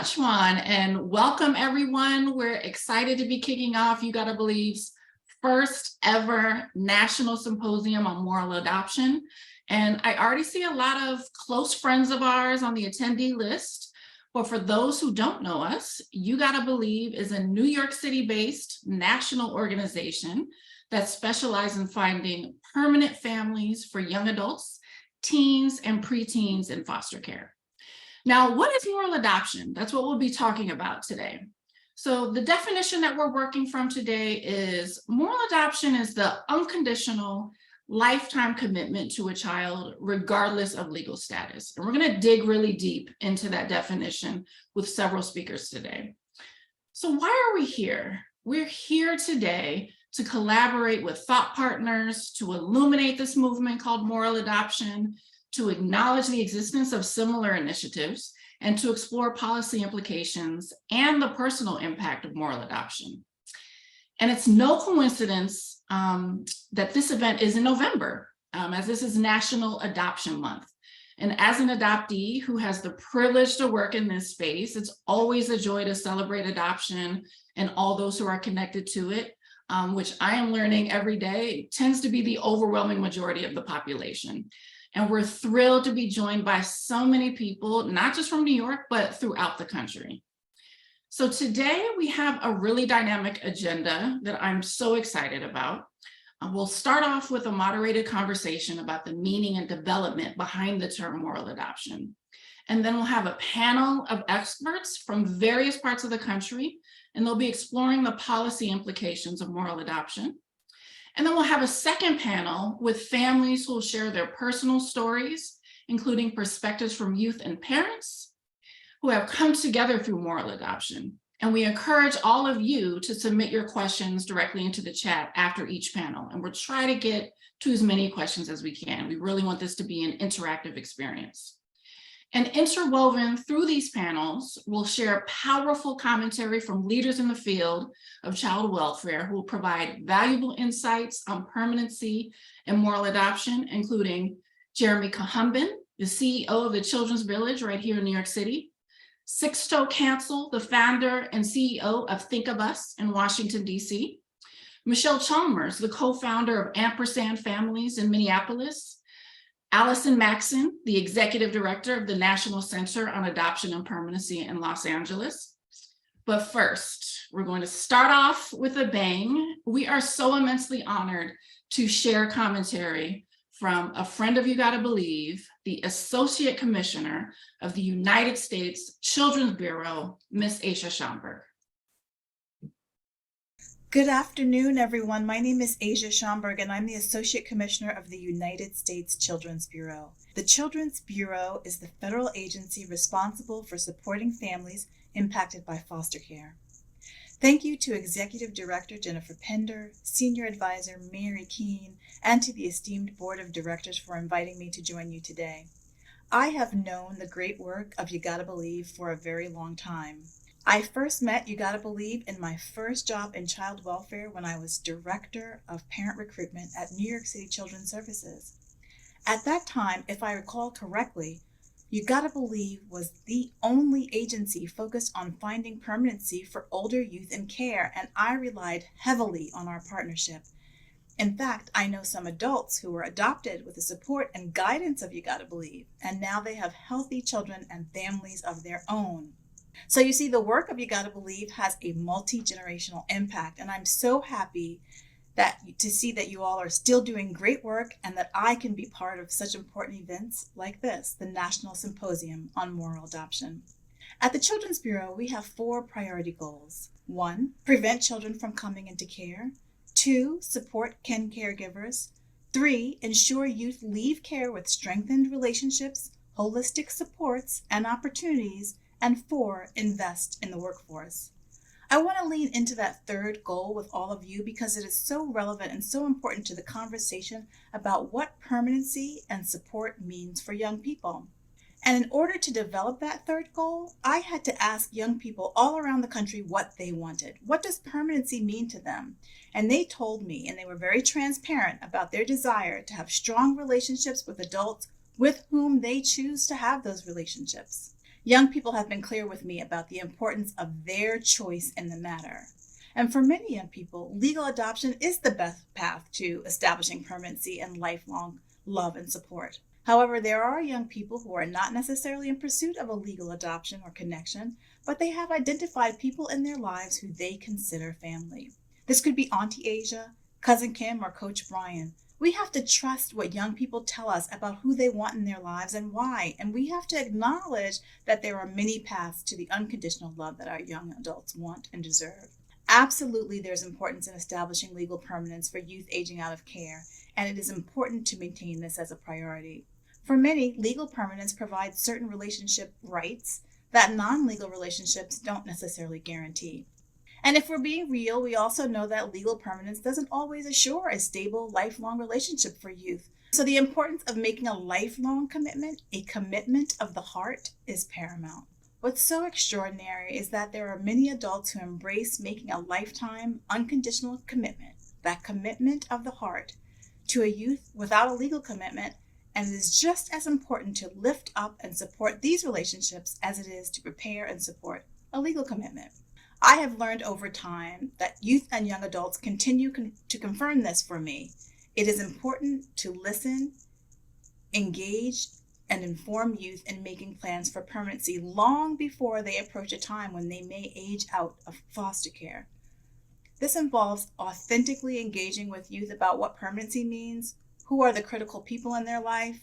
much, Juan, and welcome everyone. We're excited to be kicking off You Gotta Believe's first ever National Symposium on Moral Adoption. And I already see a lot of close friends of ours on the attendee list. But for those who don't know us, You Gotta Believe is a New York City-based national organization that specializes in finding permanent families for young adults, teens, and preteens in foster care. Now, what is moral adoption? That's what we'll be talking about today. So the definition that we're working from today is moral adoption is the unconditional lifetime commitment to a child, regardless of legal status. And we're going to dig really deep into that definition with several speakers today. So why are we here? We're here today to collaborate with thought partners to illuminate this movement called moral adoption, to acknowledge the existence of similar initiatives, and to explore policy implications and the personal impact of moral adoption. And it's no coincidence that this event is in November, as this is National Adoption Month. And as an adoptee who has the privilege to work in this space, it's always a joy to celebrate adoption and all those who are connected to it, which I am learning every day tends to be the overwhelming majority of the population. And we're thrilled to be joined by so many people, not just from New York, but throughout the country. So today we have a really dynamic agenda that I'm so excited about. We'll start off with a moderated conversation about the meaning and development behind the term moral adoption. And then we'll have a panel of experts from various parts of the country, and they'll be exploring the policy implications of moral adoption. And then we'll have a second panel with families who will share their personal stories, including perspectives from youth and parents who have come together through moral adoption. And we encourage all of you to submit your questions directly into the chat after each panel. And we'll try to get to as many questions as we can. We really want this to be an interactive experience. And interwoven through these panels, we'll share powerful commentary from leaders in the field of child welfare who will provide valuable insights on permanency and moral adoption, including Jeremy Cahumbin, the CEO of the Children's Village right here in New York City, Sixto Cancel, the founder and CEO of Think of Us in Washington, D.C., Michelle Chalmers, the co-founder of Ampersand Families in Minneapolis, Allison Maxon, the executive director of the National Center on Adoption and Permanency in Los Angeles. But first, we're going to start off with a bang. We are so immensely honored to share commentary from a friend of You Gotta Believe, the Associate Commissioner of the United States Children's Bureau, Ms. Aisha Schomburg. Good afternoon, everyone. My name is Asia Schomburg, and I'm the Associate Commissioner of the United States Children's Bureau. The Children's Bureau is the federal agency responsible for supporting families impacted by foster care. Thank you to Executive Director Jennifer Pender, Senior Advisor Mary Keene, and to the esteemed Board of Directors for inviting me to join you today. I have known the great work of You Gotta Believe for a very long time. I first met You Gotta Believe in my first job in child welfare when I was Director of Parent Recruitment at New York City Children's Services. At that time, if I recall correctly, You Gotta Believe was the only agency focused on finding permanency for older youth in care, and I relied heavily on our partnership. In fact, I know some adults who were adopted with the support and guidance of You Gotta Believe, and now they have healthy children and families of their own. So you see, the work of You Gotta Believe has a multi-generational impact, and I'm so happy to see that you all are still doing great work and that I can be part of such important events like this, the National Symposium on Moral Adoption. At the Children's Bureau, we have 4 priority goals. 1, prevent children from coming into care. 2, support kin caregivers. 3, ensure youth leave care with strengthened relationships, holistic supports, and opportunities. And 4, invest in the workforce. I want to lean into that third goal with all of you because it is so relevant and so important to the conversation about what permanency and support means for young people. And in order to develop that third goal, I had to ask young people all around the country what they wanted. What does permanency mean to them? And they told me, and they were very transparent about their desire to have strong relationships with adults with whom they choose to have those relationships. Young people have been clear with me about the importance of their choice in the matter. And for many young people, legal adoption is the best path to establishing permanency and lifelong love and support. However, there are young people who are not necessarily in pursuit of a legal adoption or connection, but they have identified people in their lives who they consider family. This could be Auntie Asia, Cousin Kim, or Coach Brian. We have to trust what young people tell us about who they want in their lives and why, and we have to acknowledge that there are many paths to the unconditional love that our young adults want and deserve. Absolutely, there's importance in establishing legal permanence for youth aging out of care, and it is important to maintain this as a priority. For many, legal permanence provides certain relationship rights that non-legal relationships don't necessarily guarantee. And if we're being real, we also know that legal permanence doesn't always assure a stable, lifelong relationship for youth. So the importance of making a lifelong commitment, a commitment of the heart, is paramount. What's so extraordinary is that there are many adults who embrace making a lifetime, unconditional commitment, that commitment of the heart, to a youth without a legal commitment, and it is just as important to lift up and support these relationships as it is to prepare and support a legal commitment. I have learned over time that youth and young adults continue to confirm this for me. It is important to listen, engage, and inform youth in making plans for permanency long before they approach a time when they may age out of foster care. This involves authentically engaging with youth about what permanency means, who are the critical people in their life,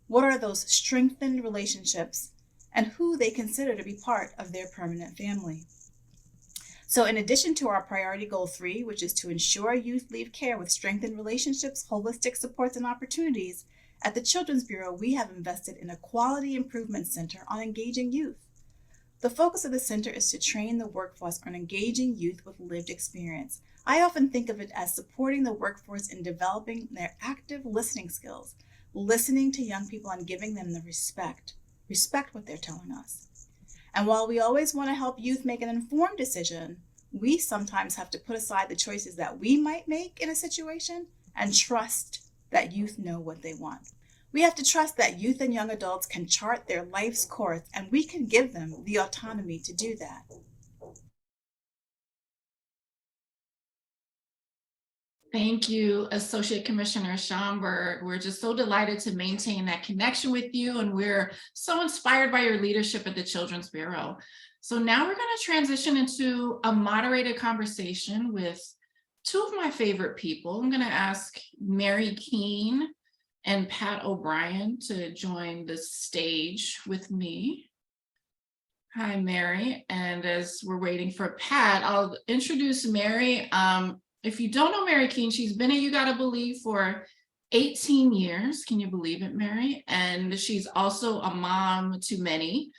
what are those strengthened relationships, and who they consider to be part of their permanent family. So in addition to our priority goal 3, which is to ensure youth leave care with strengthened relationships, holistic supports, and opportunities, at the Children's Bureau, we have invested in a quality improvement center on engaging youth. The focus of the center is to train the workforce on engaging youth with lived experience. I often think of it as supporting the workforce in developing their active listening skills, listening to young people and giving them the respect what they're telling us. And while we always want to help youth make an informed decision, we sometimes have to put aside the choices that we might make in a situation and trust that youth know what they want. We have to trust that youth and young adults can chart their life's course, and we can give them the autonomy to do that. Thank you, Associate Commissioner Schomburg. We're just so delighted to maintain that connection with you, and we're so inspired by your leadership at the Children's Bureau. So now we're going to transition into a moderated conversation with two of my favorite people. I'm going to ask Mary Keene and Pat O'Brien to join the stage with me. Hi, Mary. And as we're waiting for Pat, I'll introduce Mary. If you don't know Mary Keene, she's been at You Gotta Believe for 18 years. Can you believe it, Mary? And she's also a mom to many.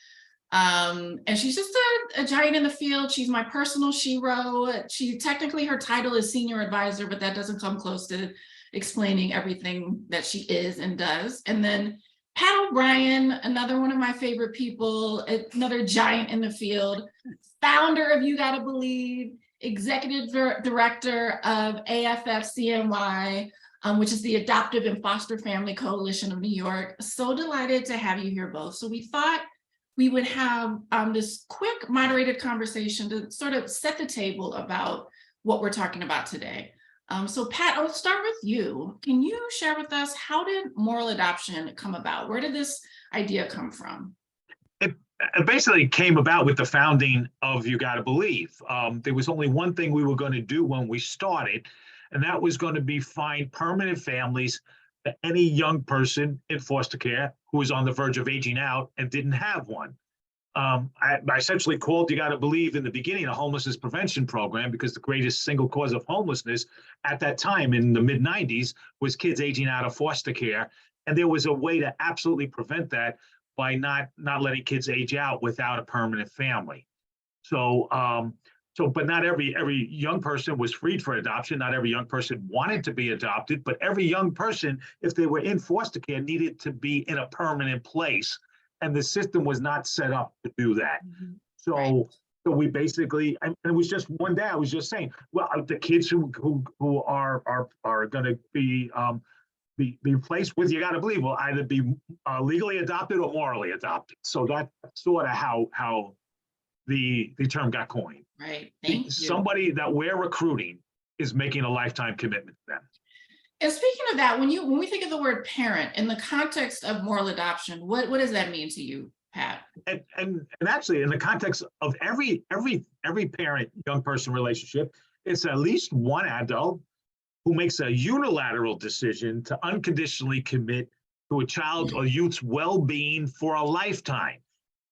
And she's just a giant in the field. She's my personal shero. Technically her title is senior advisor, but that doesn't come close to explaining everything that she is and does. And then Pat O'Brien, another one of my favorite people, another giant in the field, founder of You Gotta Believe, executive director of AFF-CNY, which is the Adoptive and Foster Family Coalition of New York. So delighted to have you here both. So we thought we would have this quick moderated conversation to sort of set the table about what we're talking about today. So Pat, I'll start with you. Can you share with us, how did moral adoption come about? Where did this idea come from? It basically came about with the founding of You Gotta Believe. There was only one thing we were going to do when we started, and that was going to be find permanent families to any young person in foster care who was on the verge of aging out and didn't have one. I essentially called You Gotta Believe in the beginning a homelessness prevention program, because the greatest single cause of homelessness at that time in the mid-90s was kids aging out of foster care. And there was a way to absolutely prevent that by not letting kids age out without a permanent family. So, but not every young person was freed for adoption. Not every young person wanted to be adopted, but every young person, if they were in foster care, needed to be in a permanent place. And the system was not set up to do that. Mm-hmm. So we basically, and it was just one day I was just saying, well, the kids who are going to be be placed with, you got to believe, will either be legally adopted or morally adopted. So that's sort of how the term got coined. Right. Thank you. Somebody that we're recruiting is making a lifetime commitment to them. And speaking of that, when we think of the word parent in the context of moral adoption, what does that mean to you, Pat? And actually, in the context of every parent young person relationship, it's at least one adult who makes a unilateral decision to unconditionally commit to a child or youth's well-being for a lifetime.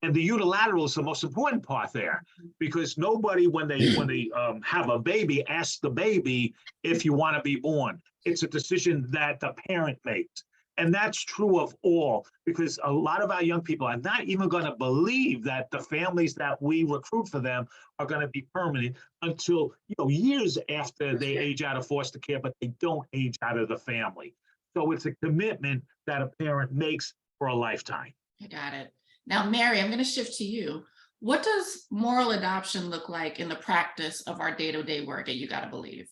And the unilateral is the most important part there, because nobody, when they have a baby, asks the baby if you want to be born. It's a decision that the parent makes. And that's true of all, because a lot of our young people are not even going to believe that the families that we recruit for them are going to be permanent until, years after they age out of foster care, but they don't age out of the family. So it's a commitment that a parent makes for a lifetime. I got it. Now, Mary, I'm going to shift to you. What does moral adoption look like in the practice of our day-to-day work at You Gotta Believe?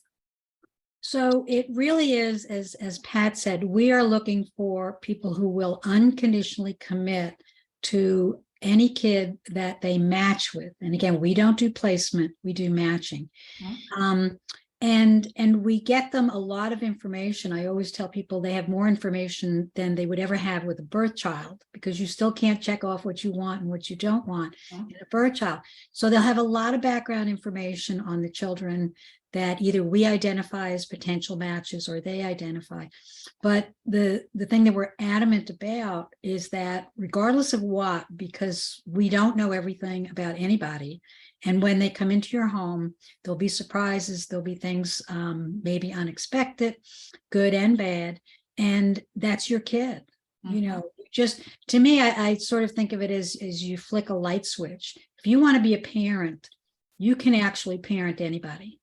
So it really is, as Pat said, we are looking for people who will unconditionally commit to any kid that they match with. And again, we don't do placement, we do matching. And we get them a lot of information. I always tell people they have more information than they would ever have with a birth child, because you still can't check off what you want and what you don't want in a birth child. So they'll have a lot of background information on the children that either we identify as potential matches or they identify. But the thing that we're adamant about is that regardless of what, because we don't know everything about anybody, and when they come into your home, there'll be surprises, there'll be things maybe unexpected, good and bad, and that's your kid. Just to me, I sort of think of it as you flick a light switch. If you want to be a parent, you can actually parent anybody.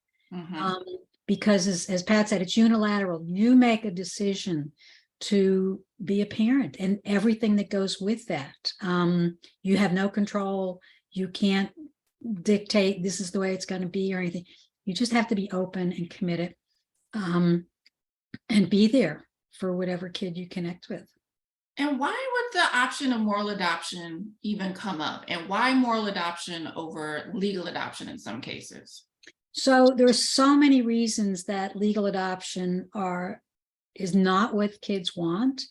Because as Pat said, it's unilateral. You make a decision to be a parent and everything that goes with that. You have no control. You can't dictate this is the way it's going to be or anything. You just have to be open and committed and be there for whatever kid you connect with. And why would the option of moral adoption even come up? And why moral adoption over legal adoption in some cases? So there are so many reasons that legal adoption is not what kids want.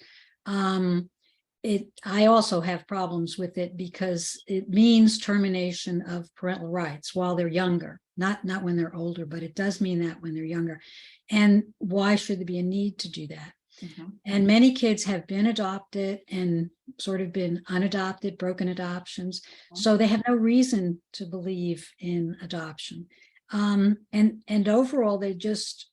I also have problems with it because it means termination of parental rights while they're younger, not when they're older, but it does mean that when they're younger. And why should there be a need to do that? And many kids have been adopted and sort of been unadopted, broken adoptions. So they have no reason to believe in adoption. And overall, they just,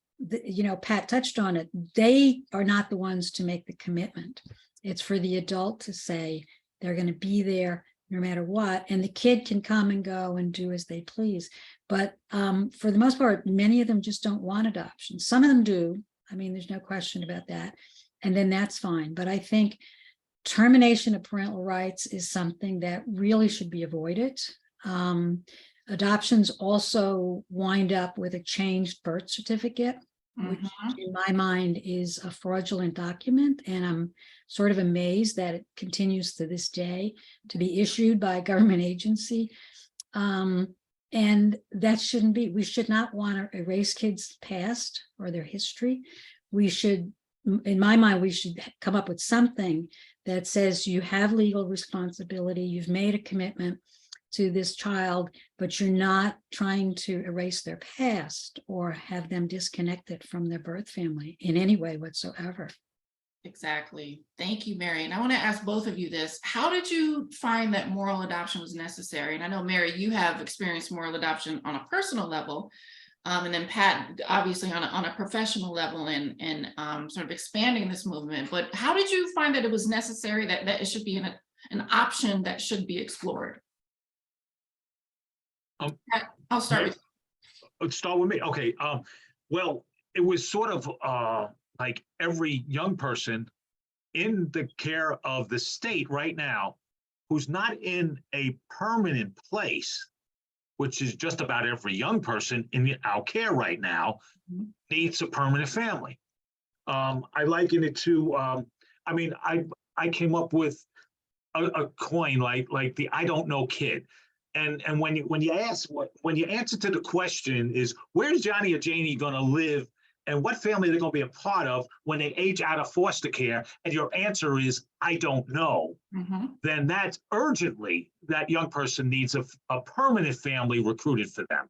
Pat touched on it. They are not the ones to make the commitment. It's for the adult to say they're going to be there no matter what. And the kid can come and go and do as they please. But for the most part, many of them just don't want adoption. Some of them do. I mean, there's no question about that. And then that's fine. But I think termination of parental rights is something that really should be avoided. Adoptions also wind up with a changed birth certificate, which in my mind is a fraudulent document. And I'm sort of amazed that it continues to this day to be issued by a government agency. And that shouldn't be. We should not want to erase kids' past or their history. We should, in my mind, we should come up with something that says you have legal responsibility, you've made a commitment to this child, but you're not trying to erase their past or have them disconnected from their birth family in any way whatsoever. Exactly. Thank you, Mary. And I want to ask both of you this. How did you find that moral adoption was necessary? And I know, Mary, you have experienced moral adoption on a personal level. And then Pat, obviously on a professional level and sort of expanding this movement. But how did you find that it was necessary, that it should be an option that should be explored? Pat, I'll start with you. Start with me. Okay. Well, it was sort of like every young person in the care of the state right now who's not in a permanent place, which is just about every young person in our care right now, needs a permanent family. I liken it to, I mean, I came up with a coin like the I don't know kid. And when you ask when you answer to the question is where's Johnny or Janie going to live and what family they're going to be a part of when they age out of foster care, and your answer is I don't know, then that's urgently that young person needs a permanent family recruited for them.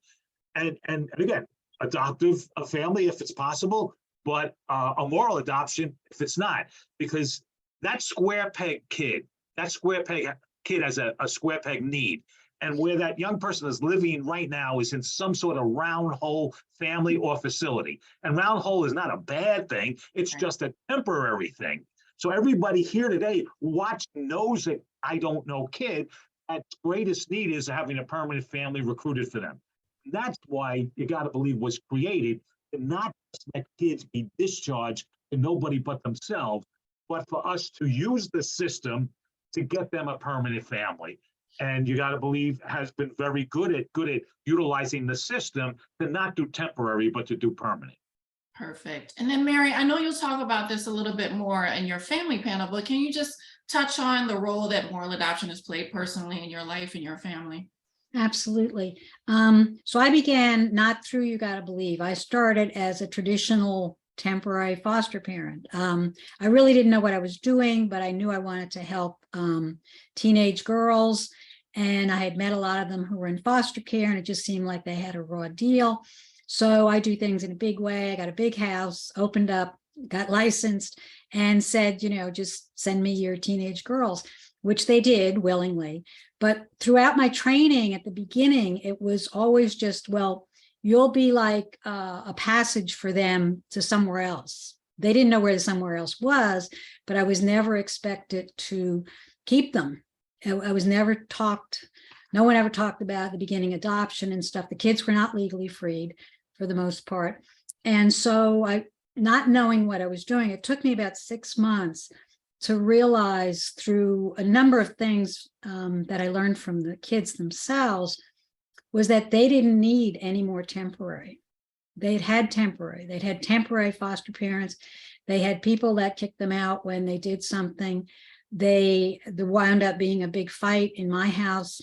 And again, adoptive a family if it's possible, but a moral adoption if it's not, because that square peg kid, that square peg kid has a square peg need. And where that young person is living right now is in some sort of round hole family or facility. And round hole is not a bad thing. It's just a temporary thing. So everybody here today watching knows that I don't know kid at greatest need is having a permanent family recruited for them. That's why You Gotta Believe was created, to not just let kids be discharged to nobody but themselves, but for us to use the system to get them a permanent family. And You Gotta Believe has been very good at utilizing the system to not do temporary, but to do permanent. Perfect. And then Mary, I know you'll talk about this a little bit more in your family panel, but can you just touch on the role that moral adoption has played personally in your life and your family? Absolutely. So I began not through You Gotta Believe. I started as a traditional temporary foster parent. I really didn't know what I was doing, but I knew I wanted to help teenage girls. And I had met a lot of them who were in foster care, and it just seemed like they had a raw deal. So I do things in a big way. I got a big house, opened up, got licensed, and said, just send me your teenage girls, which they did willingly. But throughout my training at the beginning, it was always just, well, you'll be like a passage for them to somewhere else. They didn't know where the somewhere else was, but I was never expected to keep them. I was never talked, no one ever talked about the beginning adoption and stuff. The kids were not legally freed for the most part. And so not knowing what I was doing, it took me about 6 months to realize through a number of things that I learned from the kids themselves was that they didn't need any more temporary. They'd had temporary foster parents. They had people that kicked them out when they did something. There wound up being a big fight in my house,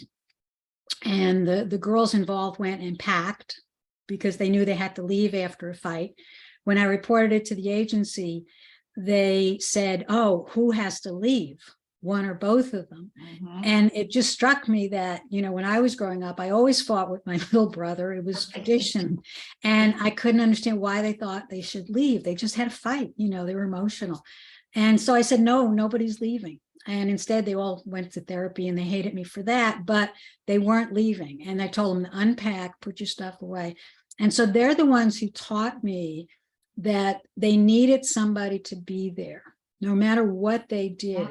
and the girls involved went and packed because they knew they had to leave after a fight. When I reported it to the agency, they said, oh, who has to leave? One or both of them. And it just struck me that, when I was growing up, I always fought with my little brother. It was tradition. And I couldn't understand why they thought they should leave. They just had a fight, they were emotional. And so I said, no, nobody's leaving. And instead they all went to therapy, and they hated me for that, but they weren't leaving. And I told them to unpack, put your stuff away. And so they're the ones who taught me that they needed somebody to be there, no matter what they did,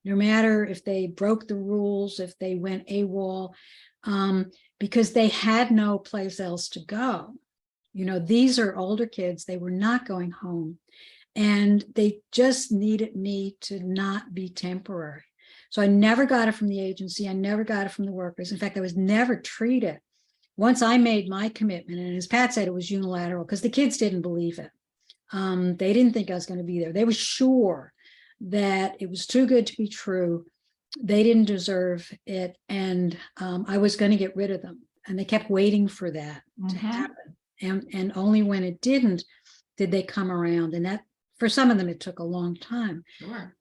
no matter if they broke the rules, if they went AWOL, because they had no place else to go. These are older kids. They were not going home. And they just needed me to not be temporary. So I never got it from the agency. I never got it from the workers. In fact, I was never treated. Once I made my commitment, and as Pat said, it was unilateral because the kids didn't believe it. They didn't think I was going to be there. They were sure that it was too good to be true. They didn't deserve it. And I was going to get rid of them. And they kept waiting for that to happen. And only when it didn't, did they come around. And that, for some of them, it took a long time. Sure.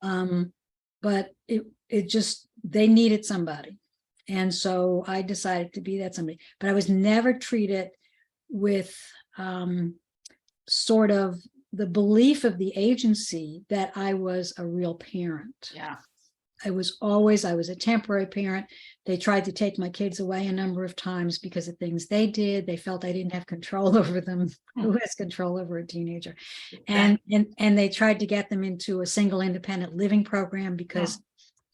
But it just, they needed somebody. And so I decided to be that somebody. But I was never treated with sort of the belief of the agency that I was a real parent. Yeah. I was a temporary parent. They tried to take my kids away a number of times because of things they did. They felt I didn't have control over them. Who has control over a teenager? And they tried to get them into a single independent living program because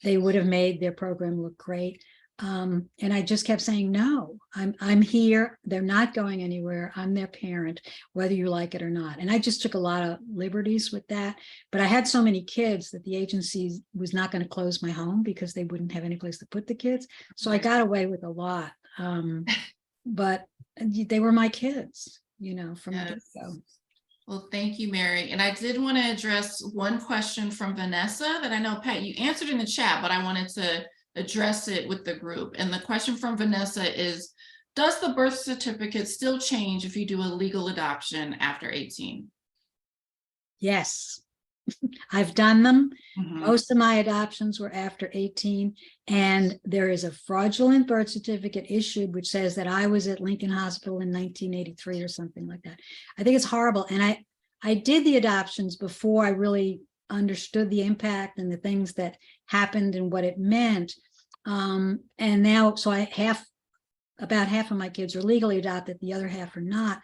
they would have made their program look great. And I just kept saying, no, I'm here. They're not going anywhere. I'm their parent, whether you like it or not. And I just took a lot of liberties with that. But I had so many kids that the agency was not going to close my home because they wouldn't have any place to put the kids. So I got away with a lot. But they were my kids, from the get-go. Well, thank you, Mary. And I did want to address one question from Vanessa that I know, Pat, you answered in the chat, but I wanted to address it with the group. And the question from Vanessa is, does the birth certificate still change if you do a legal adoption after 18? Yes, I've done them. Mhm. Most of my adoptions were after 18, and there is a fraudulent birth certificate issued which says that I was at Lincoln Hospital in 1983 or something like that. I think it's horrible. And I did the adoptions before I really understood the impact and the things that happened and what it meant. And now, so about half of my kids are legally adopted, the other half are not.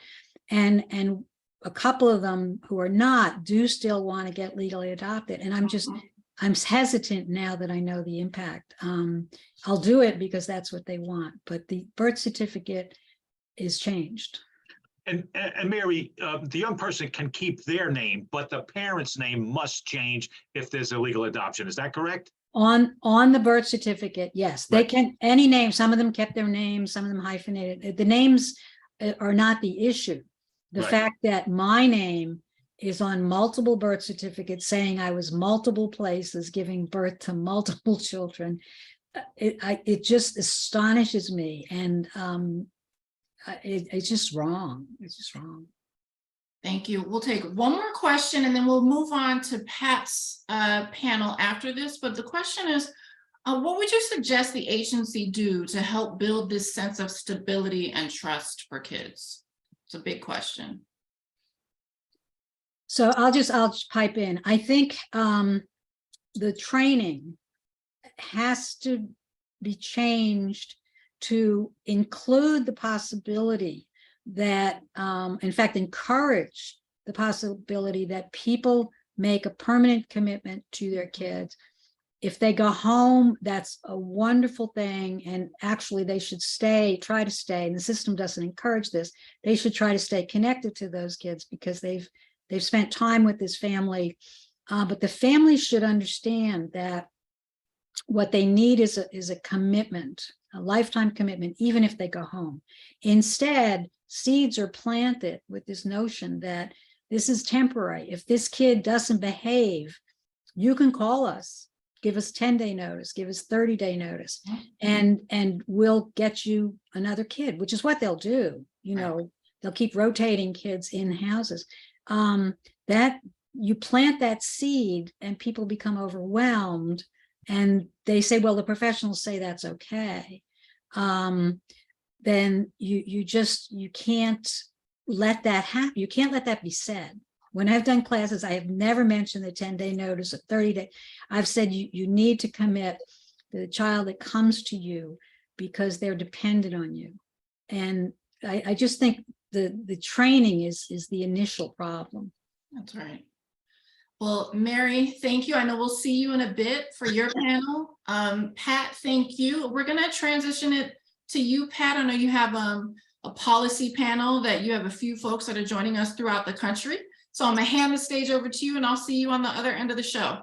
And a couple of them who are not do still want to get legally adopted. And I'm hesitant now that I know the impact. I'll do it because that's what they want, but the birth certificate is changed. And Mary, the young person can keep their name, but the parent's name must change if there's a legal adoption. Is that correct? On the birth certificate, yes, they Right. can, any name. Some of them kept their names, some of them hyphenated. The names are not the issue. The Right. fact that my name is on multiple birth certificates saying I was multiple places giving birth to multiple children, it just astonishes me. And it's just wrong. It's just wrong. Thank you. We'll take one more question and then we'll move on to Pat's panel after this. But the question is, what would you suggest the agency do to help build this sense of stability and trust for kids? It's a big question. So I'll pipe in. I think the training has to be changed to include the possibility that, in fact, encourage the possibility that people make a permanent commitment to their kids. If they go home, that's a wonderful thing. And actually they should try to stay, and the system doesn't encourage this. They should try to stay connected to those kids because they've spent time with this family. But the family should understand that what they need is a commitment, a lifetime commitment, even if they go home. Instead, seeds are planted with this notion that this is temporary. If this kid doesn't behave, you can call us, give us 10-day notice, give us 30-day notice, and we'll get you another kid, which is what they'll do. You know, they'll keep rotating kids in houses. That you plant that seed and people become overwhelmed and they say, well, the professionals say that's okay. Then you can't let that happen. You can't let that be said. When I've done classes, I have never mentioned the 10-day notice or 30-day. I've said you need to commit the child that comes to you because they're dependent on you. And I just think the training is the initial problem. That's right. Well, Mary, thank you. I know we'll see you in a bit for your panel. Pat, thank you. We're going to transition it to you, Pat. I know you have a policy panel that you have a few folks that are joining us throughout the country. So I'm going to hand the stage over to you and I'll see you on the other end of the show.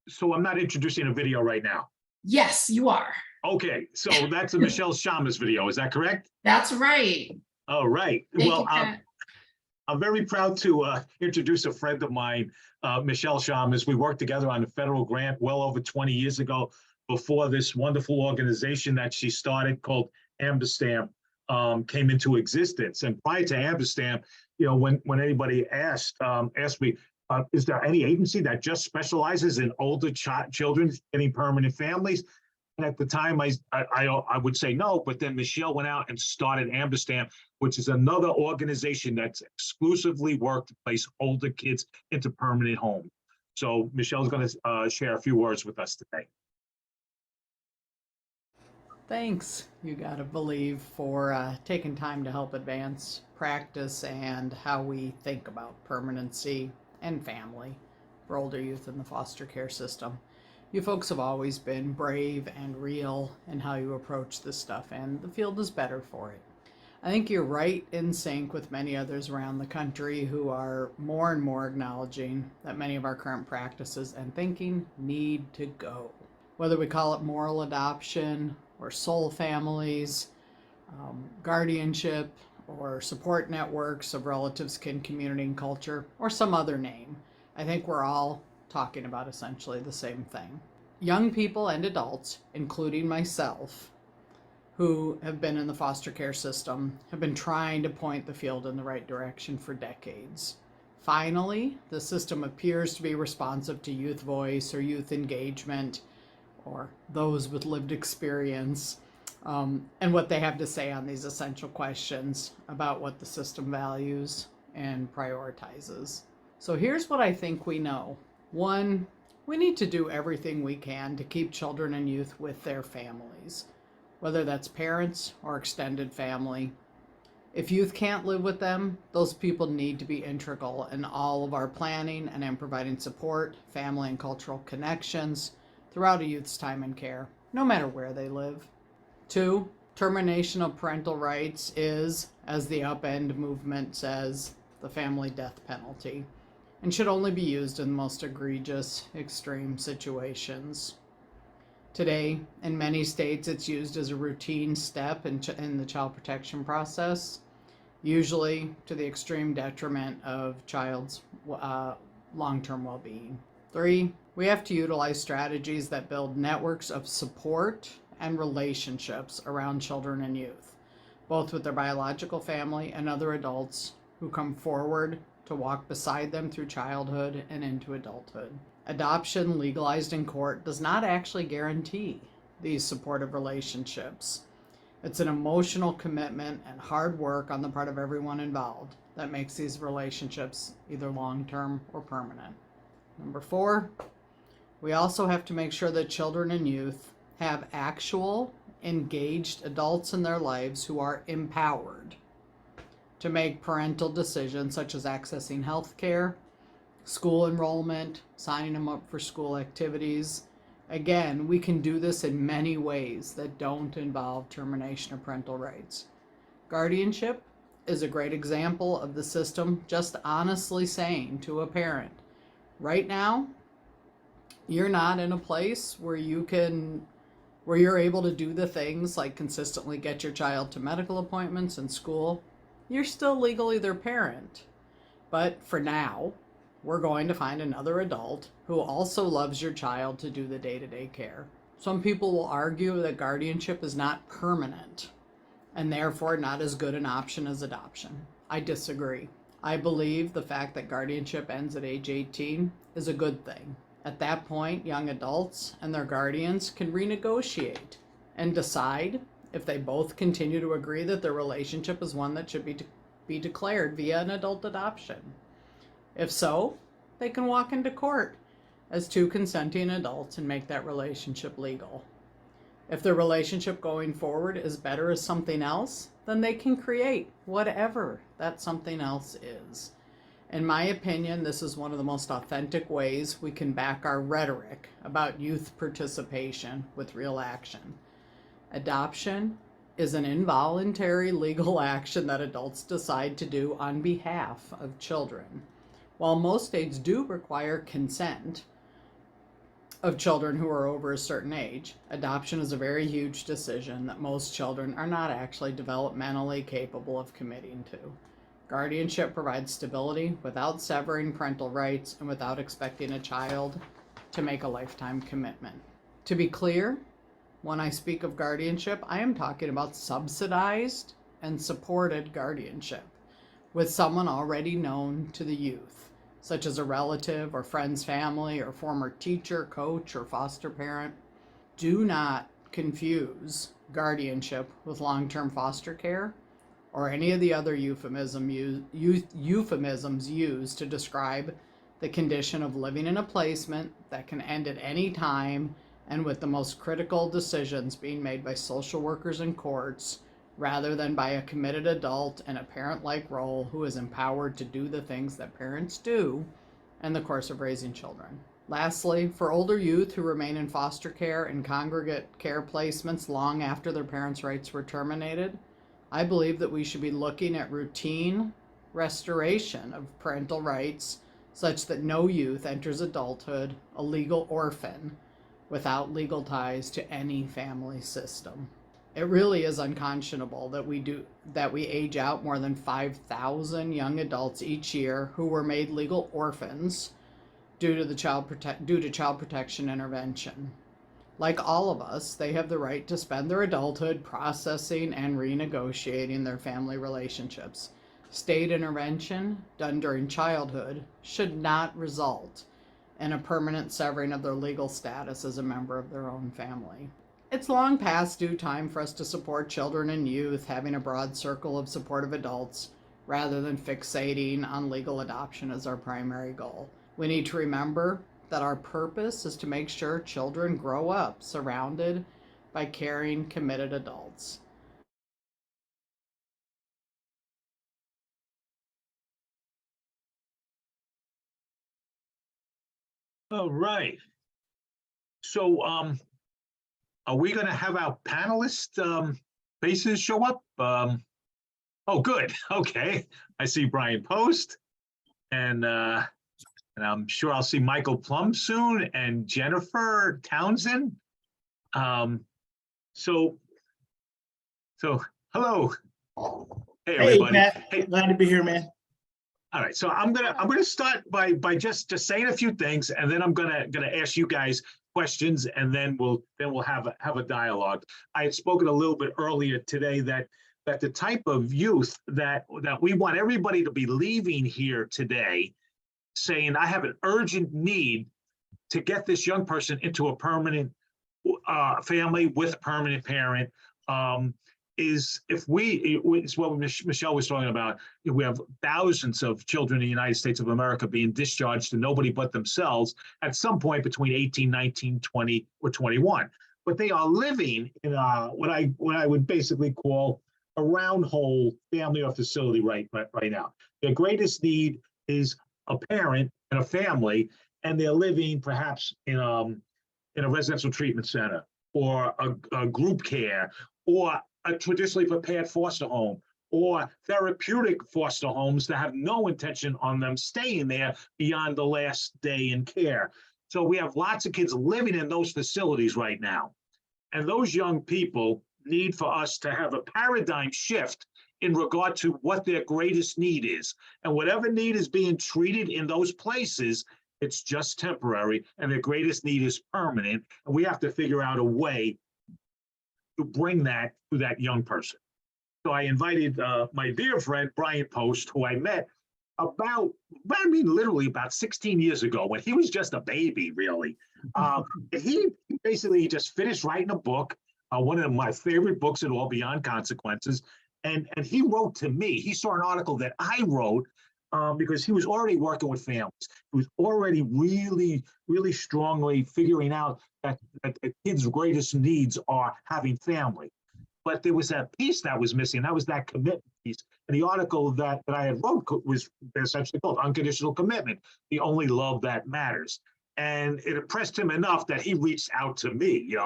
So I'm not introducing a video right now. Yes, you are. Okay, so that's a Michelle Schamas video. Is that correct? That's right. All right. Thank Well, you, Pat. I'm very proud to introduce a friend of mine, Michelle Schamas. We worked together on a federal grant well over 20 years ago before this wonderful organization that she started called Amberstamp came into existence. And prior to Amberstamp, you know, when anybody asked me, is there any agency that just specializes in older children getting permanent families? And at the time, I would say no, but then Michelle went out and started Amberstamp, which is another organization that's exclusively worked to place older kids into permanent homes. So Michelle's going to share a few words with us today. Thanks, You Gotta Believe, for taking time to help advance practice and how we think about permanency and family for older youth in the foster care system. You folks have always been brave and real in how you approach this stuff, and the field is better for it. I think you're right in sync with many others around the country who are more and more acknowledging that many of our current practices and thinking need to go. Whether we call it moral adoption or soul families, guardianship, or support networks of relatives, kin, community, and culture, or some other name. I think we're all talking about essentially the same thing. Young people and adults, including myself, who have been in the foster care system, have been trying to point the field in the right direction for decades. Finally, the system appears to be responsive to youth voice or youth engagement, or those with lived experience, and what they have to say on these essential questions about what the system values and prioritizes. So here's what I think we know. One, we need to do everything we can to keep children and youth with their families, whether that's parents or extended family. If youth can't live with them, those people need to be integral in all of our planning and in providing support, family, and cultural connections throughout a youth's time in care, no matter where they live. 2, termination of parental rights is, as the upend movement says, the family death penalty, and should only be used in the most egregious, extreme situations. Today, in many states, it's used as a routine step in the child protection process, usually to the extreme detriment of child's long-term well-being. 3, we have to utilize strategies that build networks of support and relationships around children and youth, both with their biological family and other adults who come forward to walk beside them through childhood and into adulthood. Adoption legalized in court does not actually guarantee these supportive relationships. It's an emotional commitment and hard work on the part of everyone involved that makes these relationships either long-term or permanent. Number 4, we also have to make sure that children and youth have actual, engaged adults in their lives who are empowered to make parental decisions such as accessing health care, school enrollment, signing them up for school activities. Again, we can do this in many ways that don't involve termination of parental rights. Guardianship is a great example of the system just honestly saying to a parent, right now, you're not in a place where you're able to do the things like consistently get your child to medical appointments and school. You're still legally their parent. But for now, we're going to find another adult who also loves your child to do the day-to-day care. Some people will argue that guardianship is not permanent and therefore not as good an option as adoption. I disagree. I believe the fact that guardianship ends at age 18 is a good thing. At that point, young adults and their guardians can renegotiate and decide if they both continue to agree that their relationship is one that should be declared via an adult adoption. If so, they can walk into court as 2 consenting adults and make that relationship legal. If the relationship going forward is better as something else, then they can create whatever that something else is. In my opinion, this is one of the most authentic ways we can back our rhetoric about youth participation with real action. Adoption is an involuntary legal action that adults decide to do on behalf of children. While most states do require consent of children who are over a certain age, adoption is a very huge decision that most children are not actually developmentally capable of committing to. Guardianship provides stability without severing parental rights and without expecting a child to make a lifetime commitment. To be clear, when I speak of guardianship, I am talking about subsidized and supported guardianship with someone already known to the youth, such as a relative or friend's family or former teacher, coach, or foster parent. Do not confuse guardianship with long-term foster care or any of the other euphemisms used to describe the condition of living in a placement that can end at any time and with the most critical decisions being made by social workers and courts rather than by a committed adult in a parent-like role who is empowered to do the things that parents do in the course of raising children. Lastly, for older youth who remain in foster care and congregate care placements long after their parents' rights were terminated, I believe that we should be looking at routine restoration of parental rights such that no youth enters adulthood a legal orphan without legal ties to any family system. It really is unconscionable that we age out more than 5,000 young adults each year who were made legal orphans due to child protection intervention. Like all of us, they have the right to spend their adulthood processing and renegotiating their family relationships. State intervention done during childhood should not result in a permanent severing of their legal status as a member of their own family. It's long past due time for us to support children and youth having a broad circle of supportive adults rather than fixating on legal adoption as our primary goal. We need to remember that our purpose is to make sure children grow up surrounded by caring, committed adults. All right. So, are we going to have our panelist faces show up? Oh, good. Okay. I see Brian Post, and I'm sure I'll see Michael Plum soon, and Jennifer Townsend. So hello. Hey, everybody. Matt. Hey. Glad to be here, man. All right, so I'm gonna start by just saying a few things, and then I'm gonna ask you guys questions, and then we'll have a dialogue. I had spoken a little bit earlier today that the type of youth that we want everybody to be leaving here today, saying I have an urgent need to get this young person into a permanent family with a permanent parent. Is if it's what Michelle was talking about. We have thousands of children in the United States of America being discharged to nobody but themselves at some point between 18, 19, 20, or 21. But they are living in what I would basically call a round hole family or facility right now. Their greatest need is a parent and a family, and they're living perhaps in a residential treatment center or a group care or a traditionally prepared foster home or therapeutic foster homes that have no intention on them staying there beyond the last day in care. So we have lots of kids living in those facilities right now. And those young people need for us to have a paradigm shift in regard to what their greatest need is. And whatever need is being treated in those places, it's just temporary, and their greatest need is permanent. And we have to figure out a way to bring that to that young person. So I invited my dear friend, Brian Post, who I met literally about 16 years ago when he was just a baby, really. He basically just finished writing a book, one of my favorite books at all, Beyond Consequences. And he wrote to me. He saw an article that I wrote because he was already working with families. He was already really, really strongly figuring out that the kids' greatest needs are having family. But there was that piece that was missing. That was that commitment piece. And the article that I had wrote was essentially called Unconditional Commitment, the only love that matters. And it impressed him enough that he reached out to me,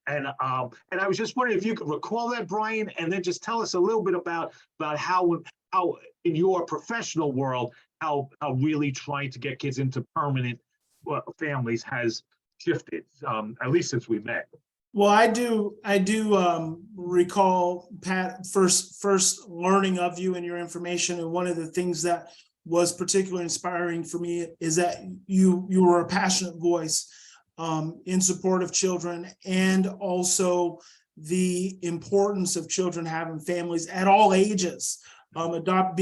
And I was just wondering if you could recall that, Brian, and then just tell us a little bit about how in your professional world, how really trying to get kids into permanent families has shifted, at least since we met. Well, I do recall, Pat, first learning of you and your information, and one of the things that was particularly inspiring for me is that you were a passionate voice in support of children, and also the importance of children having families at all ages,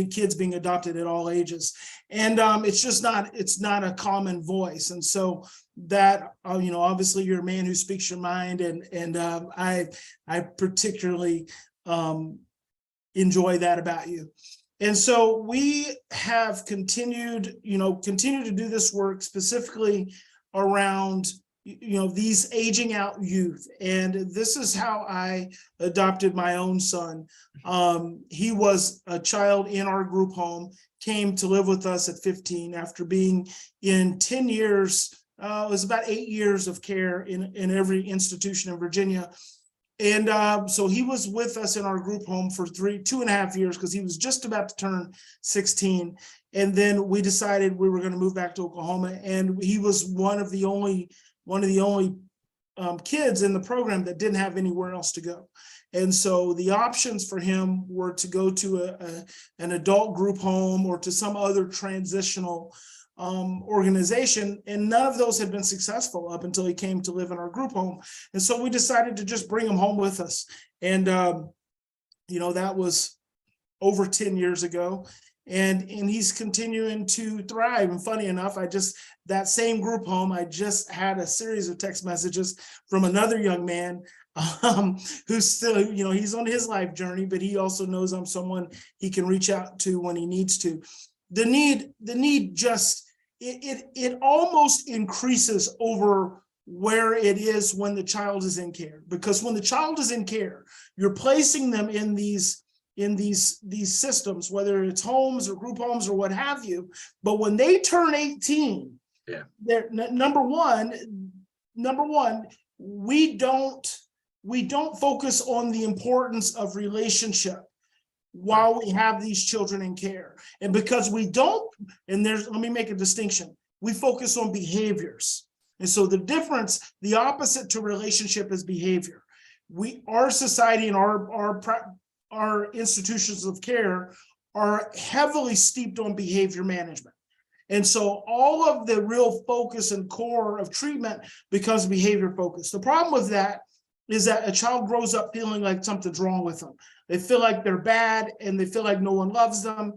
kids being adopted at all ages. And it's not a common voice. And so that, obviously you're a man who speaks your mind, and I particularly enjoy that about you. And so we have continued to do this work specifically around these aging out youth. And this is how I adopted my own son. He was a child in our group home, came to live with us at 15 after being in 10 years. It was about 8 years of care in every institution in Virginia. And so he was with us in our group home for 2.5 years because he was just about to turn 16. And then we decided we were going to move back to Oklahoma. And he was one of the only kids in the program that didn't have anywhere else to go. And so the options for him were to go to an adult group home or to some other transitional organization, and none of those had been successful up until he came to live in our group home. And so we decided to just bring him home with us. And that was over 10 years ago. And he's continuing to thrive. And funny enough, that same group home, I just had a series of text messages from another young man who's still, he's on his life journey, but he also knows I'm someone he can reach out to when he needs to. The need just, it almost increases over where it is when the child is in care, because when the child is in care, you're placing them in these systems, whether it's homes or group homes or what have you. But when they turn 18, they're number one, we don't focus on the importance of relationship while we have these children in care. And because we don't, let me make a distinction. We focus on behaviors. And so the opposite to relationship is behavior. Our society and our institutions of care are heavily steeped on behavior management. And so all of the real focus and core of treatment becomes behavior focused. The problem with that is that a child grows up feeling like something's wrong with them. They feel like they're bad and they feel like no one loves them.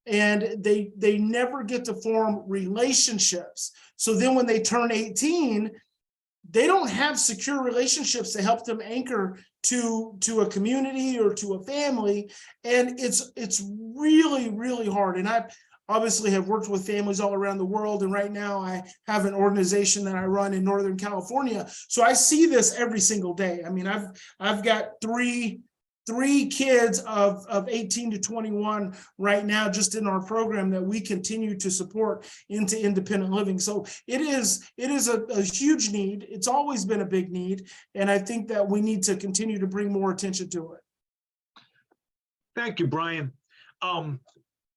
And they never get to form relationships. So then when they turn 18, they don't have secure relationships to help them anchor to a community or to a family. And it's really, really hard. And I obviously have worked with families all around the world. And right now I have an organization that I run in Northern California. So I see this every single day. I mean, I've got three kids of 18 to 21 right now, just in our program that we continue to support into independent living. So it is a huge need. It's always been a big need. And I think that we need to continue to bring more attention to it. Thank you, Brian.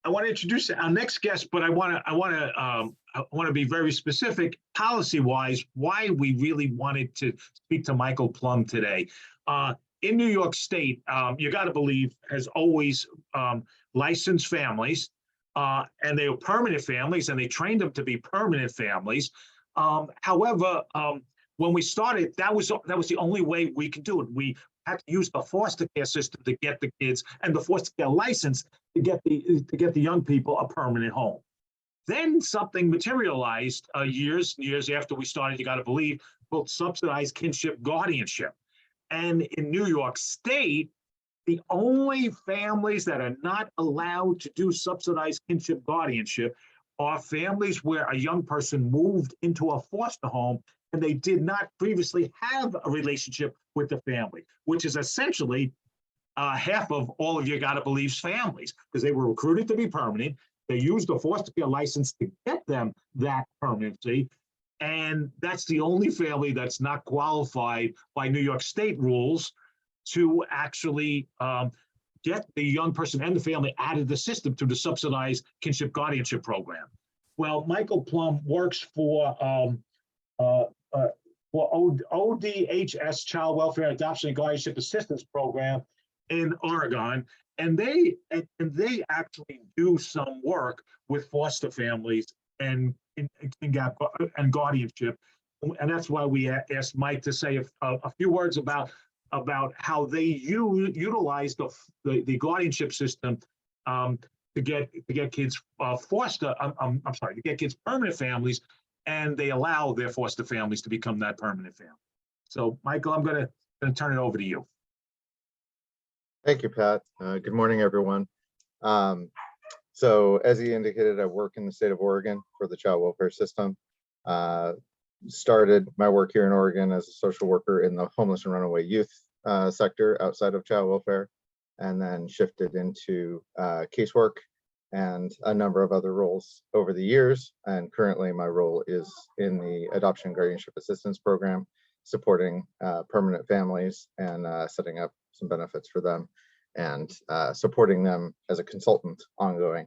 I want to introduce our next guest, but I want to be very specific, policy-wise, why we really wanted to speak to Michael Plum today. In New York State, you got to believe, has always licensed families, and they were permanent families, and they trained them to be permanent families. However, when we started, that was the only way we could do it. We had to use the foster care system to get the kids, and the foster care license to get the young people a permanent home. Then something materialized years after we started, you got to believe, called subsidized kinship guardianship. And in New York State, the only families that are not allowed to do subsidized kinship guardianship are families where a young person moved into a foster home and they did not previously have a relationship with the family, which is essentially half of all of You Gotta Believe's families, because they were recruited to be permanent. They used the foster care license to get them that permanency. And that's the only family that's not qualified by New York State rules to actually get the young person and the family out of the system through the subsidized kinship guardianship program. Well, Michael Plum works for ODHS, Child Welfare Adoption and Guardianship Assistance Program in Oregon, and they actually do some work with foster families and guardianship, and that's why we asked Mike to say a few words about how they utilize the guardianship system to get kids to get kids permanent families, and they allow their foster families to become that permanent family. So, Michael, I'm going to turn it over to you. Thank you, Pat. Good morning, everyone. So as he indicated, I work in the state of Oregon for the child welfare system. Started my work here in Oregon as a social worker in the homeless and runaway youth sector outside of child welfare, and then shifted into casework and a number of other roles over the years. And currently my role is in the Adoption and Guardianship Assistance Program, supporting permanent families and setting up some benefits for them, and supporting them as a consultant ongoing.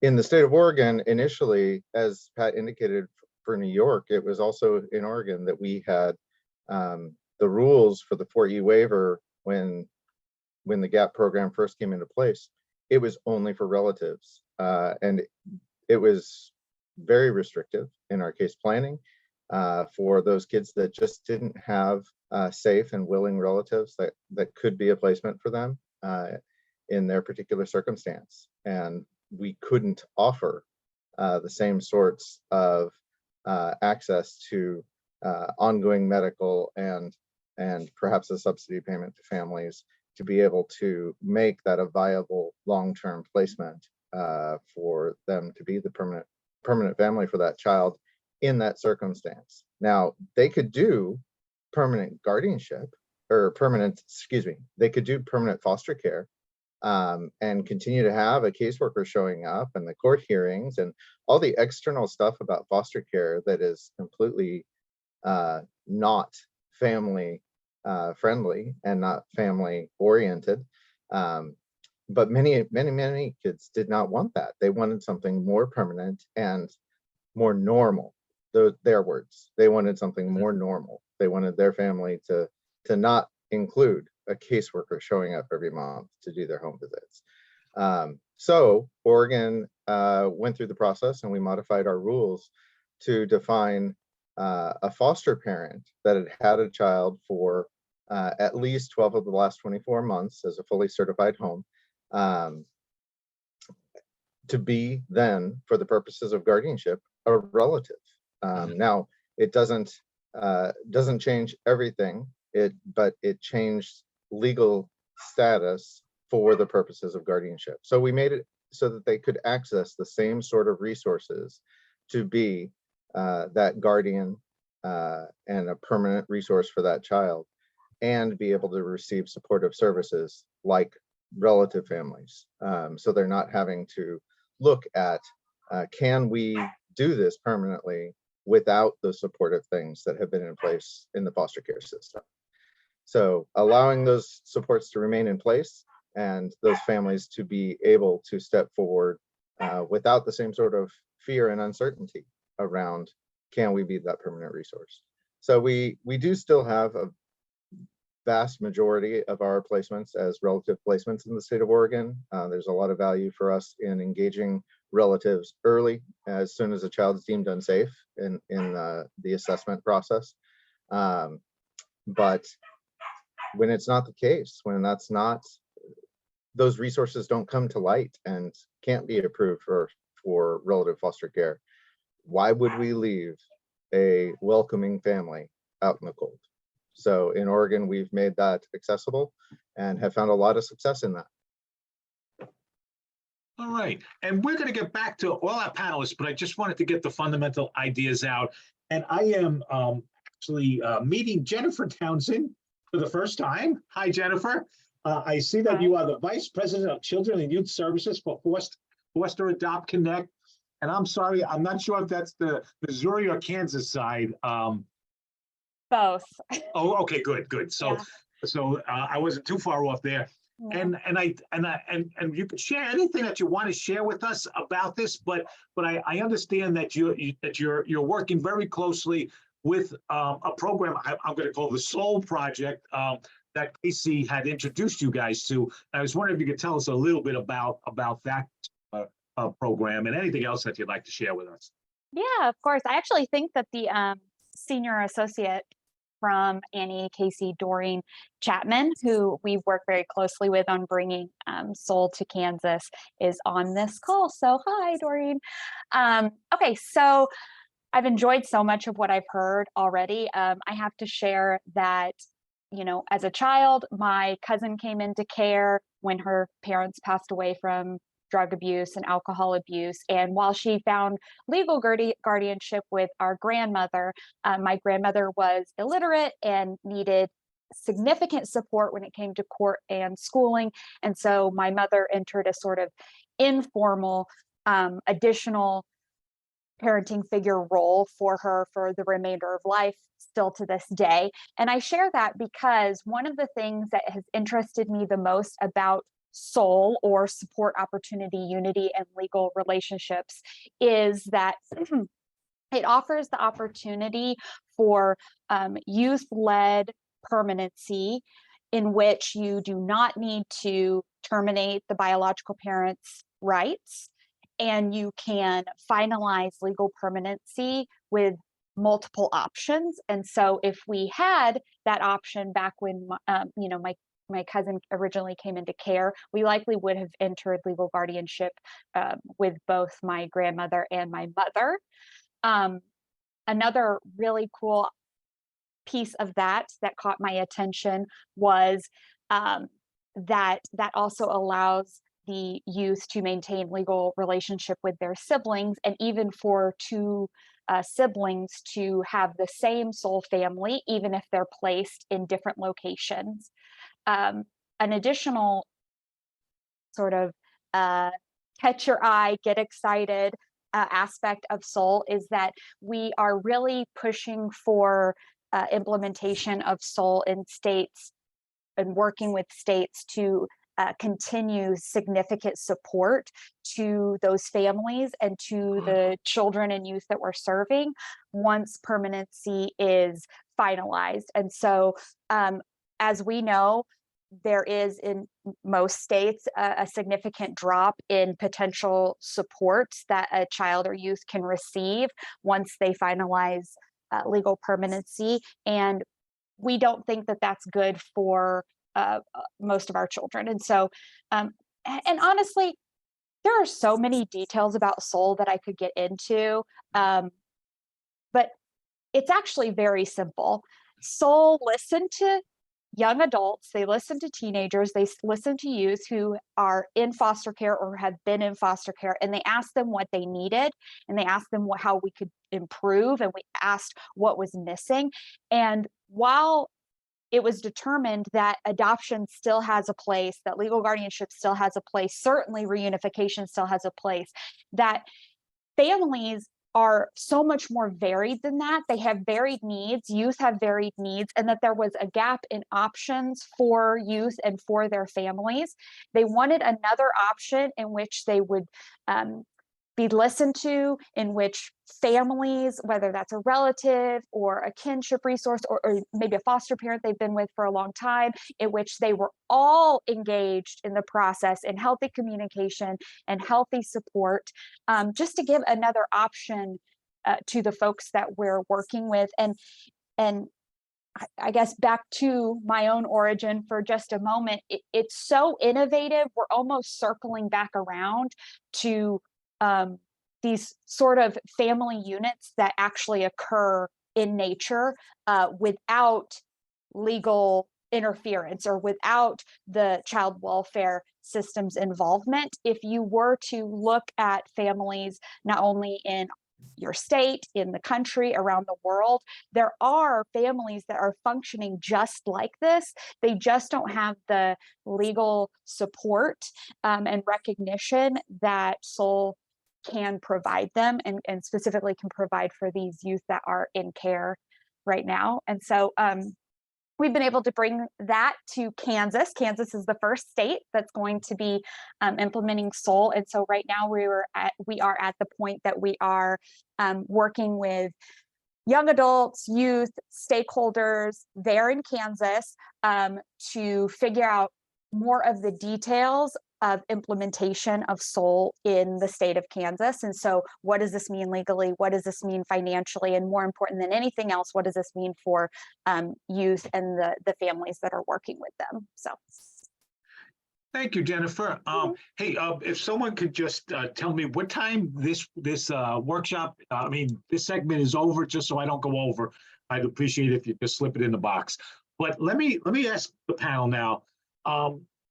In the state of Oregon, initially, as Pat indicated, for New York, it was also in Oregon that we had the rules for the 4E waiver when the GAP program first came into place. It was only for relatives, and it was very restrictive in our case planning for those kids that just didn't have safe and willing relatives that could be a placement for them in their particular circumstance. And we couldn't offer the same sorts of access to ongoing medical and perhaps a subsidy payment to families to be able to make that a viable long-term placement for them to be the permanent family for that child in that circumstance. Now, they could do permanent guardianship or they could do permanent foster care and continue to have a caseworker showing up and the court hearings and all the external stuff about foster care that is completely not family friendly and not family oriented. But many kids did not want that. They wanted something more permanent and more normal. Their words. They wanted something more normal. They wanted their family to not include a caseworker showing up every month to do their home visits. So Oregon went through the process, and we modified our rules to define a foster parent that had had a child for at least 12 of the last 24 months as a fully certified home, to be then, for the purposes of guardianship, a relative. Now, it doesn't change everything, but it changed legal status for the purposes of guardianship. So we made it so that they could access the same sort of resources to be that guardian and a permanent resource for that child, and be able to receive supportive services like relative families. So they're not having to look at, can we do this permanently without the supportive things that have been in place in the foster care system. So allowing those supports to remain in place and those families to be able to step forward without the same sort of fear and uncertainty around, can we be that permanent resource? So we do still have a vast majority of our placements as relative placements in the state of Oregon. There's a lot of value for us in engaging relatives early, as soon as a child is deemed unsafe in the assessment process. But when it's not the case, when that's not, those resources don't come to light and can't be approved for relative foster care, why would we leave a welcoming family out in the cold? So in Oregon, we've made that accessible and have found a lot of success in that. All right, and we're going to get back to all our panelists, but I just wanted to get the fundamental ideas out. And I am actually meeting Jennifer Townsend for the first time. Hi, Jennifer. I see that you are the Vice President of Children and Youth Services for Foster Adopt Connect. And I'm sorry, I'm not sure if that's the Missouri or Kansas side. Both. Oh, okay, good. So, yeah. I wasn't too far off there. Yeah. And you can share anything that you want to share with us about this, but I understand that you're working very closely with a program I'm going to call the Soul Project that Casey had introduced you guys to. I was wondering if you could tell us a little bit about that program and anything else that you'd like to share with us. Yeah, of course. I actually think that the senior associate from Annie, Casey, Doreen Chapman, who we work very closely with on bringing Soul to Kansas, is on this call. So hi, Doreen. Okay, so I've enjoyed so much of what I've heard already. I have to share that, you know, as a child, my cousin came into care when her parents passed away from drug abuse and alcohol abuse. And while she found legal guardianship with our grandmother, my grandmother was illiterate and needed significant support when it came to court and schooling. And so my mother entered a sort of informal, additional parenting figure role for her for the remainder of life, still to this day. And I share that because one of the things that has interested me the most about Soul, or support opportunity, unity, and legal relationships, is that it offers the opportunity for youth-led permanency in which you do not need to terminate the biological parent's rights, and you can finalize legal permanency with multiple options. And so if we had that option back when my cousin originally came into care, we likely would have entered legal guardianship with both my grandmother and my mother. Another really cool piece of that caught my attention was that also allows the youth to maintain legal relationship with their siblings, and even for two siblings to have the same soul family, even if they're placed in different locations. An additional sort of catch your eye, get excited aspect of soul is that we are really pushing for implementation of soul in states and working with states to continue significant support to those families and to the children and youth that we're serving once permanency is finalized. And so, as we know, there is in most states a significant drop in potential supports that a child or youth can receive once they finalize legal permanency. And we don't think that that's good for most of our children. And so, and honestly, there are so many details about soul that I could get into, but it's actually very simple. Soul listen to young adults, they listen to teenagers, they listen to youth who are in foster care or have been in foster care, and they asked them what they needed, and they asked them how we could improve, and we asked what was missing. And while it was determined that adoption still has a place, that legal guardianship still has a place, certainly reunification still has a place, that families are so much more varied than that. They have varied needs, youth have varied needs, and that there was a gap in options for youth and for their families. They wanted another option in which they would be listened to, in which families, whether that's a relative or a kinship resource or maybe a foster parent they've been with for a long time, in which they were all engaged in the process in healthy communication and healthy support, just to give another option to the folks that we're working with. And I guess back to my own origin for just a moment, it's so innovative. We're almost circling back around to these sort of family units that actually occur in nature without legal interference or without the child welfare system's involvement. If you were to look at families, not only in your state, in the country, around the world, there are families that are functioning just like this. They just don't have the legal support and recognition that Soul can provide them, and specifically can provide for these youth that are in care right now. And so we've been able to bring that to Kansas. Kansas is the first state that's going to be implementing Soul. And so right now we are at the point that we are working with young adults, youth, stakeholders there in Kansas to figure out more of the details of implementation of Soul in the state of Kansas. And so what does this mean legally? What does this mean financially? And more important than anything else, what does this mean for youth and the families that are working with them? So. Thank you, Jennifer. Hey, if someone could just tell me what time this workshop, this segment is over, just so I don't go over. I'd appreciate it if you just slip it in the box. But let me ask the panel now.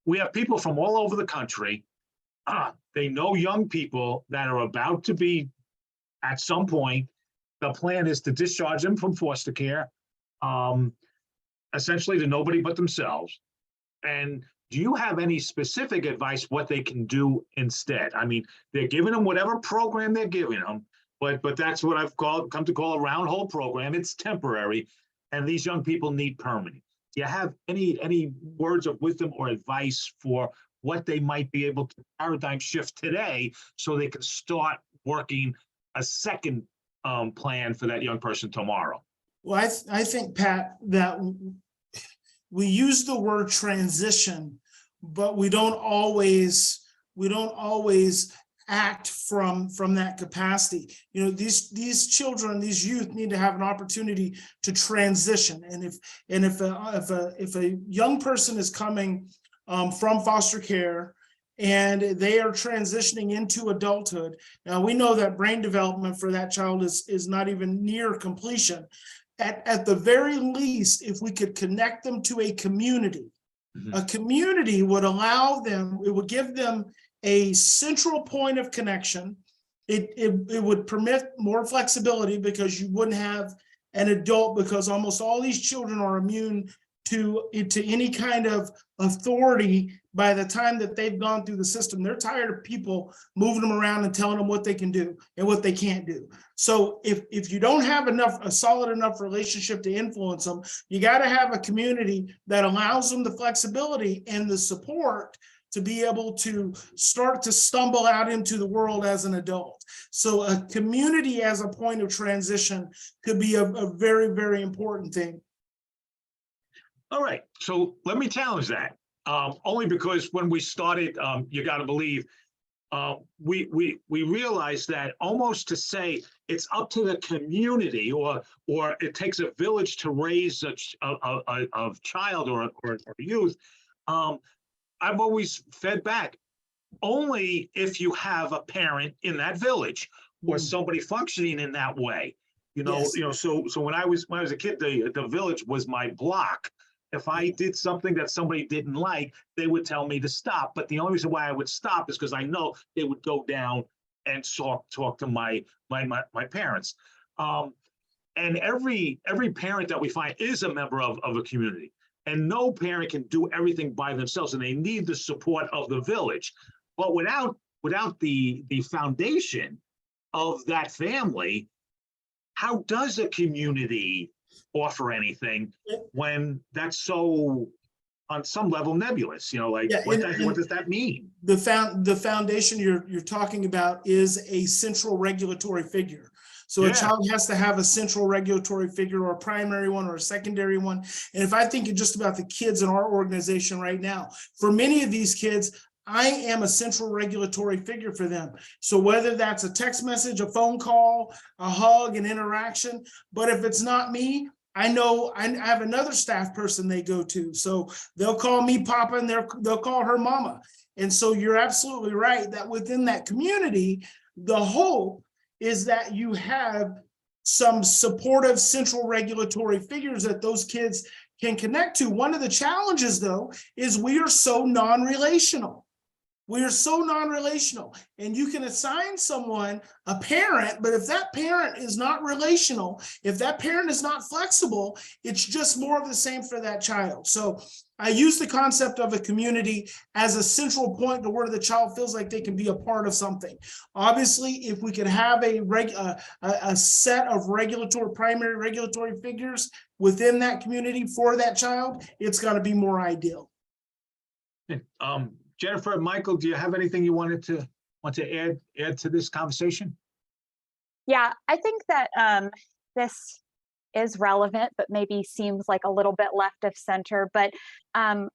We have people from all over the country. They know young people that are about to be, at some point, the plan is to discharge them from foster care, essentially to nobody but themselves. And do you have any specific advice what they can do instead? I mean, they're giving them whatever program they're giving them, but that's what I've come to call a round hole program. It's temporary, and these young people need permanent. Do you have any words of wisdom or advice for what they might be able to paradigm shift today so they can start working a second plan for that young person tomorrow? Well, I think, Pat, that we use the word transition, but we don't always act from that capacity. You know, these children, these youth need to have an opportunity to transition. And if a young person is coming from foster care and they are transitioning into adulthood, now we know that brain development for that child is not even near completion. At the very least, if we could connect them to a community, a community would allow them, it would give them a central point of connection. It would permit more flexibility because you wouldn't have an adult, because almost all these children are immune to any kind of authority by the time that they've gone through the system. They're tired of people moving them around and telling them what they can do and what they can't do. So if you don't have a solid enough relationship to influence them, you got to have a community that allows them the flexibility and the support to be able to start to stumble out into the world as an adult. So a community as a point of transition could be a very, very important thing. All right, so let me challenge that. Only because when we started, you got to believe, we realized that almost to say it's up to the community, or it takes a village to raise a child or youth. I've always fed back, only if you have a parent in that village or somebody functioning in that way. Yes. So when I was a kid, the village was my block. If I did something that somebody didn't like, they would tell me to stop. But the only reason why I would stop is because I know they would go down and talk to my parents. And every parent that we find is a member of a community. And no parent can do everything by themselves, and they need the support of the village. But without the foundation of that family, how does a community offer anything when that's so, on some level, nebulous? What does that mean? The foundation you're talking about is a central regulatory figure. So a child has to have a central regulatory figure, or a primary one or a secondary one. And if I think just about the kids in our organization right now, for many of these kids, I am a central regulatory figure for them. So whether that's a text message, a phone call, a hug, an interaction, but if it's not me, I know I have another staff person they go to. So they'll call me Papa and they'll call her Mama. And so you're absolutely right that within that community, the hope is that you have some supportive central regulatory figures that those kids can connect to. One of the challenges, though, is we are so non-relational. We are so non-relational, and you can assign someone a parent, but if that parent is not relational, if that parent is not flexible, it's just more of the same for that child. So I use the concept of a community as a central point to where the child feels like they can be a part of something. Obviously, if we could have a set of primary regulatory figures within that community for that child, it's got to be more ideal. Jennifer, Michael, do you have anything you want to add to this conversation? Yeah, I think that this is relevant, but maybe seems like a little bit left of center. But I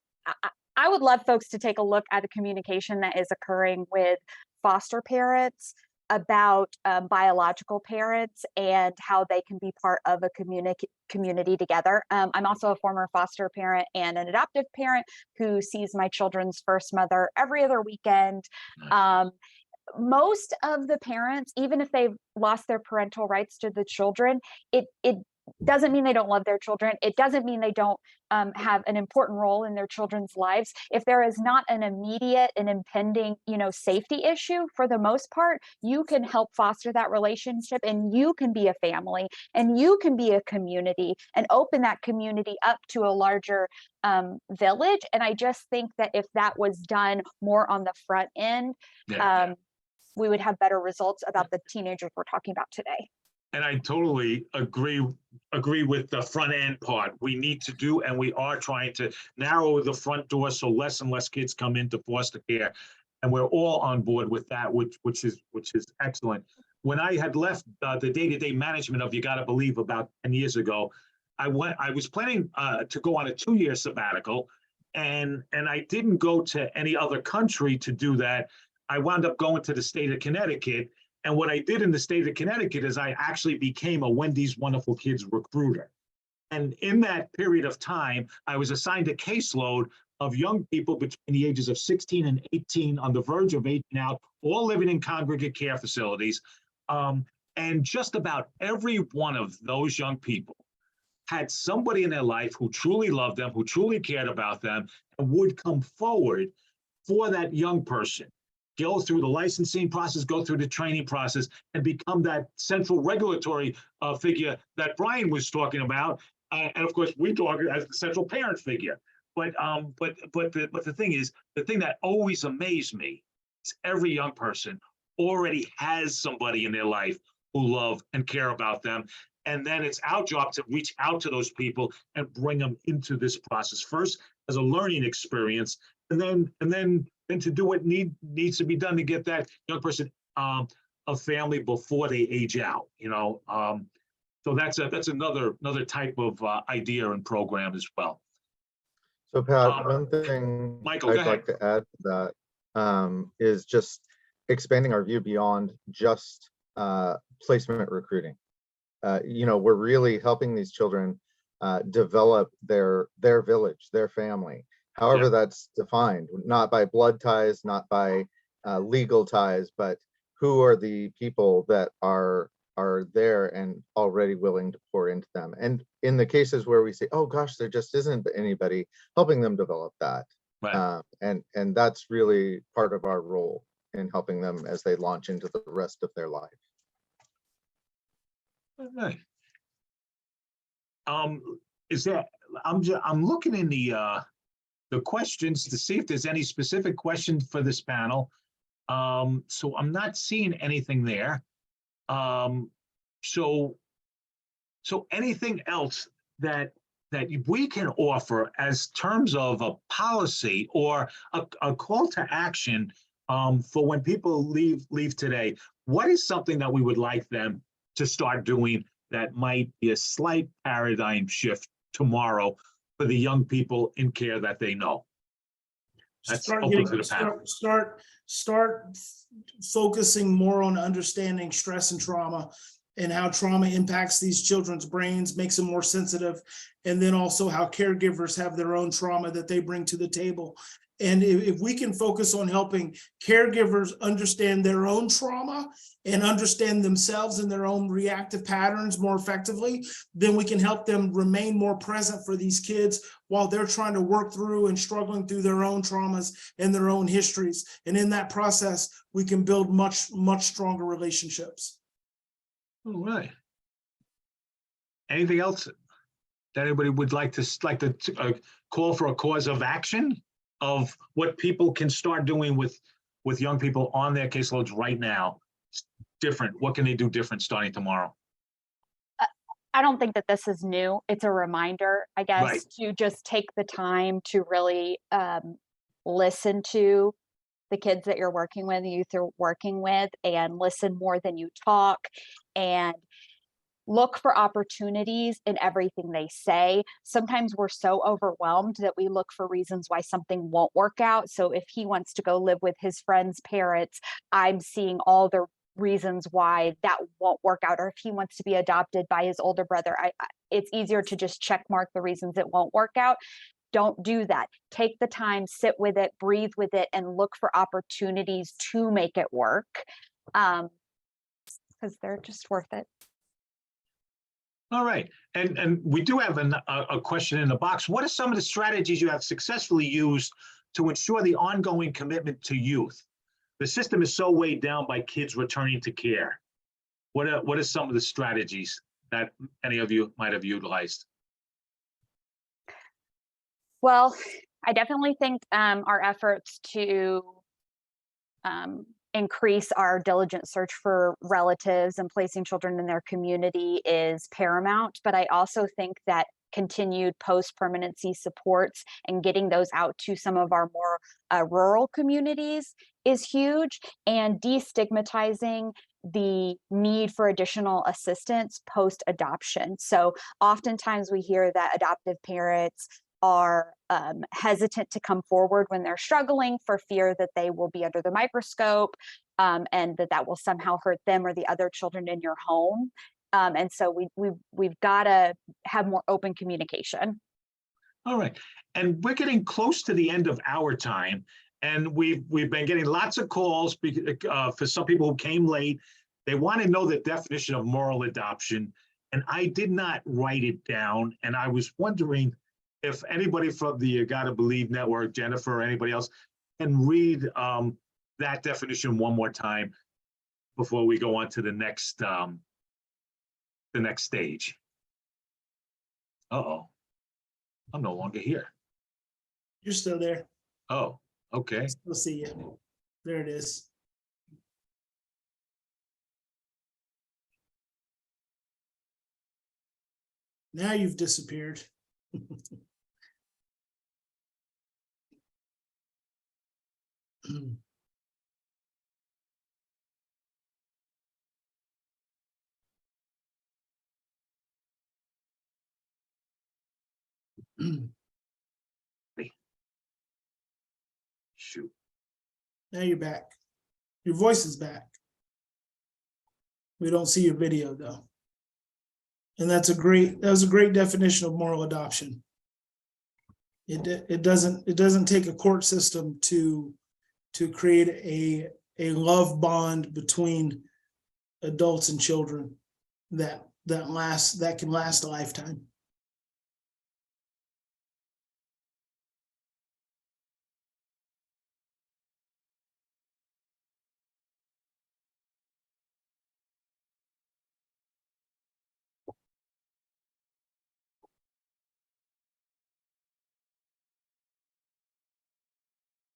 would love folks to take a look at the communication that is occurring with foster parents about biological parents and how they can be part of a community together. I'm also a former foster parent and an adoptive parent who sees my children's first mother every other weekend. Nice. Most of the parents, even if they've lost their parental rights to the children, it doesn't mean they don't love their children. It doesn't mean they don't have an important role in their children's lives. If there is not an immediate and impending, safety issue, for the most part, you can help foster that relationship, and you can be a family, and you can be a community, and open that community up to a larger village. And I just think that if that was done more on the front end, we would have better results about the teenagers we're talking about today. And I totally agree with the front end part. We need to do, and we are trying to narrow the front door so less and less kids come into foster care, and we're all on board with that, which is excellent. when I had left the day-to-day management of You Gotta Believe about 10 years ago, I was planning to go on a 2-year sabbatical, and I didn't go to any other country to do that. I wound up going to the state of Connecticut. And what I did in the state of Connecticut is I actually became a Wendy's Wonderful Kids recruiter. And in that period of time, I was assigned a caseload of young people between the ages of 16 and 18, on the verge of aging out, all living in congregate care facilities. And just about every one of those young people had somebody in their life who truly loved them, who truly cared about them, and would come forward for that young person, go through the licensing process, go through the training process, and become that central regulatory figure that Brian was talking about. And of course, we talk as the central parent figure. But the thing is, the thing that always amazed me is every young person already has somebody in their life who love and care about them. And then it's our job to reach out to those people and bring them into this process, first as a learning experience, and then to do what needs to be done to get that young person a family before they age out. So that's another type of idea and program as well. So Pat, one thing Michael, I'd like to add to that is just expanding our view beyond just placement recruiting. We're really helping these children develop their village, their family, however that's defined, not by blood ties, not by legal ties, but who are the people that are there and already willing to pour into them. And in the cases where we say, oh gosh, there just isn't anybody, helping them develop that. Right. And that's really part of our role in helping them as they launch into the rest of their life. Okay. I'm looking in the questions to see if there's any specific questions for this panel. So I'm not seeing anything there. So anything else that we can offer as terms of a policy or a call to action for when people leave today? What is something that we would like them to start doing that might be a slight paradigm shift tomorrow for the young people in care that they know? That's open to the panel. Start focusing more on understanding stress and trauma and how trauma impacts these children's brains, makes them more sensitive, and then also how caregivers have their own trauma that they bring to the table. And if we can focus on helping caregivers understand their own trauma and understand themselves and their own reactive patterns more effectively, then we can help them remain more present for these kids while they're trying to work through and struggling through their own traumas and their own histories. And in that process, we can build much, much stronger relationships. All right. Anything else that anybody would like to call for a cause of action of what people can start doing with young people on their caseloads right now? Different. What can they do different starting tomorrow? I don't think that this is new. It's a reminder, I guess, Right. to just take the time to really listen to the kids that you're working with, the youth you're working with, and listen more than you talk, and look for opportunities in everything they say. Sometimes we're so overwhelmed that we look for reasons why something won't work out. So if he wants to go live with his friend's parents, I'm seeing all the reasons why that won't work out. Or if he wants to be adopted by his older brother, it's easier to just check mark the reasons it won't work out. Don't do that. Take the time, sit with it, breathe with it, and look for opportunities to make it work, because they're just worth it. All right. And we do have a question in the box. What are some of the strategies you have successfully used to ensure the ongoing commitment to youth? The system is so weighed down by kids returning to care. What are some of the strategies that any of you might have utilized? Well, I definitely think our efforts to increase our diligent search for relatives and placing children in their community is paramount. But I also think that continued post-permanency supports and getting those out to some of our more rural communities is huge, and destigmatizing the need for additional assistance post-adoption. So oftentimes we hear that adoptive parents are hesitant to come forward when they're struggling for fear that they will be under the microscope, and that will somehow hurt them or the other children in your home. And so we've got to have more open communication. All right. And we're getting close to the end of our time. And we've been getting lots of calls for some people who came late. They want to know the definition of moral adoption. And I did not write it down. And I was wondering if anybody from the You Gotta Believe Network, Jennifer, or anybody else, can read that definition one more time before we go on to the next stage. Uh-oh. I'm no longer here. You're still there. Oh, okay. We'll see you. There it is. Now you've disappeared. Shoot. Now you're back. Your voice is back. We don't see your video though. And that was a great definition of moral adoption. It doesn't take a court system to create a love bond between adults and children that can last a lifetime.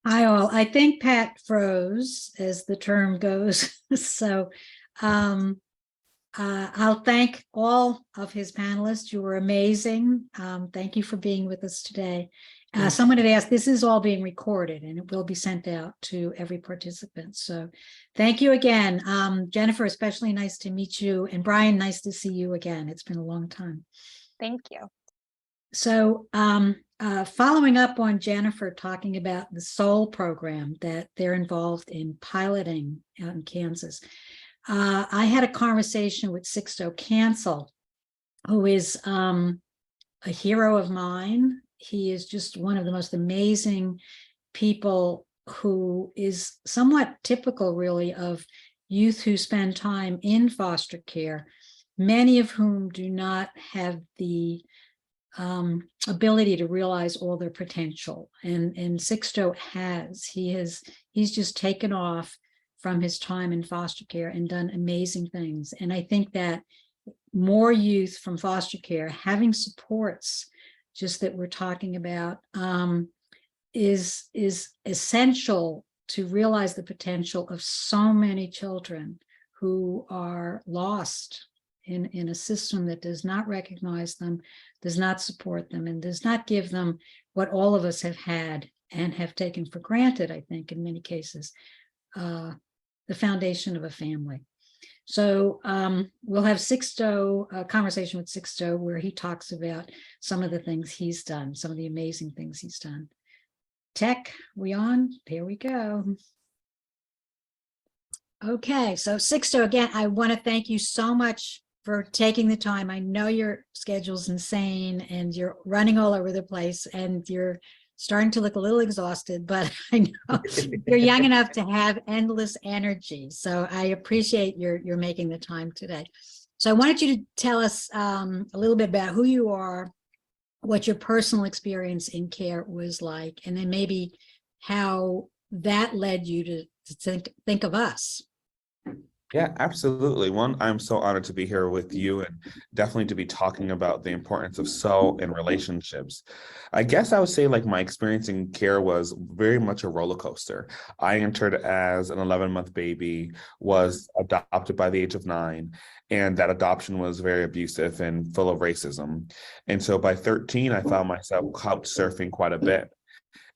Hi all. I think Pat froze, as the term goes. So I'll thank all of his panelists. You were amazing. Thank you for being with us today. Someone had asked, this is all being recorded and it will be sent out to every participant. So thank you again. Jennifer, especially nice to meet you. And Brian, nice to see you again. It's been a long time. Thank you. So following up on Jennifer talking about the SOUL program that they're involved in piloting out in Kansas, I had a conversation with Sixto Cancel, who is a hero of mine. He is just one of the most amazing people who is somewhat typical, really, of youth who spend time in foster care, many of whom do not have the ability to realize all their potential. And Sixto has. He's just taken off from his time in foster care and done amazing things. And I think that more youth from foster care having supports just that we're talking about is essential to realize the potential of so many children who are lost in a system that does not recognize them, does not support them, and does not give them what all of us have had and have taken for granted, I think, in many cases, the foundation of a family. So we'll have a conversation with Sixto where he talks about some of the things he's done, some of the amazing things he's done. Tech, we on? Here we go. Okay, so Sixto, again, I want to thank you so much for taking the time. I know your schedule's insane and you're running all over the place and you're starting to look a little exhausted, but I know you're young enough to have endless energy. So I appreciate your making the time today. So I wanted you to tell us a little bit about who you are, what your personal experience in care was like, and then maybe how that led you to think of us. Yeah, absolutely. One, I'm so honored to be here with you and definitely to be talking about the importance of soul and relationships. I guess I would say like my experience in care was very much a roller coaster. I entered as an 11-month baby, was adopted by the age of 9, and that adoption was very abusive and full of racism. And so by 13, I found myself couch surfing quite a bit.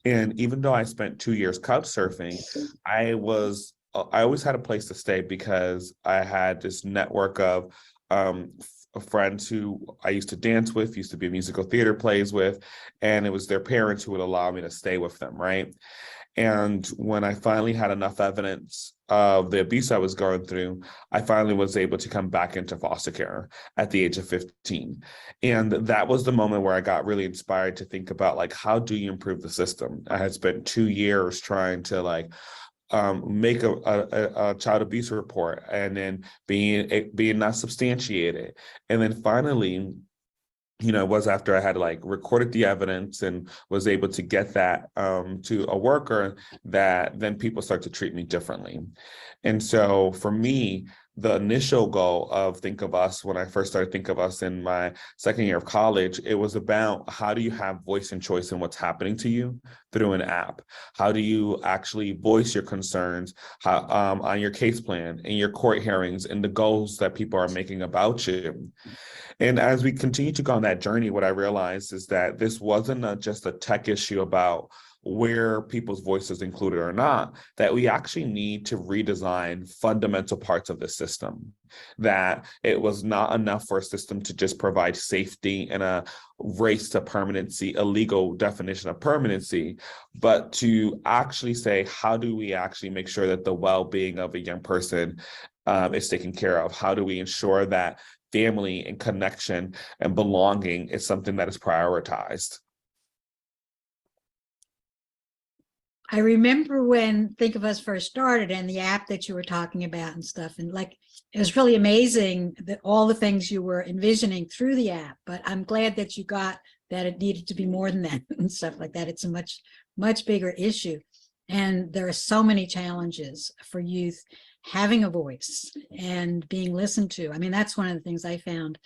And even though I spent 2 years couch surfing, I was I always had a place to stay because I had this network of friends who I used to dance with, used to be musical theater plays with, and it was their parents who would allow me to stay with them, right? And when I finally had enough evidence of the abuse I was going through, I finally was able to come back into foster care at the age of 15. And that was the moment where I got really inspired to think about, like, how do you improve the system? I had spent 2 years trying to make a child abuse report, and then being not substantiated. And then finally, it was after I had recorded the evidence and was able to get that to a worker, that then people start to treat me differently. And so for me, the initial goal of Think of Us, when I first started Think of Us in my second year of college, it was about how do you have voice and choice in what's happening to you through an app? How do you actually voice your concerns on your case plan, in your court hearings, and the goals that people are making about you? And as we continue to go on that journey, what I realized is that this wasn't just a tech issue about where people's voices included or not, that we actually need to redesign fundamental parts of the system. That it was not enough for a system to just provide safety and a race to permanency, a legal definition of permanency, but to actually say, how do we actually make sure that the well-being of a young person is taken care of? How do we ensure that family and connection and belonging is something that is prioritized? I remember when Think of Us first started and the app that you were talking about and stuff, and it was really amazing that all the things you were envisioning through the app. But I'm glad that you got that it needed to be more than that and stuff like that. It's a much bigger issue, and there are so many challenges for youth having a voice and being listened to. I mean, that's one of the things I found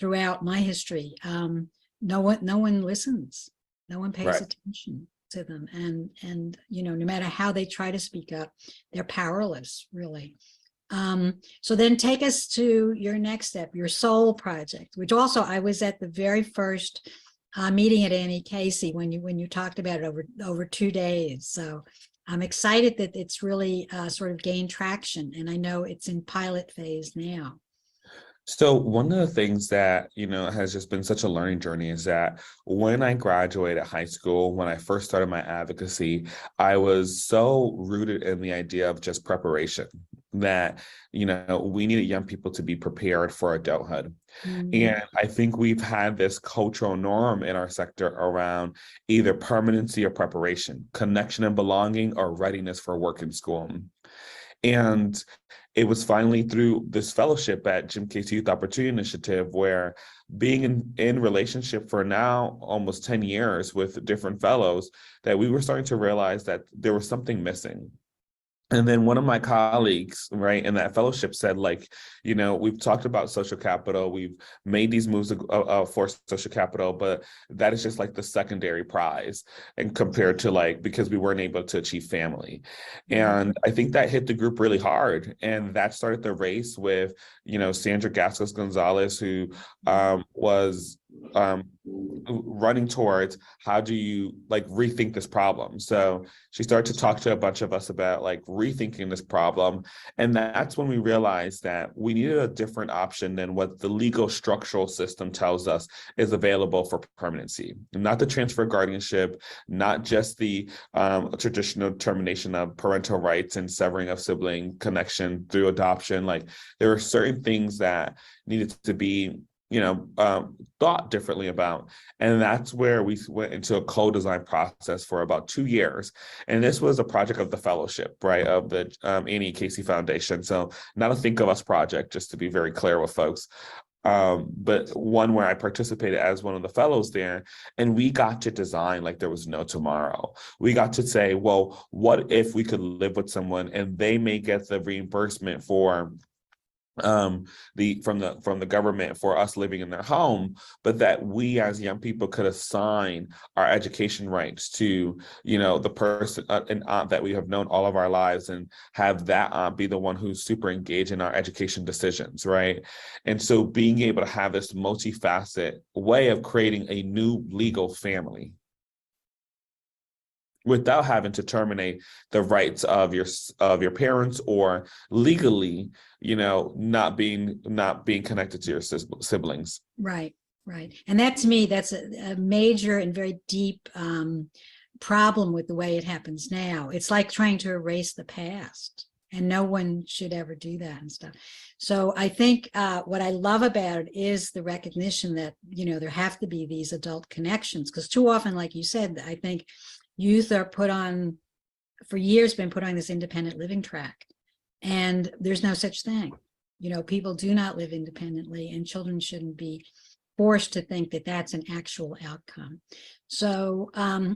throughout my history. No one listens. No one pays attention to them, and no matter how they try to speak up, they're powerless, really. So then take us to your next step, your Soul project, which also I was at the very first meeting at Annie Casey when you talked about it over 2 days. So I'm excited that it's really sort of gained traction, and I know it's in pilot phase now. So one of the things that, has just been such a learning journey is that when I graduated high school, when I first started my advocacy, I was so rooted in the idea of just preparation, that, we needed young people to be prepared for adulthood. And I think we've had this cultural norm in our sector around either permanency or preparation, connection and belonging, or readiness for work and school. And it was finally through this fellowship at Jim Case Youth Opportunity Initiative, where being in relationship for now almost 10 years with different fellows, that we were starting to realize that there was something missing. And then one of my colleagues, right, in that fellowship said, we've talked about social capital, we've made these moves for social capital, but that is just like the secondary prize, and compared to because we weren't able to achieve family. And I think that hit the group really hard. And that started the race with, Sandra Gascos Gonzalez, who was running towards how do you rethink this problem. So she started to talk to a bunch of us about rethinking this problem, and that's when we realized that we needed a different option than what the legal structural system tells us is available for permanency. Not the transfer guardianship, not just the traditional termination of parental rights and severing of sibling connection through adoption. There are certain things that needed to be thought differently about. And that's where we went into a co-design process for about 2 years. And this was a project of the fellowship, right, of the Annie Casey Foundation. So not a Think of Us project, just to be very clear with folks, but one where I participated as one of the fellows there. And we got to design like there was no tomorrow. We got to say, well, what if we could live with someone and they may get the reimbursement for from the government for us living in their home, but that we as young people could assign our education rights to the person, an aunt that we have known all of our lives, and have that aunt be the one who's super engaged in our education decisions, right? And so being able to have this multifaceted way of creating a new legal family. without having to terminate the rights of your parents, or legally, not being connected to your siblings. Right, right. And that, to me, that's a major and very deep problem with the way it happens now. It's like trying to erase the past, and no one should ever do that and stuff. So I think what I love about it is the recognition that, there have to be these adult connections, because too often, like you said, I think youth are for years been put on this independent living track, and there's no such thing. People do not live independently, and children shouldn't be forced to think that that's an actual outcome. So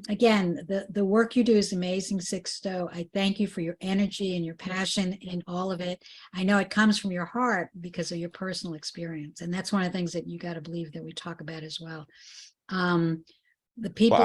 again, the work you do is amazing, Sixto. I thank you for your energy and your passion in all of it. I know it comes from your heart because of your personal experience, and that's one of the things that you got to believe that we talk about as well. The people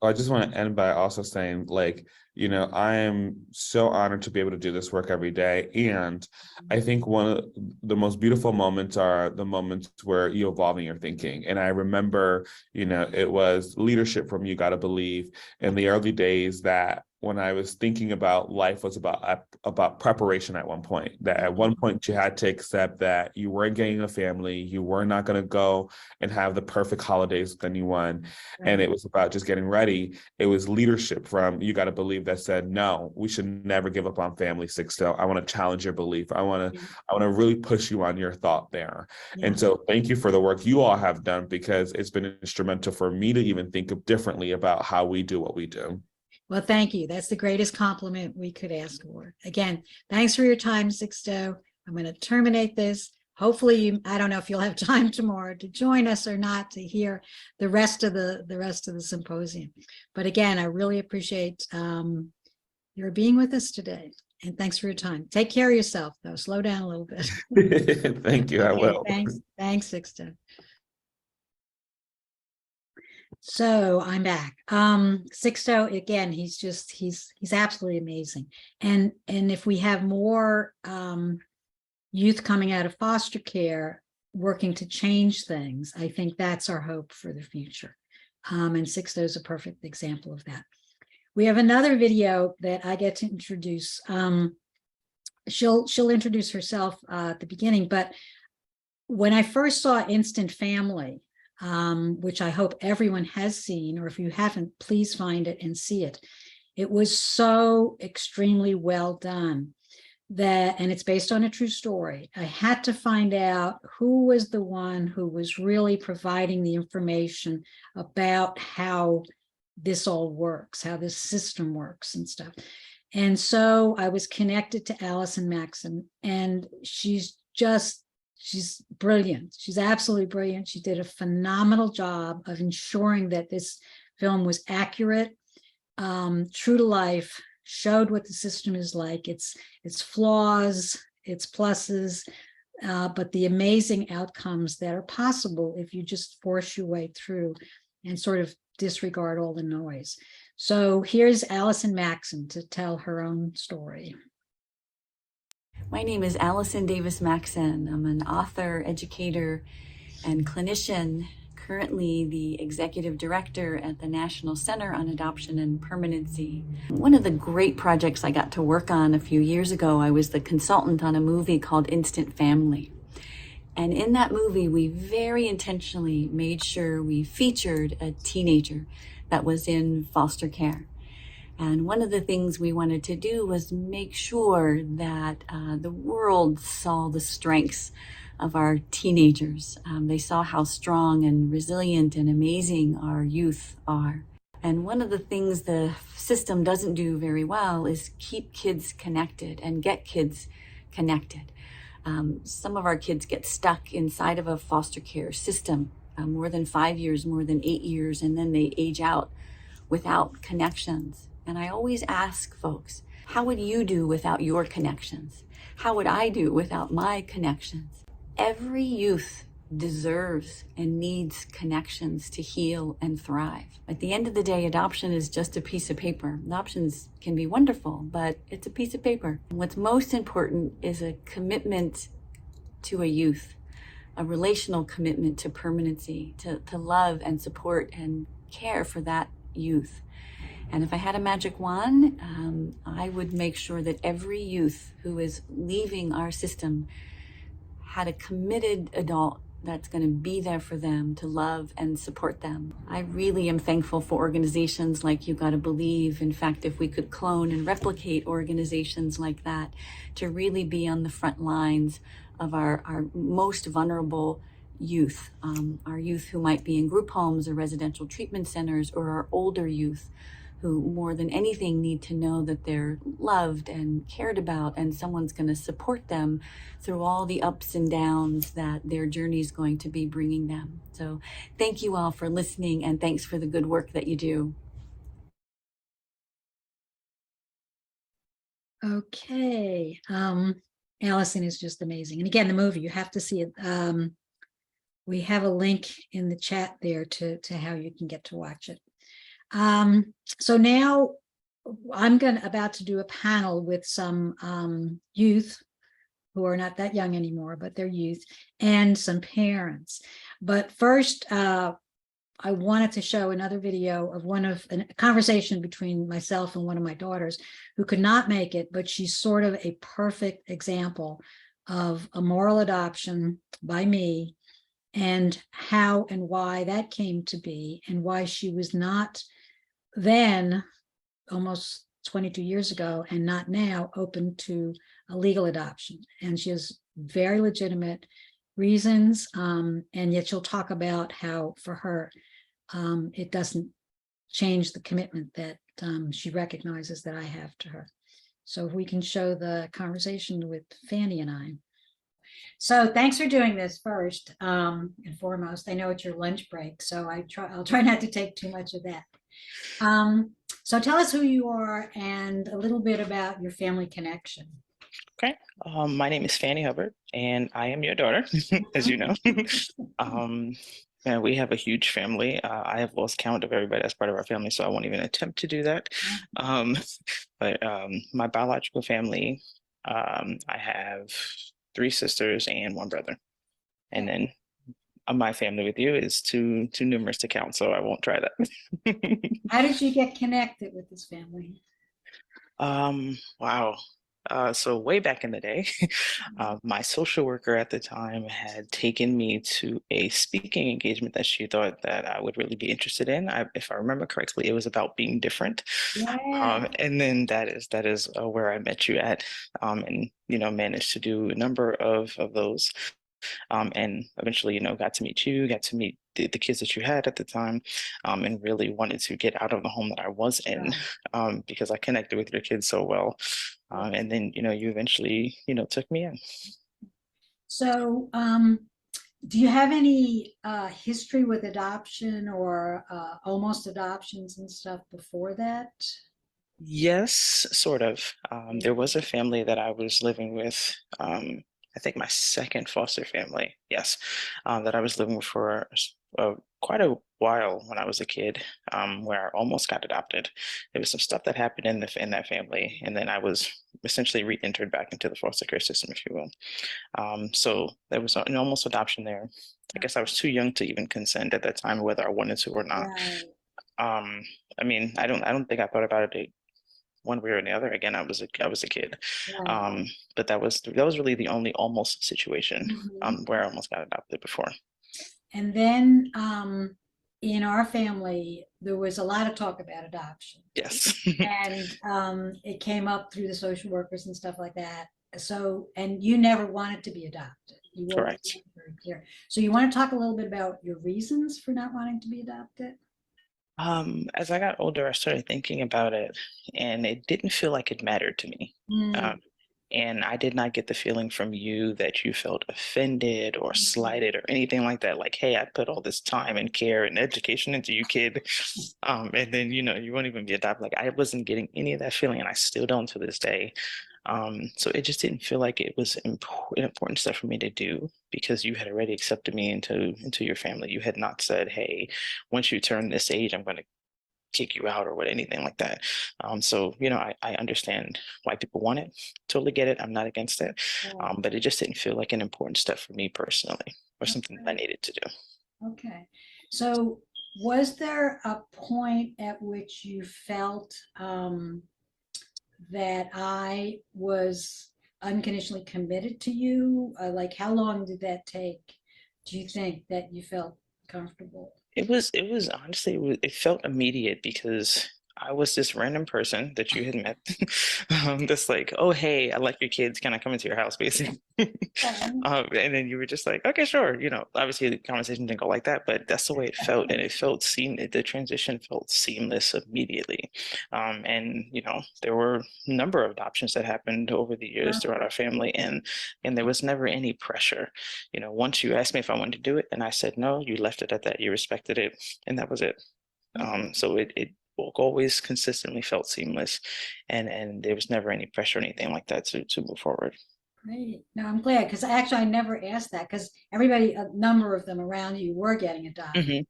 I just want to end by also saying, I am so honored to be able to do this work every day. And I think one of the most beautiful moments are the moments where you evolve in your thinking. And I remember, it was leadership from You Gotta Believe in the early days, that when I was thinking about life was about preparation at one point, that at one point you had to accept that you weren't getting a family, you were not going to go and have the perfect holidays with anyone. Right. And it was about just getting ready. It was leadership from You Gotta Believe that said, no, we should never give up on family, Sixto. I want to challenge your belief. I want to really push you on your thought there. Yeah. And so thank you for the work you all have done, because it's been instrumental for me to even think differently about how we do what we do. Well, thank you. That's the greatest compliment we could ask for. Again, thanks for your time, Sixto. I'm going to terminate this. Hopefully, I don't know if you'll have time tomorrow to join us or not to hear the rest of the symposium. But again, I really appreciate your being with us today. And thanks for your time. Take care of yourself, though. Slow down a little bit. Thank you. Okay, I will. Thanks, Sixto. So I'm back. Sixto, again, he's absolutely amazing. And if we have more youth coming out of foster care working to change things, I think that's our hope for the future. And Sixto is a perfect example of that. We have another video that I get to introduce. She'll introduce herself at the beginning, but when I first saw Instant Family, which I hope everyone has seen, or if you haven't, please find it and see it. It was so extremely well done and it's based on a true story. I had to find out who was the one who was really providing the information about how this all works, how this system works and stuff. And so I was connected to Allison Maxon, and she's brilliant. She's absolutely brilliant. She did a phenomenal job of ensuring that this film was accurate, true to life, showed what the system is like, its flaws, its pluses, but the amazing outcomes that are possible if you just force your way through and sort of disregard all the noise. So here's Allison Maxon to tell her own story. My name is Allison Davis Maxon. I'm an author, educator, and clinician, currently the executive director at the National Center on Adoption and Permanency. One of the great projects I got to work on a few years ago, I was the consultant on a movie called Instant Family. And in that movie, we very intentionally made sure we featured a teenager that was in foster care. And one of the things we wanted to do was make sure that the world saw the strengths of our teenagers. They saw how strong and resilient and amazing our youth are. And one of the things the system doesn't do very well is keep kids connected and get kids connected. Some of our kids get stuck inside of a foster care system more than 5 years, more than 8 years, and then they age out without connections. And I always ask folks, how would you do without your connections? How would I do without my connections? Every youth deserves and needs connections to heal and thrive. At the end of the day, adoption is just a piece of paper. Adoptions can be wonderful, but it's a piece of paper. What's most important is a commitment to a youth, a relational commitment to permanency, to love and support and care for that youth. And if I had a magic wand, I would make sure that every youth who is leaving our system had a committed adult that's going to be there for them, to love and support them. I really am thankful for organizations like You Gotta Believe. In fact, if we could clone and replicate organizations like that to really be on the front lines of our most vulnerable youth, our youth who might be in group homes or residential treatment centers, or our older youth who more than anything need to know that they're loved and cared about, and someone's going to support them through all the ups and downs that their journey is going to be bringing them. So thank you all for listening, and thanks for the good work that you do. Okay. Allison is just amazing. And again, the movie, you have to see it. We have a link in the chat there to how you can get to watch it. So now I'm about to do a panel with some youth who are not that young anymore, but they're youth, and some parents. But first, I wanted to show another video of a conversation between myself and one of my daughters who could not make it, but she's sort of a perfect example of a moral adoption by me, and how and why that came to be, and why she was not then, almost 22 years ago, and not now, open to a legal adoption. And she has very legitimate reasons, and yet she'll talk about how for her it doesn't change the commitment that she recognizes that I have to her. So if we can show the conversation with Fanny and I. So thanks for doing this first and foremost. I know it's your lunch break, so I'll try not to take too much of that. So tell us who you are and a little bit about your family connection. Okay. My name is Fanny Hubbard, and I am your daughter, as you know. And we have a huge family. I have lost count of everybody that's part of our family, so I won't even attempt to do that. But my biological family, I have 3 sisters and 1 brother. And then my family with you is too numerous to count, so I won't try that. How did you get connected with this family? Wow. So way back in the day, my social worker at the time had taken me to a speaking engagement that she thought that I would really be interested in. If I remember correctly, it was about being different. Yeah. And then that is where I met you at, and managed to do a number of those. And eventually, got to meet you, got to meet the kids that you had at the time, and really wanted to get out of the home that I was in, because I connected with your kids so well. And then, you eventually, took me in. So do you have any history with adoption or almost adoptions and stuff before that? Yes, sort of. There was a family that I was living with, I think my second foster family, yes, that I was living with for quite a while when I was a kid, where I almost got adopted. There was some stuff that happened in that family, and then I was essentially re-entered back into the foster care system, if you will. So there was an almost adoption there. I guess I was too young to even consent at that time, whether I wanted to or not. Right. I mean, I don't think I thought about it one way or the other. Again, I was a kid. Right. But that was really the only almost situation where I almost got adopted before. And then in our family, there was a lot of talk about adoption. Yes. And it came up through the social workers and stuff like that. So, and you never wanted to be adopted. You Correct. Very clear. So you want to talk a little bit about your reasons for not wanting to be adopted? As I got older, I started thinking about it, and it didn't feel like it mattered to me. And I did not get the feeling from you that you felt offended or slighted or anything like that. Like, hey, I put all this time and care and education into you, kid. And then, you won't even be adopted. Like, I wasn't getting any of that feeling, and I still don't to this day. So it just didn't feel like it was important stuff for me to do, because you had already accepted me into your family. You had not said, hey, once you turn this age, I'm going to kick you out or anything like that. So, I understand why people want it. Totally get it. I'm not against it. But it just didn't feel like an important step for me personally, or something that I needed to do. Okay. So Was there a point at which you felt that I was unconditionally committed to you? Like, how long did that take? Do you think that you felt comfortable? It was honestly, it felt immediate because I was this random person that you had met. That's like, oh, hey, I like your kids. Can I come into your house, basically? And then you were just like, okay, sure. Obviously the conversation didn't go like that, but that's the way it felt. And it felt the transition felt seamless immediately. And there were a number of adoptions that happened over the years throughout our family, and there was never any pressure. Once you asked me if I wanted to do it and I said no, you left it at that. You respected it, and that was it. So it always consistently felt seamless, and there was never any pressure or anything like that to move forward. Great. No, I'm glad, because actually I never asked that, because everybody, a number of them around you were getting adopted. Hmm.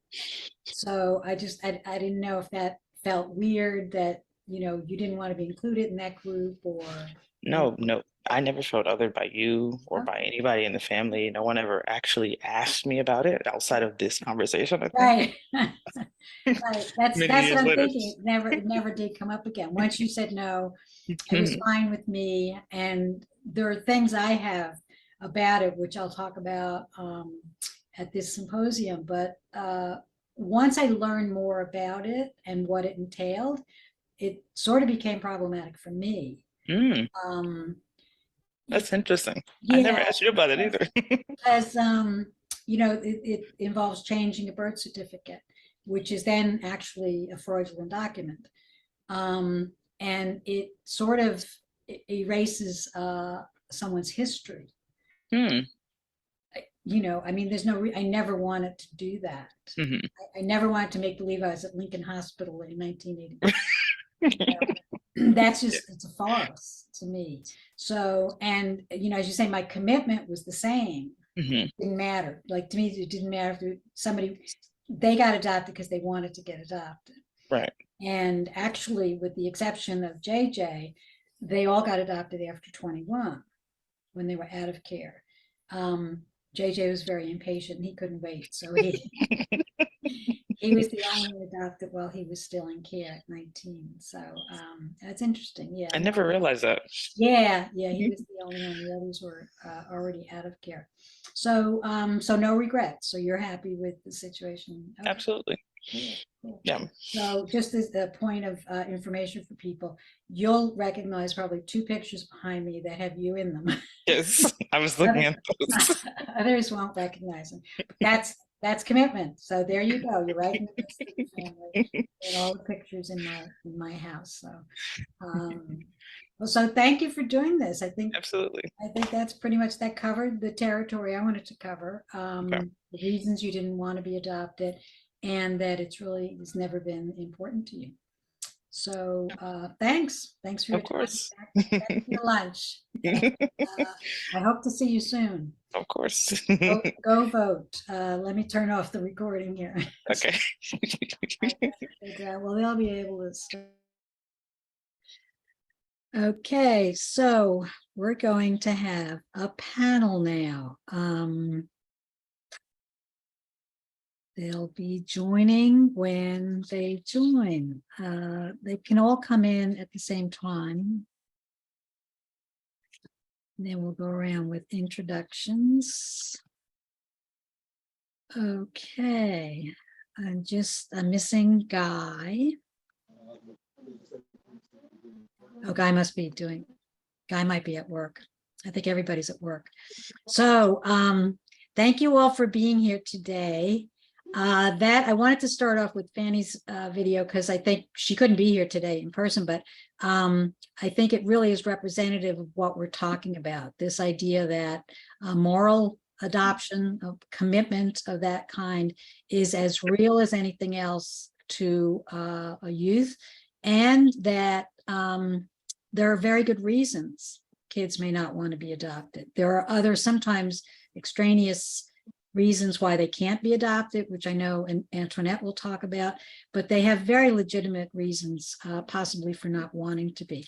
So I didn't know if that felt weird, that you didn't want to be included in that group, or No, I never felt othered by you or by anybody in the family. No one ever actually asked me about it outside of this conversation, I think. right. Right. That's Many what years I'm later. thinking. It never did come up again. Once you said no, it was fine with me. And there are things I have about it, which I'll talk about at this symposium. But once I learned more about it and what it entailed, it sort of became problematic for me. Mm, that's interesting. I never Yeah, asked you about it either. because it involves changing a birth certificate, which is then actually a fraudulent document. And it sort of erases someone's history. Hmm. I mean, I never wanted to do that. Hmm. I never wanted to make believe I was at Lincoln Hospital in 1980. That's just, it's a farce to me. So, and as you say, my commitment was the same. Hmm. Didn't matter. Like, to me, it didn't matter if they got adopted because they wanted to get adopted. Right. And actually, with the exception of JJ, they all got adopted after 21 when they were out of care. JJ was very impatient. He couldn't wait. So he was the only one adopted while he was still in care at 19. So that's interesting. Yeah. I never realized that. Yeah, he was the only one. The others were already out of care. So so no regrets. So you're happy with the situation? Okay. Absolutely. Cool. Yeah. So just as a point of information for people, you'll recognize probably 2 pictures behind me that have you in them. Yes, I was looking at those. Others won't recognize them. But that's commitment. So there you go. You're right in the midst of the family and all the pictures in my house. So well, so thank you for doing this. Absolutely. I think that's pretty much, that covered the territory I wanted to cover. Okay. The reasons you didn't want to be adopted, and that it's never been important to you. So thanks for your Of course. time. Back to your lunch. And, I hope to see you soon. Of course. Go vote. Let me turn off the recording here. Okay. Well, they'll be able to start. Okay, so we're going to have a panel now. They'll be joining when they join. They can all come in at the same time. And then we'll go around with introductions. Okay, I'm missing Guy. Oh, Guy might be at work. I think everybody's at work. So thank you all for being here today. I wanted to start off with Fanny's video, because I think she couldn't be here today in person, but I think it really is representative of what we're talking about. This idea that moral adoption, of commitment of that kind, is as real as anything else to a youth, and that there are very good reasons kids may not want to be adopted. There are other, sometimes extraneous reasons why they can't be adopted, which I know Antoinette will talk about, but they have very legitimate reasons, possibly, for not wanting to be.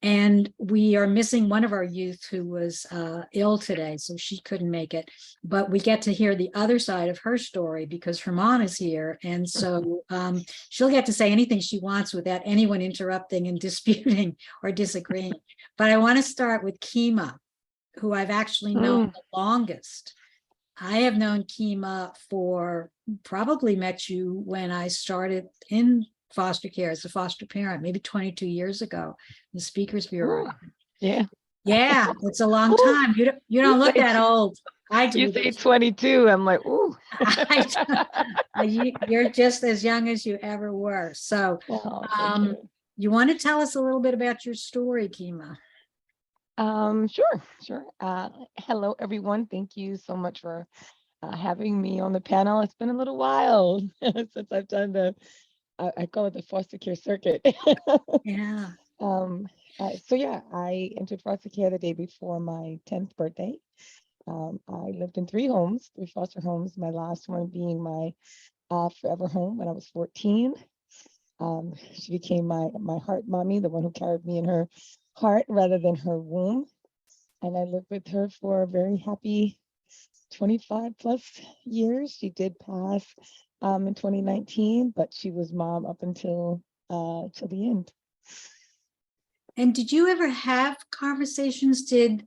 And we are missing one of our youth who was ill today, so she couldn't make it. But we get to hear the other side of her story because her mom is here. And so she'll get to say anything she wants without anyone interrupting and disputing or disagreeing. But I want to start with Kima, who I've actually known the longest. I have known Kima for probably met you when I started in foster care as a foster parent, maybe 22 years ago, the Speakers Bureau. Yeah. Yeah, it's a long time. You don't look that old. I do. You say 22. I'm like, ooh. You're just as young as you ever were. So you want to tell us a little bit about your story, Kima? Sure. Hello, everyone. Thank you so much for having me on the panel. It's been a little while since I've done I call it the foster care circuit. Yeah. So yeah, I entered foster care the day before my 10th birthday. I lived in 3 foster homes, my last one being my forever home when I was 14. She became my heart mommy, the one who carried me in her heart rather than her womb. And I lived with her for a very happy 25 plus years. She did pass in 2019, but she was mom up until till the end. And did you ever have conversations? Did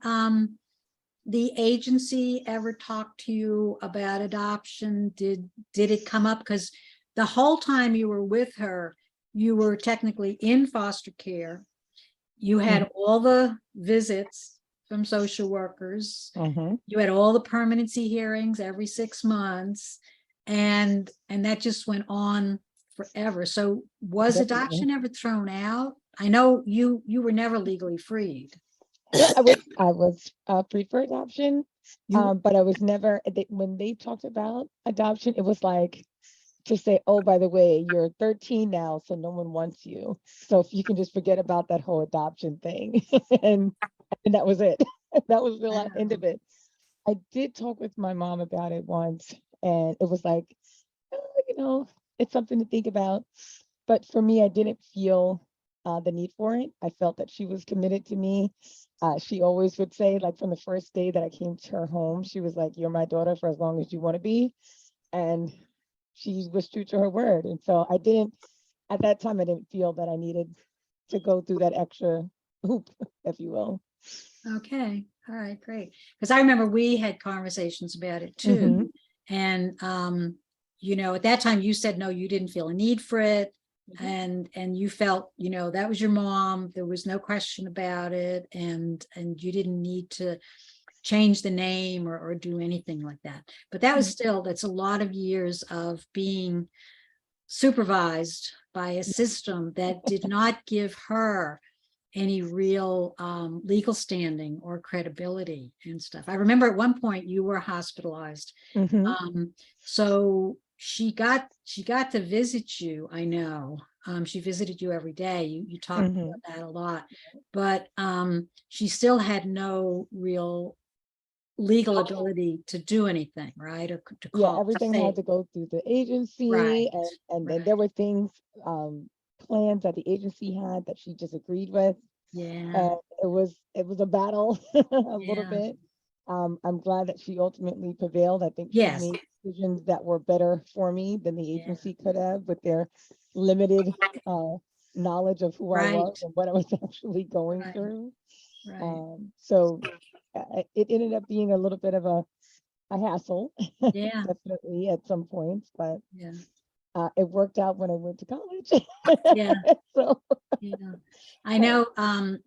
the agency ever talk to you about adoption? Did it come up? Because the whole time you were with her, you were technically in foster care. You had all the visits from social workers. You had all the permanency hearings every 6 months, and that just went on forever. So was adoption ever thrown out? I know you were never legally freed. Yeah, I was free for adoption, but I was never. When they talked about adoption, it was like to say, "Oh, by the way, you're 13 now, so no one wants you. So if you can just forget about that whole adoption thing," and that was it. That was the end of it. I did talk with my mom about it once, and it was like, it's something to think about. But for me, I didn't feel the need for it. I felt that she was committed to me. She always would say, like from the first day that I came to her home, she was like, "You're my daughter for as long as you want to be." And she was true to her word. And so at that time, I didn't feel that I needed to go through that extra hoop, if you will. Okay. All right, great. Because I remember we had conversations about it too. And at that time you said no, you didn't feel a need for it. And you felt, that was your mom. There was no question about it. And you didn't need to change the name or do anything like that. But that was that's a lot of years of being supervised by a system that did not give her any real legal standing or credibility and stuff. I remember at one point you were hospitalized. So she got to visit you. I know she visited you every day. You talked about that a lot, but she still had no real legal ability to do anything, right? Or to call. Yeah, everything had to go through the agency, right. And then there were things, plans that the agency had that she disagreed with. Yeah, and it was a battle a little bit. I'm glad that she ultimately prevailed. I think she made decisions that were better for me than the agency could have with their limited knowledge of who I was and what I was actually going through. So it ended up being a little bit of a hassle, definitely at some points, but it worked out when I went to college. So I know. I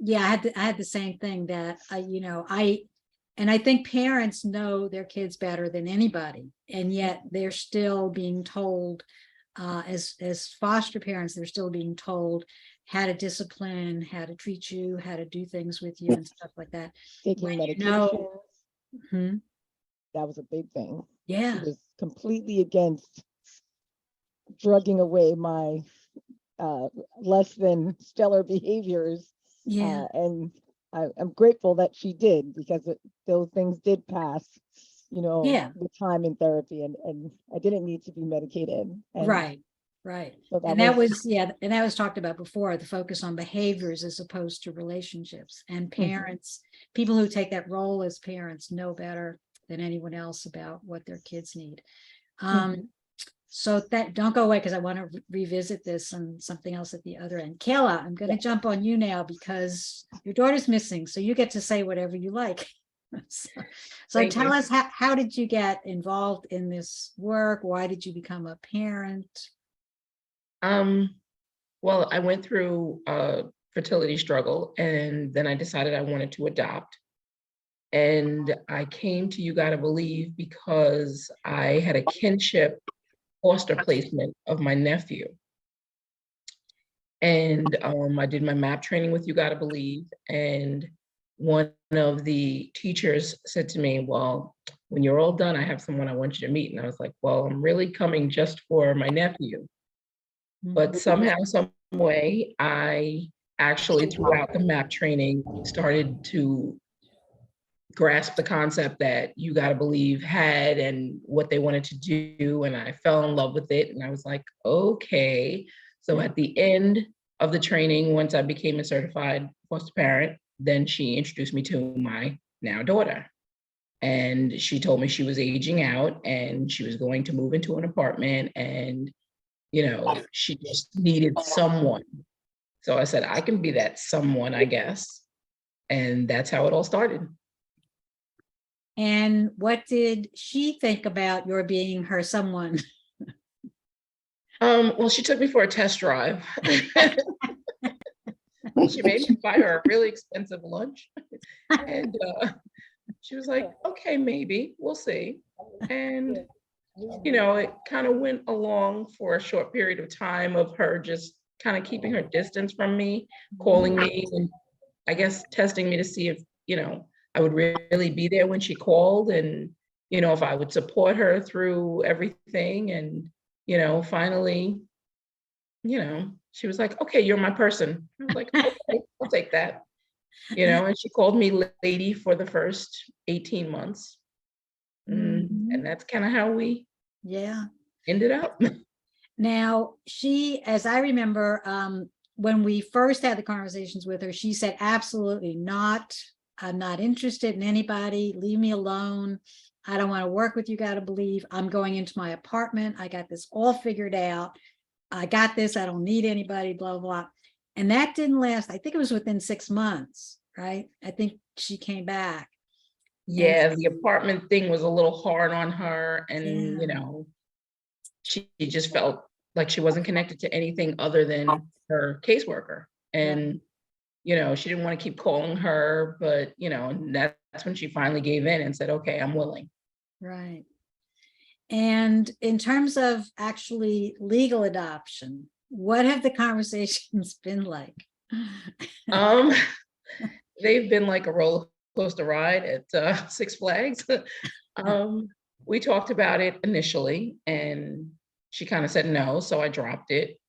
had the same thing that I think parents know their kids better than anybody, and yet they're still being told, as foster parents, they're still being told how to discipline, how to treat you, how to do things with you, and stuff like that. Taking medication. That was a big thing. She was completely against drugging away my less than stellar behaviors. And I'm grateful that she did, because those things did pass, with time in therapy, and I didn't need to be medicated. And Right. So And that was, yeah, and that was talked about before, the focus on behaviors as opposed to relationships. And parents, people who take that role as parents know better than anyone else about what their kids need. So that, don't go away, because I want to revisit this and something else at the other end. Kayla, I'm going to jump on you now because your daughter's missing, so you get to say whatever you like. So tell us, how did you get involved in this work? Why did you become a parent? Well, I went through a fertility struggle, and then I decided I wanted to adopt. And I came to You Gotta Believe because I had a kinship foster placement of my nephew. And I did my MAP training with You Gotta Believe. And one of the teachers said to me, well, when you're all done, I have someone I want you to meet. And I was like, well, I'm really coming just for my nephew. But somehow, some way, I actually, throughout the MAP training, started to grasp the concept that You Gotta Believe had and what they wanted to do. And I fell in love with it. And I was like, okay. So at the end of the training, once I became a certified foster parent, then she introduced me to my now daughter. And she told me she was aging out and she was going to move into an apartment, and she just needed someone. So I said, I can be that someone, I guess. And that's how it all started. And what did she think about your being her someone? Well, she took me for a test drive. She made me buy her a really expensive lunch. And she was like, okay, maybe, we'll see. And, it kind of went along for a short period of time of her just kind of keeping her distance from me, calling me, and I guess testing me to see if, I would really be there when she called, and, if I would support her through everything. And, finally, she was like, okay, you're my person. I was like, okay, I'll take that. And she called me lady for the first 18 months. And that's kind of how we ended up. Now, she, as I remember, when we first had the conversations with her, she said, absolutely not. I'm not interested in anybody. Leave me alone. I don't want to work with You Gotta Believe. I'm going into my apartment. I got this all figured out. I got this. I don't need anybody, blah, blah, blah. And that didn't last. I think it was within 6 months, right? I think she came back. Yeah, the apartment thing was a little hard on her. And, she just felt like she wasn't connected to anything other than her caseworker. And, she didn't want to keep calling her, but, that's when she finally gave in and said, okay, I'm willing. Right. And in terms of actually legal adoption, what have the conversations been like? They've been like a roller coaster ride at Six Flags. We talked about it initially, and she kind of said no, so I dropped it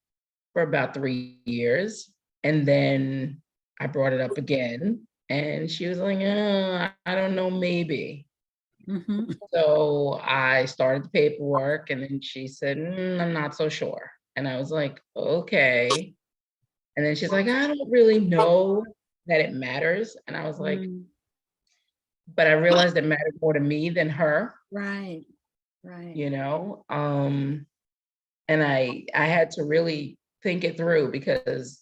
for about 3 years. And then I brought it up again, and she was like, I don't know, maybe. So I started the paperwork, and then she said, I'm not so sure. And I was like, okay. And then she's like, I don't really know that it matters. And I was like, but I realized it mattered more to me than her. Right. And I had to really think it through, because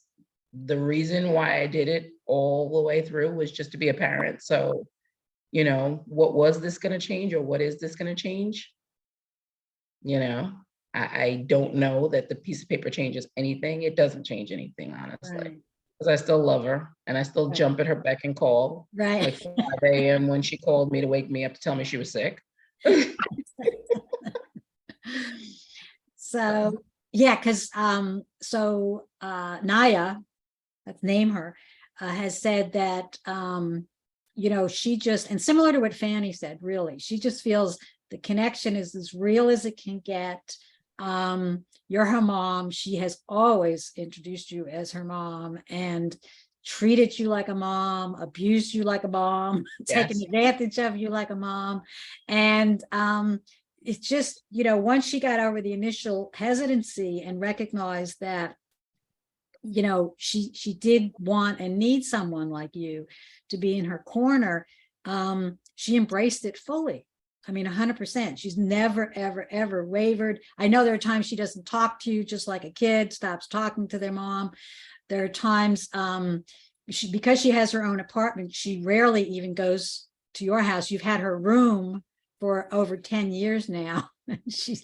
the reason why I did it all the way through was just to be a parent. So, what was this going to change, or what is this going to change? I don't know that the piece of paper changes anything. It doesn't change anything, honestly. Because I still love her, and I still jump at her beck and call. Like 5 a.m. when she called me to wake me up to tell me she was sick. So, yeah, because Naya, let's name her, has said that, she just, and similar to what Fanny said, really, she just feels the connection is as real as it can get. You're her mom. She has always introduced you as her mom and treated you like a mom, abused you like a mom, taken advantage of you like a mom. And it's just, once she got over the initial hesitancy and recognized that, she did want and need someone like you to be in her corner, she embraced it fully. I mean, 100%. She's never, ever, ever wavered. I know there are times she doesn't talk to you, just like a kid stops talking to their mom. There are times, because she has her own apartment, she rarely even goes to your house. You've had her room for over 10 years now. she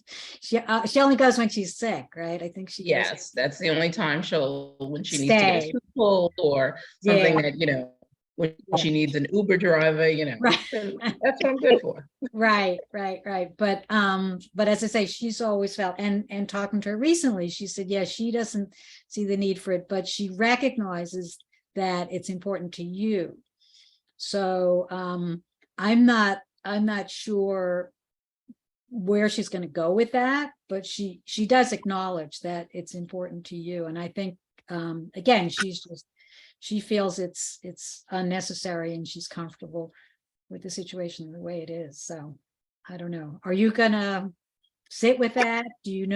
only goes when she's sick, right? I think she goes. Yes, that's the only time when she needs to get Stay. a food or something Yeah. that, when Yeah. she needs an Uber driver, Right. then that's what I'm good for. Right. But as I say, she's always felt, and talking to her recently, she said, yeah, she doesn't see the need for it, but she recognizes that it's important to you. So I'm not sure where she's going to go with that, but she does acknowledge that it's important to you. And I think again, she feels it's unnecessary, and she's comfortable with the situation the way it is. So I don't know. Are you gonna sit with that? Are you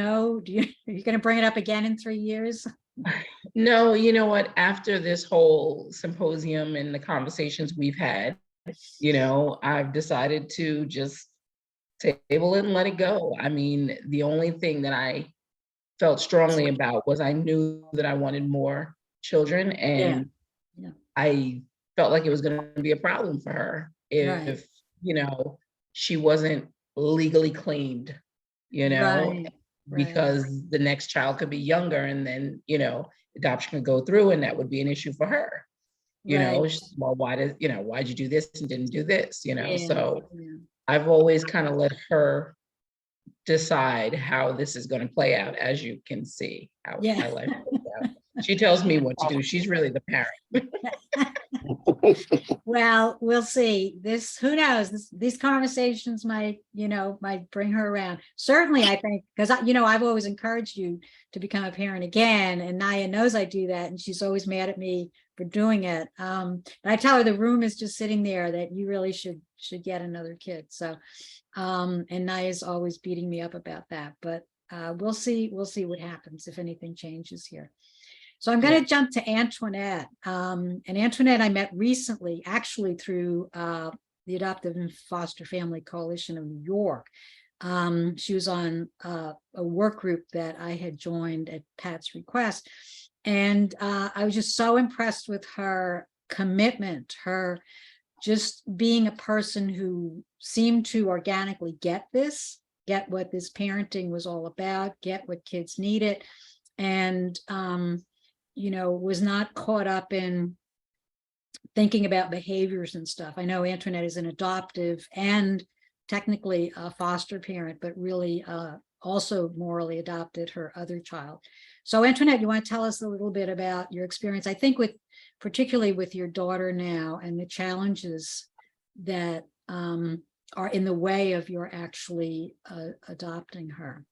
gonna bring it up again in 3 years? No, you know what? After this whole symposium and the conversations we've had, I've decided to just table it and let it go. I mean, the only thing that I felt strongly about was I knew that I wanted more children, and Yeah. I felt like it was going to be a problem for her if she wasn't legally claimed, Right. because the next child could be younger, and then adoption could go through, and that would be an issue for her. Well, why'd you do this and didn't do this? So I've always kind of let her decide how this is going to play out, as you can see how my life plays out. She tells me what to do. She's really the parent. Well, we'll see. Who knows? These conversations might bring her around. Certainly, I think, because I've always encouraged you to become a parent again, and Naya knows I do that, and she's always mad at me for doing it. But I tell her the room is just sitting there, that you really should get another kid. So, and Naya's always beating me up about that. But we'll see what happens, if anything changes here. So I'm going to jump to Antoinette. And Antoinette, I met recently, actually through the Adoptive and Foster Family Coalition of New York. She was on a work group that I had joined at Pat's request. And I was just so impressed with her commitment, her just being a person who seemed to organically get what this parenting was all about, get what kids needed. And was not caught up in thinking about behaviors and stuff. I know Antoinette is an adoptive and technically a foster parent, but really also morally adopted her other child. So Antoinette, you want to tell us a little bit about your experience, I think particularly with your daughter now, and the challenges that are in the way of your actually adopting her.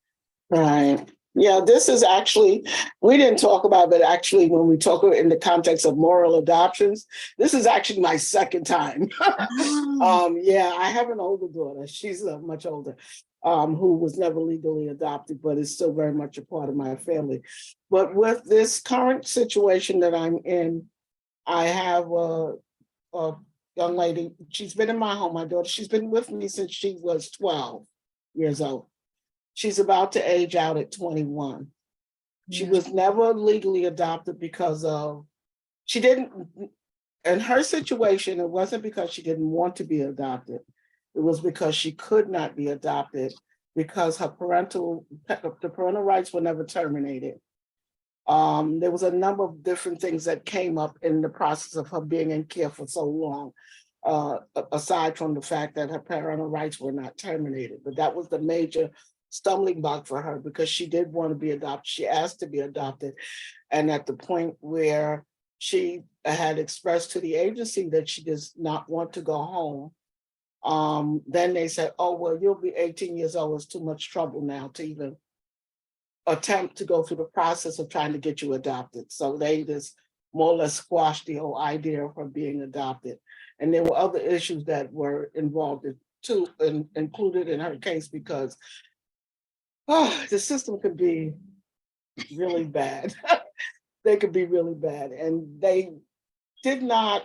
Right. Yeah, this is actually, we didn't talk about it, but actually when we talk in the context of moral adoptions, this is actually my second time. Yeah, I have an older daughter. She's much older, who was never legally adopted, but is still very much a part of my family. But with this current situation that I'm in, I have a young lady. She's been in my home, my daughter. She's been with me since she was 12 years old. She's about to age out at 21. She was never legally adopted because she didn't, in her situation, it wasn't because she didn't want to be adopted. It was because she could not be adopted because the parental rights were never terminated. There was a number of different things that came up in the process of her being in care for so long, aside from the fact that her parental rights were not terminated. But that was the major stumbling block for her, because she did want to be adopted. She asked to be adopted. And at the point where she had expressed to the agency that she does not want to go home, then they said, oh, well, you'll be 18 years old. It's too much trouble now to even attempt to go through the process of trying to get you adopted. So they just more or less squashed the whole idea of her being adopted. And there were other issues that were involved to include it in her case because the system could be really bad. They could be really bad. And they did not,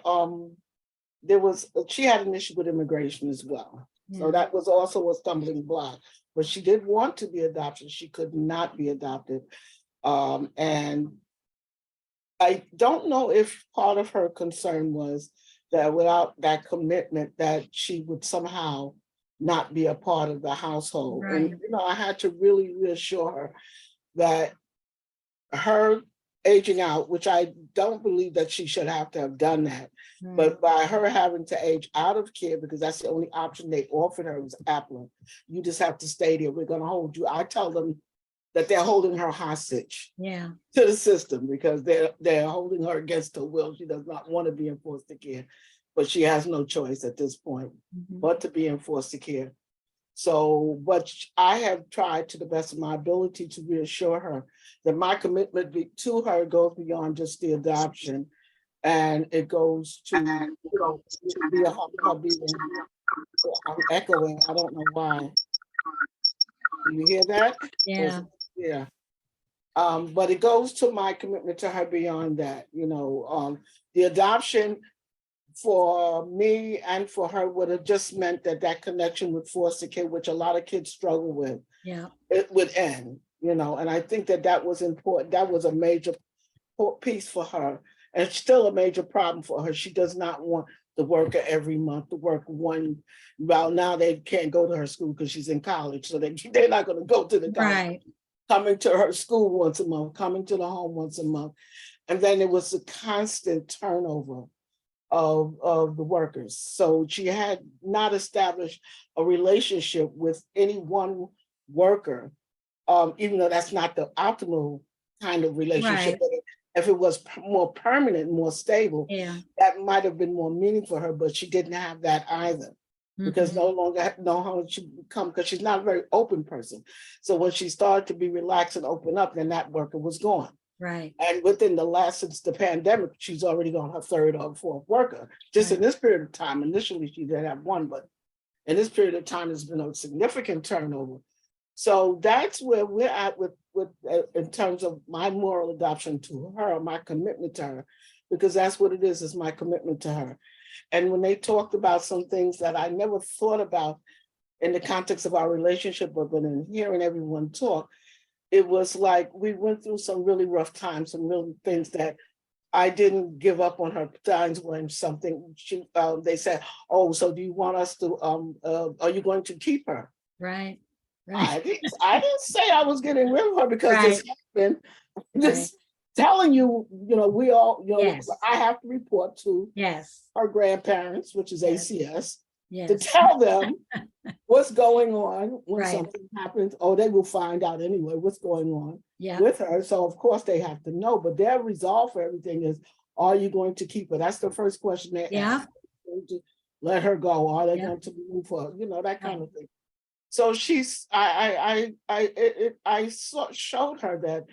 she had an issue with immigration as well. So that was also a stumbling block. But she did want to be adopted. She could not be adopted. And I don't know if part of her concern was that without that commitment that she would somehow not be a part of the household. Right. And, you know, I had to really reassure her that her aging out, which I don't believe that she should have to have done that, but by her having to age out of care, because that's the only option they offered her was Applin. You just have to stay there. We're going to hold you. I tell them that they're holding her hostage to the system because they're holding her against her will. She does not want to be in foster care, but she has no choice at this point but to be in foster care. So, but I have tried to the best of my ability to reassure her that my commitment to her goes beyond just the adoption, and it goes to, you know, be a her being. I'm echoing. I don't know why. Do you hear that? Yeah. Yeah. But it goes to my commitment to her beyond that. You know, the adoption for me and for her would have just meant that connection with foster care, which a lot of kids struggle with, it would end, you know, and I think that was important. That was a major piece for her and still a major problem for her. She does not want the worker every month to work one. Well, now they can't go to her school because she's in college, so they're not going to go to the college. Coming to her school once a month, coming to the home once a month. And then it was a constant turnover of the workers. So she had not established a relationship with any one worker, even though that's not the optimal kind of relationship. But if it was more permanent, more stable, that might have been more meaningful for her, but she didn't have that either. Because no longer know how she become, because she's not a very open person. So when she started to be relaxed and open up, then that worker was gone. Right. And within since the pandemic, she's already gone her third or fourth worker. Just in this period of time, initially she did have one, but in this period of time, there's been a significant turnover. So that's where we're at with in terms of my moral adoption to her, my commitment to her, because that's what it is my commitment to her. And when they talked about some things that I never thought about in the context of our relationship, but in hearing everyone talk, it was like we went through some really rough times, some really things that I didn't give up on her times when something they said, "Oh, so do you want us to? Are you going to keep her?" Right. I didn't say I was getting rid of her because this happened. Just telling you, you know, we all, you know, I have to report to her grandparents, which is ACS, to tell them what's going on when something happens. Oh, they will find out anyway what's going on with her. So of course they have to know, but their resolve for everything is, are you going to keep her? That's the first question they ask. To let her go. Are they going to move her? You know, that kind of thing. So I showed her that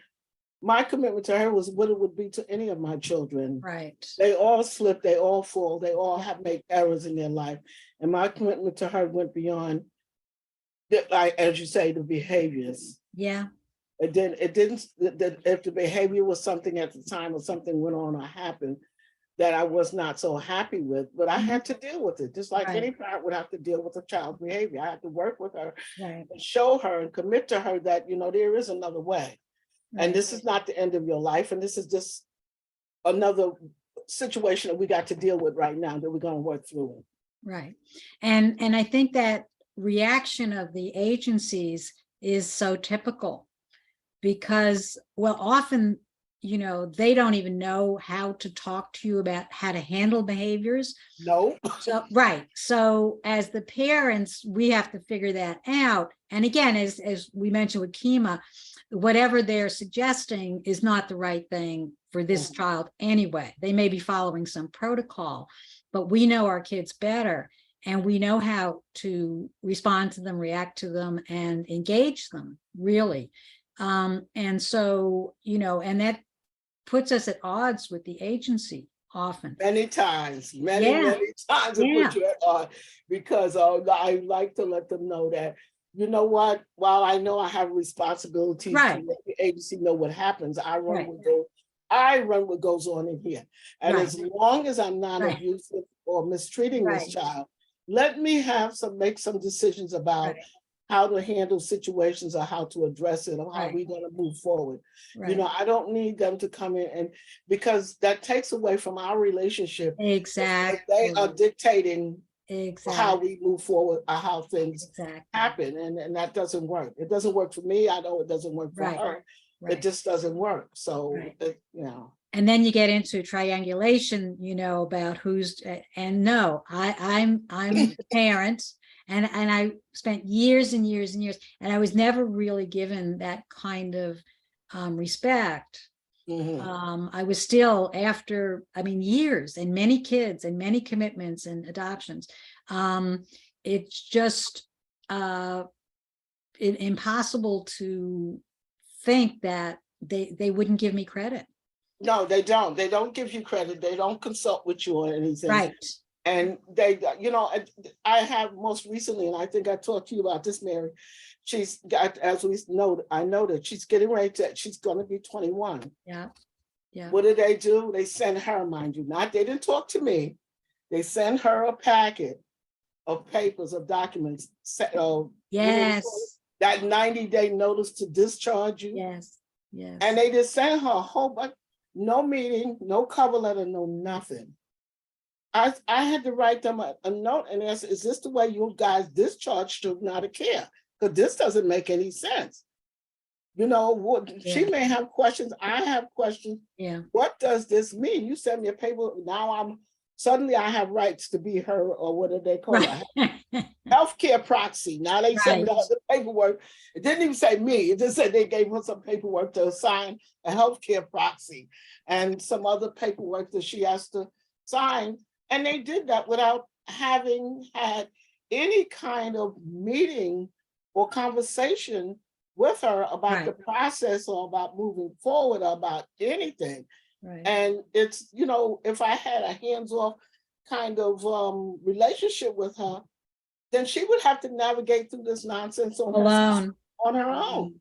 my commitment to her was what it would be to any of my children. Right. They all slip, they all fall, they all have made errors in their life. And my commitment to her went beyond, like, as you say, the behaviors. Yeah. It didn't, if the behavior was something at the time or something went on or happened that I was not so happy with, but I had to deal with it. Just like any parent would have to deal with a child's behavior. I had to work with her and show her and commit to her that, you know, there is another way. And this is not the end of your life. And this is just another situation that we got to deal with right now that we're going to work through. Right. And I think that reaction of the agencies is so typical because, well, often, you know, they don't even know how to talk to you about how to handle behaviors. No. So, right. So as the parents, we have to figure that out. And again, as we mentioned with Kima, whatever they're suggesting is not the right thing for this child anyway. They may be following some protocol, but we know our kids better and we know how to respond to them, react to them, and engage them, really. And so, you know, and that puts us at odds with the agency often. Many times, many Yeah. times to Yeah. put you on, because I like to let them know that, you know what, while I know I have responsibilities to Right. let the agency know what happens, I Right. run what goes on in here. And Right. as long as I'm not Right. abusive or mistreating this Right. child, let me make some decisions about Right. how to handle situations or how to address it, or how Right. we're going to move forward. You Right. know, I don't need them to come in, and because that takes away from our relationship. Exactly. If they are dictating how Exactly. we move forward or how things Exactly. happen, and that doesn't work. It doesn't work for me. I know it doesn't work for Right. her. It Right. just doesn't work. So, Right. you know. And then you get into triangulation, you know, about who's, and no, I'm the parent, and I spent years and years and years, and I was never really given that kind of respect. I was still, after, I mean, years and many kids and many commitments and adoptions. It's just impossible to think that they wouldn't give me credit. No, they don't. They don't give you credit. They don't consult with you on anything. Right. And they, you know, I have most recently, and I think I talked to you about this, Mary. She's got, as we know, I know that she's getting ready to, she's going to be 21. Yeah. Yeah. What do? They send her, mind you, they didn't talk to me. They send her a packet of papers, of documents. Yes. That 90-day notice to discharge you. Yes. Yes. And they just sent her a whole bunch, no meeting, no cover letter, no nothing. I had to write them a note and ask, is this the way you guys discharge student out of care? Because this doesn't make any sense. You know, what she may have questions. I have questions. Yeah. What does this mean? You send me a paper. Now suddenly I have rights to be her, or what do they call it? Healthcare proxy. Now they send me all the paperwork. It didn't even say me. It just said they gave her some paperwork to sign a healthcare proxy and some other paperwork that she has to sign. And they did that without having had any kind of meeting or conversation with her about the process or about moving forward or about anything. Right. And it's, you know, if I had a hands-off kind of relationship with her, then she would have to navigate through this nonsense on her own.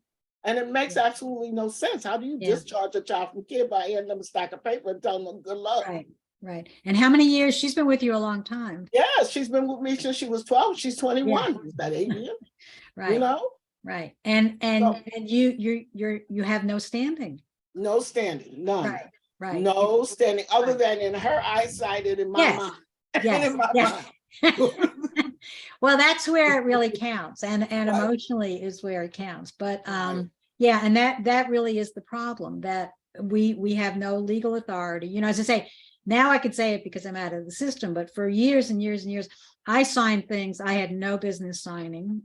And it makes absolutely no sense. How do you discharge a child from care by handing them a stack of paper and telling them good luck? Right. Right. And how many years? She's been with you a long time. Yes, she's been with me since she was 12. She's 21. Is that 8 years? Right. You know? Right. And you have no standing. No standing, none. Right. Right. No standing, other than in her eyesight and in my mind. Yes. In my mind. Well, that's where it really counts, and emotionally is where it counts. But yeah, and that really is the problem, that we have no legal authority. You know, as I say, now I could say it because I'm out of the system, but for years and years and years, I signed things I had no business signing.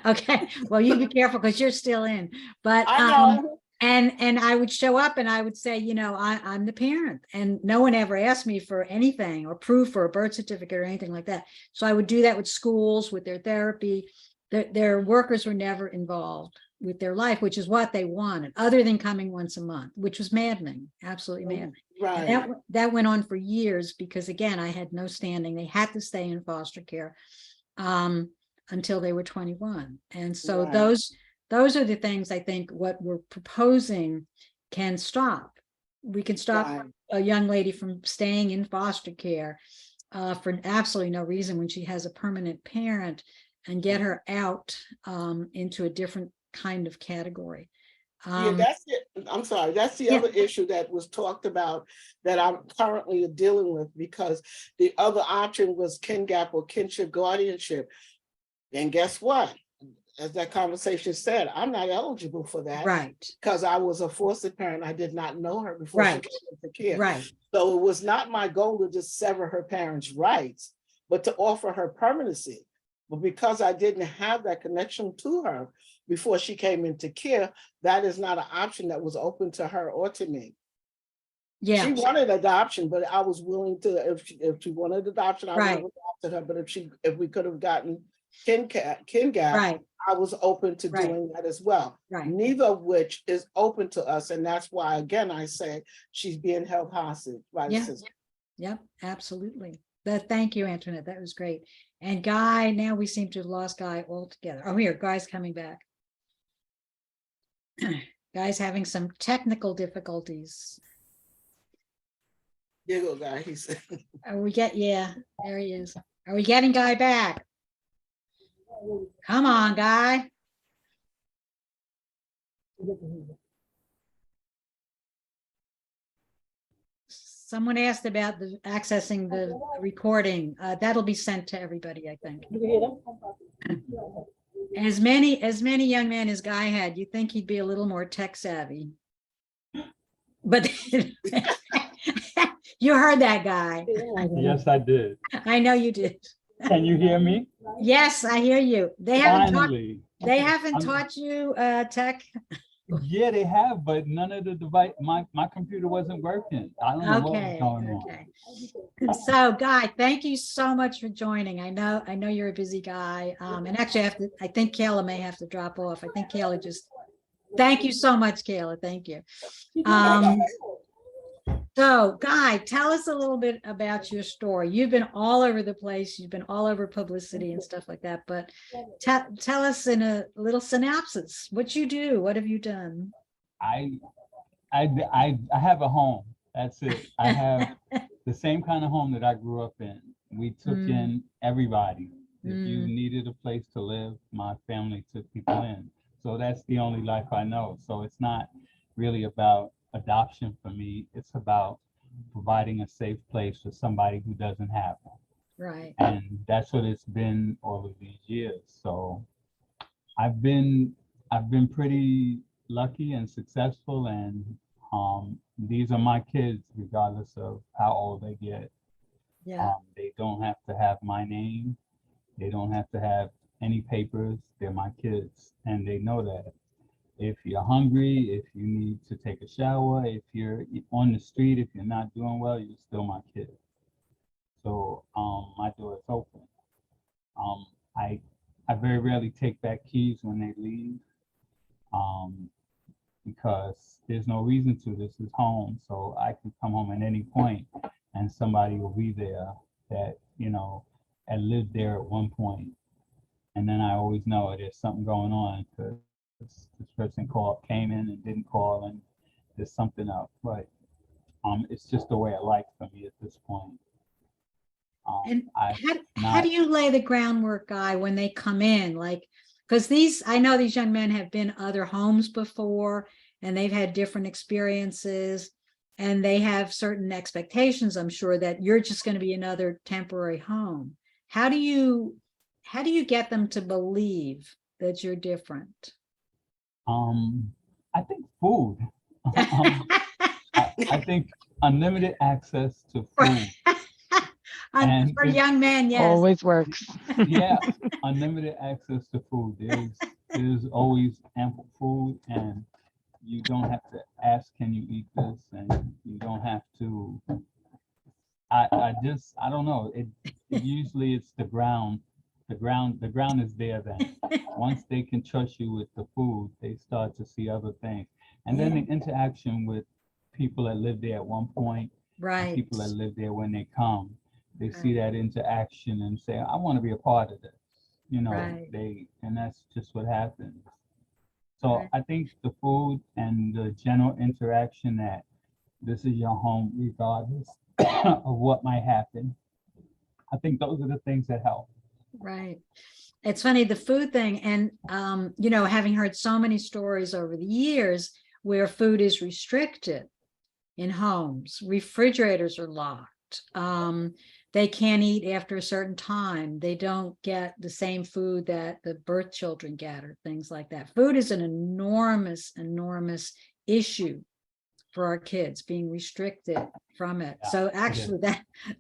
Okay, well, you be careful because you're still in. But I know. And I would show up and I would say, you know, I'm the parent, and no one ever asked me for anything or proof for a birth certificate or anything like that. So I would do that with schools, with their therapy. Their workers were never involved with their life, which is what they wanted, other than coming once a month, which was maddening, absolutely maddening. Right. And that went on for years because, again, I had no standing. They had to stay in foster care until they were 21. And so those are the things I think what we're proposing can stop. We can stop a young lady from staying in foster care for absolutely no reason when she has a permanent parent, and get her out into a different kind of category. Yeah, that's it. I'm sorry. That's the other issue that was talked about that I'm currently dealing with, because the other option was kin gap or kinship guardianship. And guess what? As that conversation said, I'm not eligible for that. Right. Because I was a foster parent. I did not know her before she came into care. Right. So it was not my goal to just sever her parents' rights, but to offer her permanency. But because I didn't have that connection to her before she came into care, that is not an option that was open to her or to me. Yeah. She wanted adoption, but I was willing to, if she wanted adoption, I would have adopted her. But if we could have gotten KinGap, Right, I was open to Right. doing that as well. right. Neither of which is open to us. And that's why, again, I say she's being held hostage by the Yeah. system. Yep, absolutely. Thank you, Antoinette. That was great. And Guy, now we seem to have lost Guy altogether. Oh, here, Guy's coming back. Guy's having some technical difficulties. There you go, guy. He said. Yeah, there he is. Are we getting Guy back? Come on, Guy. Someone asked about accessing the recording. That'll be sent to everybody, I think. As many young men as Guy had, you'd think he'd be a little more tech savvy. But you heard that guy. Yes, I did. I know you did. Can you hear me? Yes, I hear you. They haven't Finally. taught you tech. Yeah, they have, but none of the device, my computer wasn't working. I don't know what was going on. So Guy, thank you so much for joining. I know you're a busy guy. And actually I think Kayla may have to drop off. I think Kayla thank you so much, Kayla. Thank you. So Guy, tell us a little bit about your story. You've been all over the place. You've been all over publicity and stuff like that, but tell us in a little synopsis what you do. What have you done? I have a home. That's it. I have the same kind of home that I grew up in. We took in everybody. If you needed a place to live, my family took people in. So that's the only life I know. So it's not really about adoption for me. It's about providing a safe place for somebody who doesn't have one. Right. And that's what it's been all of these years. So I've been pretty lucky and successful, and these are my kids regardless of how old they get. Yeah. They don't have to have my name. They don't have to have any papers. They're my kids, and they know that. If you're hungry, if you need to take a shower, if you're on the street, if you're not doing well, you're still my kid. So my door is open. I very rarely take back keys when they leave, because there's no reason to. This is home, so I can come home at any point, and somebody will be there that had lived there at one point, and then I always know there's something going on because this person came in and didn't call, and there's something up. But it's just the way of life for me at this point. And how do you lay the groundwork, Guy, when they come in? Like, because I know these young men have been other homes before, and they've had different experiences, and they have certain expectations, I'm sure, that you're just going to be another temporary home. How do you get them to believe that you're different? I think food. I think unlimited access to food. And for young men, yes. Always works. Yeah, unlimited access to food. There's always ample food, and you don't have to ask, can you eat this? And you don't have to. I don't know. Usually it's the ground. The ground is there then. Once they can trust you with the food, they start to see other things. And then the interaction with people that lived there at one point, right? People that live there when they come, they see that interaction and say, I want to be a part of this. And that's just what happens. So I think the food and the general interaction that this is your home regardless of what might happen. I think those are the things that help. Right. It's funny, the food thing, and having heard so many stories over the years where food is restricted in homes, refrigerators are locked, they can't eat after a certain time, they don't get the same food that the birth children get, or things like that. Food is an enormous issue for our kids, being restricted from it. So actually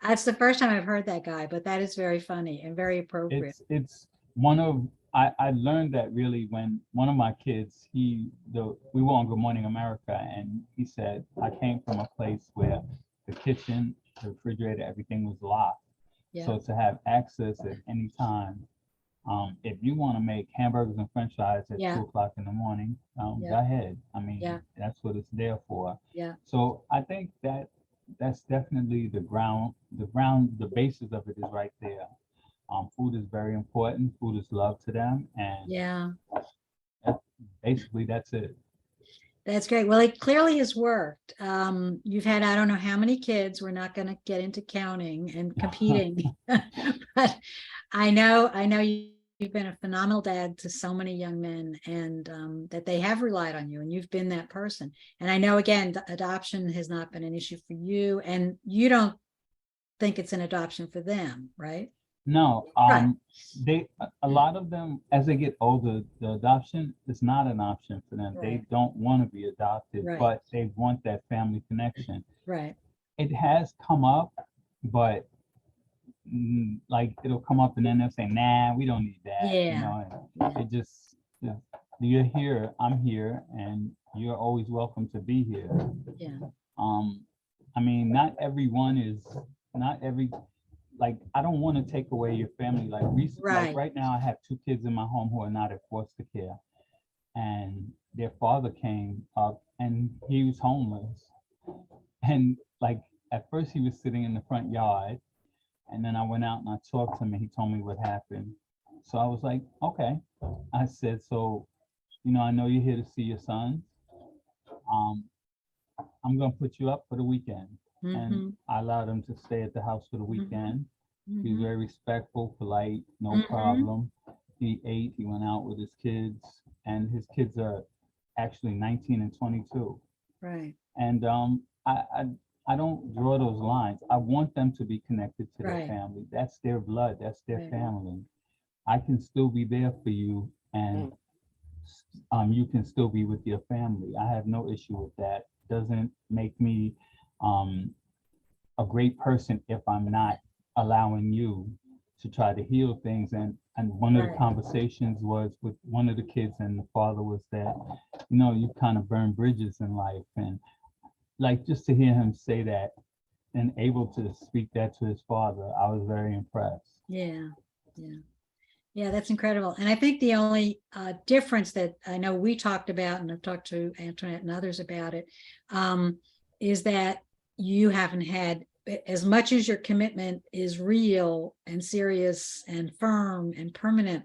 that's the first time I've heard that, Guy, but that is very funny and very appropriate. It's one of, I learned that really when one of my kids, we were on Good Morning America, and he said, I came from a place where the kitchen, the refrigerator, everything was locked. So to have access at any time If you want to make hamburgers and french fries at Yeah. 2 o'clock in the morning, Yeah. go ahead. I mean, Yeah. that's what it's there for. Yeah. So I think that that's definitely the basis of it is right there. Food is very important. Food is love to them, and Yeah. basically that's it. That's great. Well, it clearly has worked. You've had, I don't know how many kids, we're not going to get into counting and competing, but I know you've been a phenomenal dad to so many young men, and that they have relied on you, and you've been that person. And I know, again, the adoption has not been an issue for you, and you don't think it's an adoption for them, right? No, Right. a lot of them, as they get older, the adoption is not an option for them. They Right. don't want to be adopted, Right. but they want that family connection. Right. It has come up, but like it'll come up and then they'll say, nah, we don't need that. You Yeah. know, and it just, you're here, I'm here, and you're always welcome to be here. Yeah. I mean, not every, like, I don't want to take away your family. Like Right. right now, I have 2 kids in my home who are not at foster care, and their father came up and he was homeless. And like, at first he was sitting in the front yard, and then I went out and I talked to him and he told me what happened. So I was like, okay. I said, so, I know you're here to see your son. I'm going to put you up for the weekend. And I allowed him to stay at the house for the weekend. He was very respectful, polite, no problem. He ate, he went out with his kids, and his kids are actually 19 and 22. Right. And I don't draw those lines. I want them to be connected to their Right. family. That's their blood, that's their Right. family. I can still be there for you, and you can still be with your family. I have no issue with that. Doesn't make me a great person if I'm not allowing you to try to heal things. And one of the Right. conversations was with one of the kids, and the father was that, you kind of burn bridges in life. And like, just to hear him say that and able to speak that to his father, I was very impressed. Yeah. Yeah. Yeah, that's incredible. And I think the only difference that I know we talked about, and I've talked to Antoinette and others about it, is that you haven't had, as much as your commitment is real and serious and firm and permanent,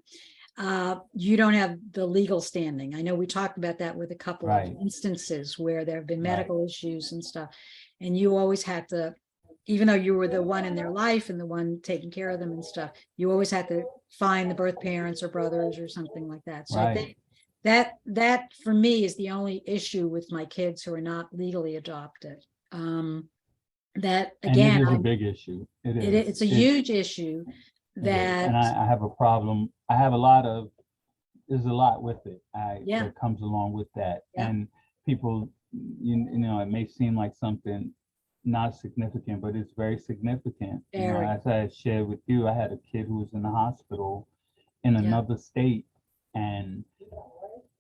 you don't have the legal standing. I know we talked about that with a couple Right. of instances where there have been Right. medical issues and stuff. And you always had to, even though you were the one in their life and the one taking care of them and stuff, you always had to find the birth parents or brothers or something like that. So I think that for me is the only issue with my kids who are not legally adopted. That again, and it is a big issue. It's a huge issue that, and I have a problem. There's a lot with it. That comes along with that. Yeah. And people, it may seem like something not significant, but it's very significant. As I shared with you, I had a kid who was in the hospital in another state, and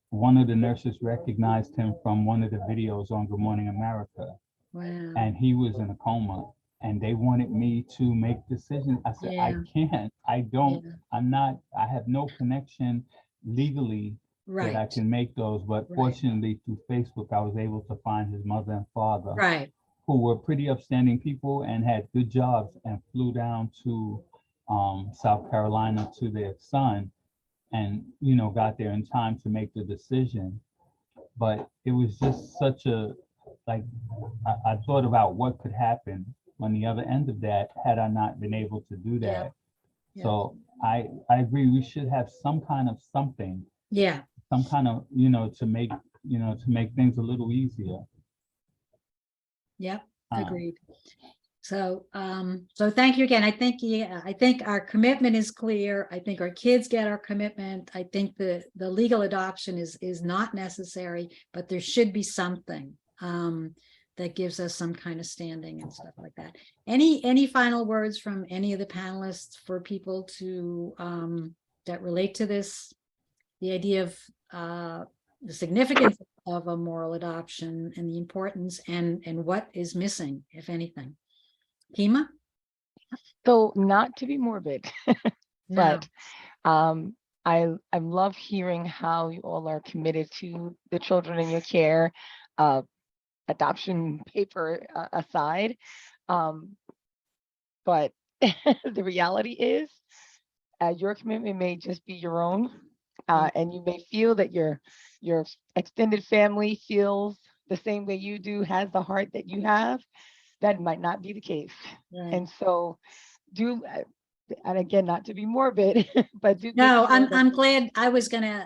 one of the nurses recognized him from one of the videos on Good Morning America. Wow. And he was in a coma, and they wanted me to make decisions. I said, I can't, I don't, I have no connection legally that I can make those, but fortunately through Facebook, I was able to find his mother and father, who were pretty upstanding people and had good jobs, and flew down to South Carolina to their son, and got there in time to make the decision. But it was just such a, like, I thought about what could happen on the other end of that had I not been able to do that. So I agree, we should have some kind of something, some kind of, to make things a little easier. Yep, agreed. So so thank you again. I think our commitment is clear. I think our kids get our commitment. I think the legal adoption is not necessary, but there should be something that gives us some kind of standing and stuff like that. Any final words from any of the panelists for people to that relate to this, the idea of the significance of a moral adoption and the importance and what is missing, if anything? Kima? So not to be morbid, but I love hearing how you all are committed to the children in your care, adoption paper aside. But the reality is, your commitment may just be your own, and you may feel that your extended family feels the same way you do, has the heart that you have. That might not be the case. Right. And so do, and again, not to be morbid, but do. No, I'm glad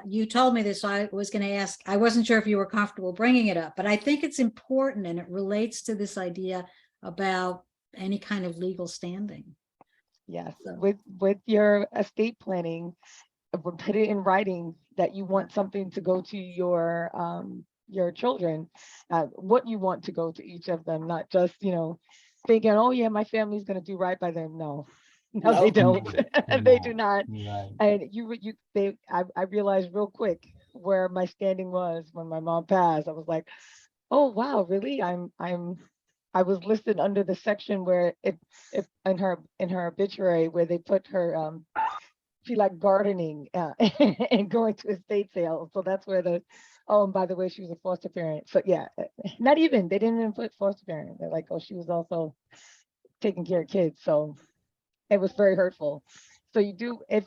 you told me this, so I was gonna ask, I wasn't sure if you were comfortable bringing it up, but I think it's important and it relates to this idea about any kind of legal standing. Yes, with your estate planning, put it in writing that you want something to go to your children, what you want to go to each of them, not just, thinking, oh yeah, my family's going to do right by them. No, they don't. They do not. Right. And I realized real quick where my standing was when my mom passed. I was like, oh wow, really? I was listed under the section where if in her obituary where they put her she liked gardening and going to estate sales. So that's where and by the way, she was a foster parent. So yeah, they didn't even put foster parent. They're like, oh, she was also taking care of kids. So it was very hurtful. So you do, if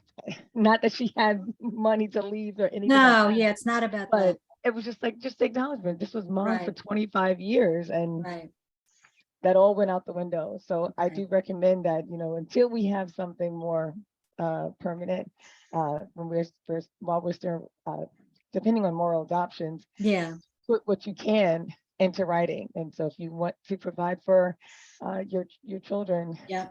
not that she had money to leave or anything. No, like that, yeah, it's not about but that. it was just the acknowledgement. This was mom for Right. 25 years and Right. that all went out the window. So I Right. do recommend that, until we have something more permanent, while we're still depending on moral adoptions, Yeah. put what you can into writing. And so if you want to provide for your children, Yeah,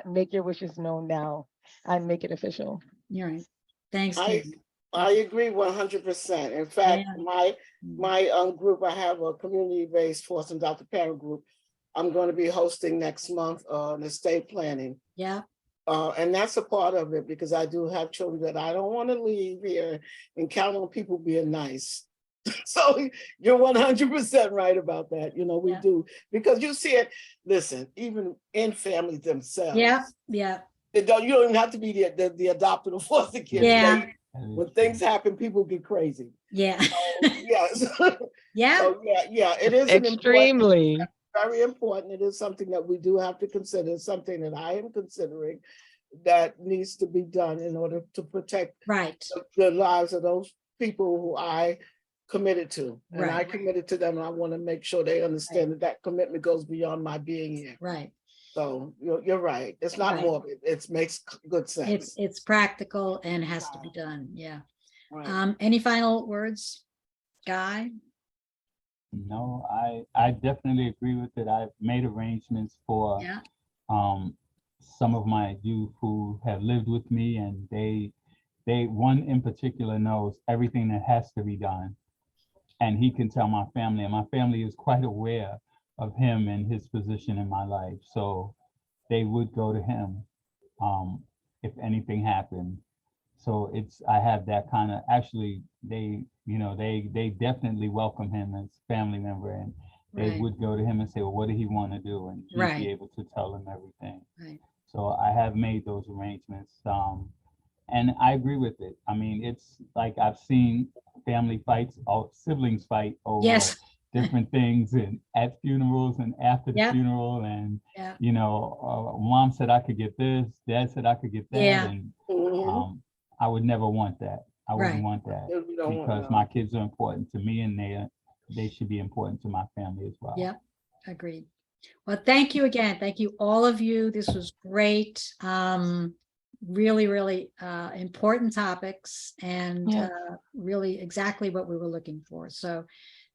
make your wishes known now and make it official. you're right. Thanks, I Kim. agree 100%. In fact, Yeah. my group, I have a community-based foster and adoptive parent group. I'm going to be hosting next month on estate planning. Yeah. And that's a part of it because I do have children that I don't want to leave here and count on people being nice. So you're 100% right about that. We do, because you see it, listen, even in families themselves. Yeah. Yeah. You don't even have to be the adopted or foster kid. Yeah. When things happen, people get crazy. Yeah. So, yes. Yeah. So yeah, it is extremely very important. It is something that we do have to consider, something that I am considering that needs to be done in order to protect the lives of those people who I committed to. And I committed to them, and I want to make sure they understand that commitment goes beyond my being here. Right. So you're right. It's not morbid. It makes good sense. It's practical and has to be done. Yeah. Right. Any final words, Guy? No, I definitely agree with it. I've made arrangements for some of my youth who have lived with me, and they one in particular knows everything that has to be done, and he can tell my family, and my family is quite aware of him and his position in my life. So they would go to him if anything happened. So I have that kind of, actually, they definitely welcome him as family member, and they would go to him and say, well, what did he want to do? And he'd be able to tell them everything. Right. So I have made those arrangements. And I agree with it. I mean, it's like I've seen family fights, siblings fight over different things, and at funerals and after the funeral. And, mom said I could get this, dad said I could get that. And I would never want that. I wouldn't want that, because my kids are important to me, and they should be important to my family as well. Yep, agreed. Well, thank you again. Thank you, all of you. This was great. Really, really important topics, and really exactly what we were looking for. So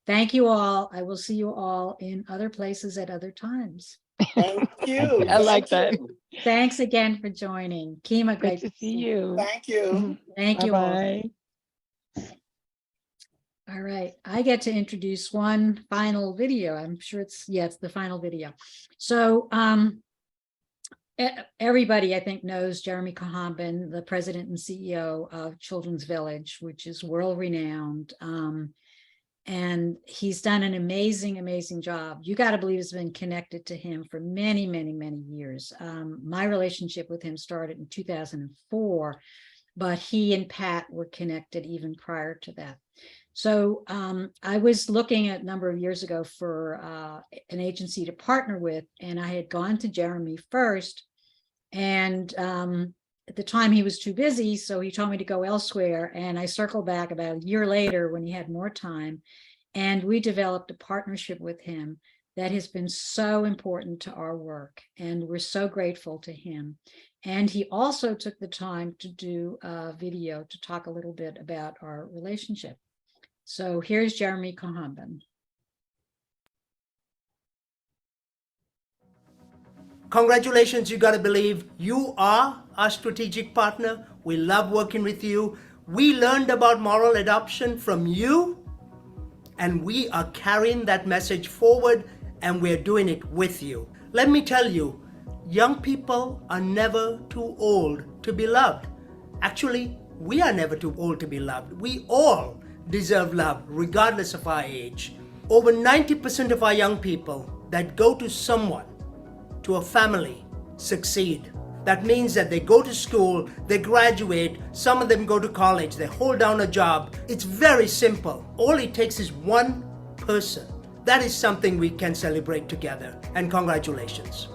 thank you all. I will see you all in other places at other times. Thank you. I like that. Thanks again for joining. Kima, great to see you. Thank you. Thank you all. Bye. All right, I get to introduce one final video. I'm sure it's the final video. So everybody, I think, knows Jeremy Kahambin, the president and CEO of Children's Village, which is world renowned. And he's done an amazing, amazing job. You got to believe has been connected to him for many, many, many years. My relationship with him started in 2004 but he and Pat were connected even prior to that. So I was looking at a number of years ago for an agency to partner with, and I had gone to Jeremy first, and at the time he was too busy, so he told me to go elsewhere, and I circled back about a year later when he had more time, and we developed a partnership with him that has been so important to our work, and we're so grateful to him. And he also took the time to do a video to talk a little bit about our relationship. So here's Jeremy Cohamben. Congratulations, You Gotta Believe. You are our strategic partner. We love working with you. We learned about moral adoption from you, and we are carrying that message forward, and we're doing it with you. Let me tell you, young people are never too old to be loved. Actually, we are never too old to be loved. We all deserve love, regardless of our age. Over 90% of our young people that go to someone, to a family, succeed. That means that they go to school, they graduate, some of them go to college, they hold down a job. It's very simple. All it takes is one person. That is something we can celebrate together. And congratulations.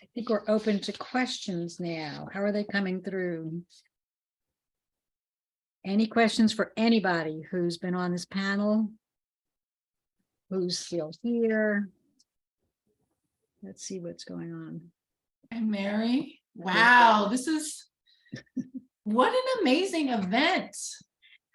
I think we're open to questions now. How are they coming through? Any questions for anybody who's been on this panel? Who's still here? Let's see what's going on. And Mary, wow, this is, what an amazing event.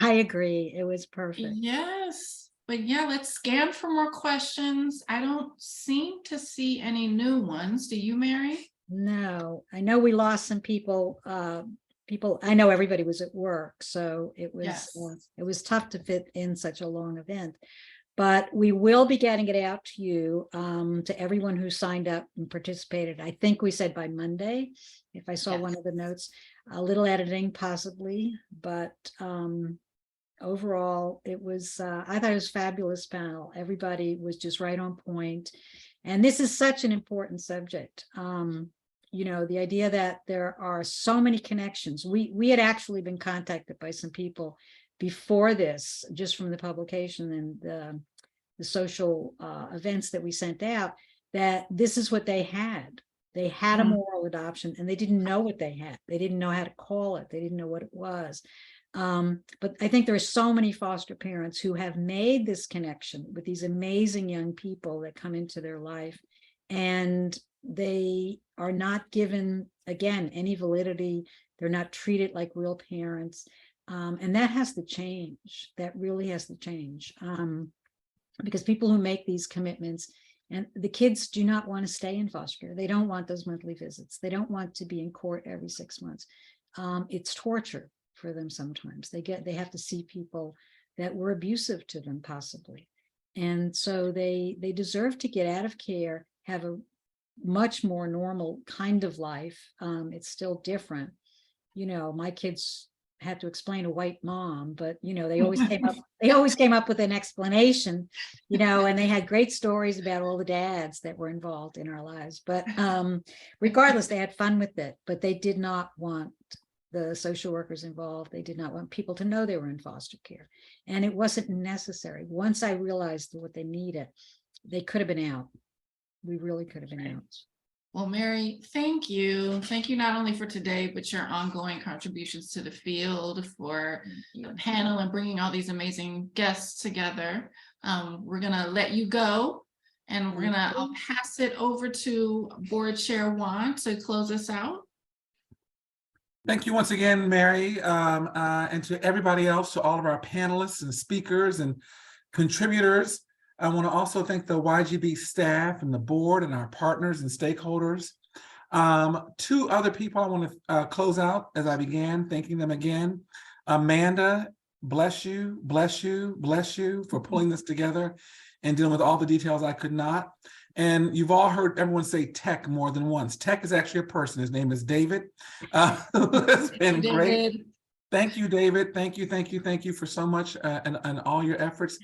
I agree, it was perfect. Yes, but yeah, let's scan for more questions. I don't seem to see any new ones. Do you, Mary? No, I know we lost some people. I know everybody was at work, so it was Yes. It was tough to fit in such a long event. But we will be getting it out to you, to everyone who signed up and participated. I think we said by Monday, if I saw one of the notes, a little editing possibly, but overall it was, I thought it was a fabulous panel. Everybody was just right on point. And this is such an important subject. You know, the idea that there are so many connections. We had actually been contacted by some people before this, just from the publication and the social events that we sent out, that this is what they had. They had a moral adoption and they didn't know what they had. They didn't know how to call it. They didn't know what it was. But I think there are so many foster parents who have made this connection with these amazing young people that come into their life, and they are not given, again, any validity. They're not treated like real parents. And that has to change. That really has to change. Because people who make these commitments, and the kids do not want to stay in foster care. They don't want those monthly visits. They don't want to be in court every 6 months. It's torture for them sometimes. They have to see people that were abusive to them, possibly. And so they deserve to get out of care, have a much more normal kind of life. It's still different. You know, my kids had to explain a white mom, but you know, they always came up with an explanation, you know, and they had great stories about all the dads that were involved in our lives. But regardless, they had fun with it, but they did not want the social workers involved. They did not want people to know they were in foster care. And it wasn't necessary. Once I realized what they needed, they could have been out. We really could have been out. Well, Mary, thank you. Thank you not only for today, but your ongoing contributions to the field, for the panel and bringing all these amazing guests together. We're going to let you go, and I'll pass it over to Board Chair Juan to close us out. Thank you once again, Mary, and to everybody else, to all of our panelists and speakers and contributors. I want to also thank the YGB staff and the board and our partners and stakeholders. Two other people I want to close out as I began, thanking them again. Amanda bless you, bless you, bless you for pulling this together and dealing with all the details I could not. And you've all heard everyone say Tech more than once. Tech is actually a person. His name is David. It's been great. Thank you, David. Thank you, thank you, thank you for so much and all your efforts.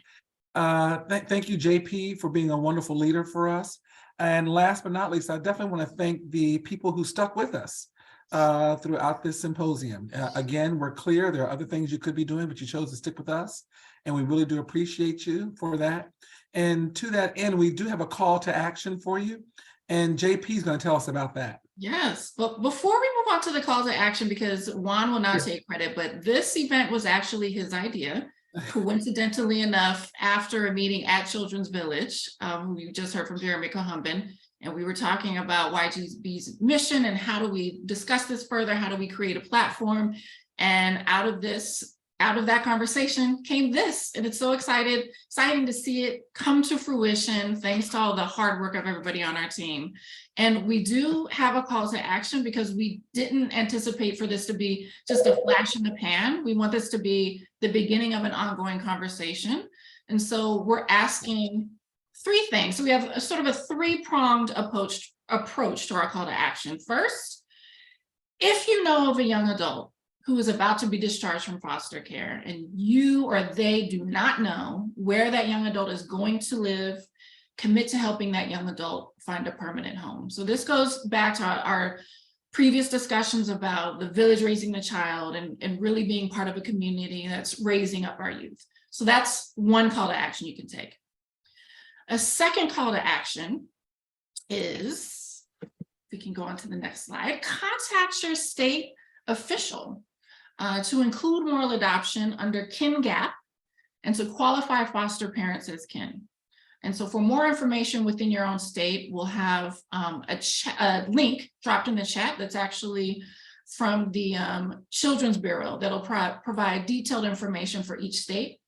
Thank you, JP, for being a wonderful leader for us. And last but not least, I definitely want to thank the people who stuck with us throughout this symposium. Again, we're clear there are other things you could be doing, but you chose to stick with us. And we really do appreciate you for that. And to that end, we do have a call to action for you. And JP is going to tell us about that. Yes, but before we move on to the call to action, because Juan will not take credit, but this event was actually his idea. Coincidentally enough, after a meeting at Children's Village, who you just heard from Jeremy Cohumbin, and we were talking about YGB's mission and how do we discuss this further, how do we create a platform, and out of that conversation came this, and it's so exciting to see it come to fruition thanks to all the hard work of everybody on our team. And we do have a call to action because we didn't anticipate for this to be just a flash in the pan. We want this to be the beginning of an ongoing conversation. And so we're asking three things. So we have a sort of a three-pronged approach to our call to action. First, if you know of a young adult who is about to be discharged from foster care and you or they do not know where that young adult is going to live, commit to helping that young adult find a permanent home. So this goes back to our previous discussions about the village raising the child and really being part of a community that's raising up our youth. So that's one call to action you can take. A second call to action is, if we can go on to the next slide, contact your state official to include moral adoption under kin gap and to qualify foster parents as kin. And so for more information within your own state, we'll have a link dropped in the chat that's actually from the Children's Bureau that'll provide detailed information for each state.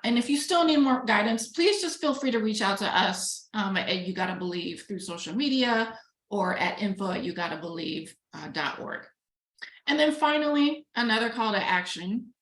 And if you still need more guidance, please just feel free to reach out to us at You Gotta Believe through social media or at info@yougattabelieve.org. And then finally, another call to action,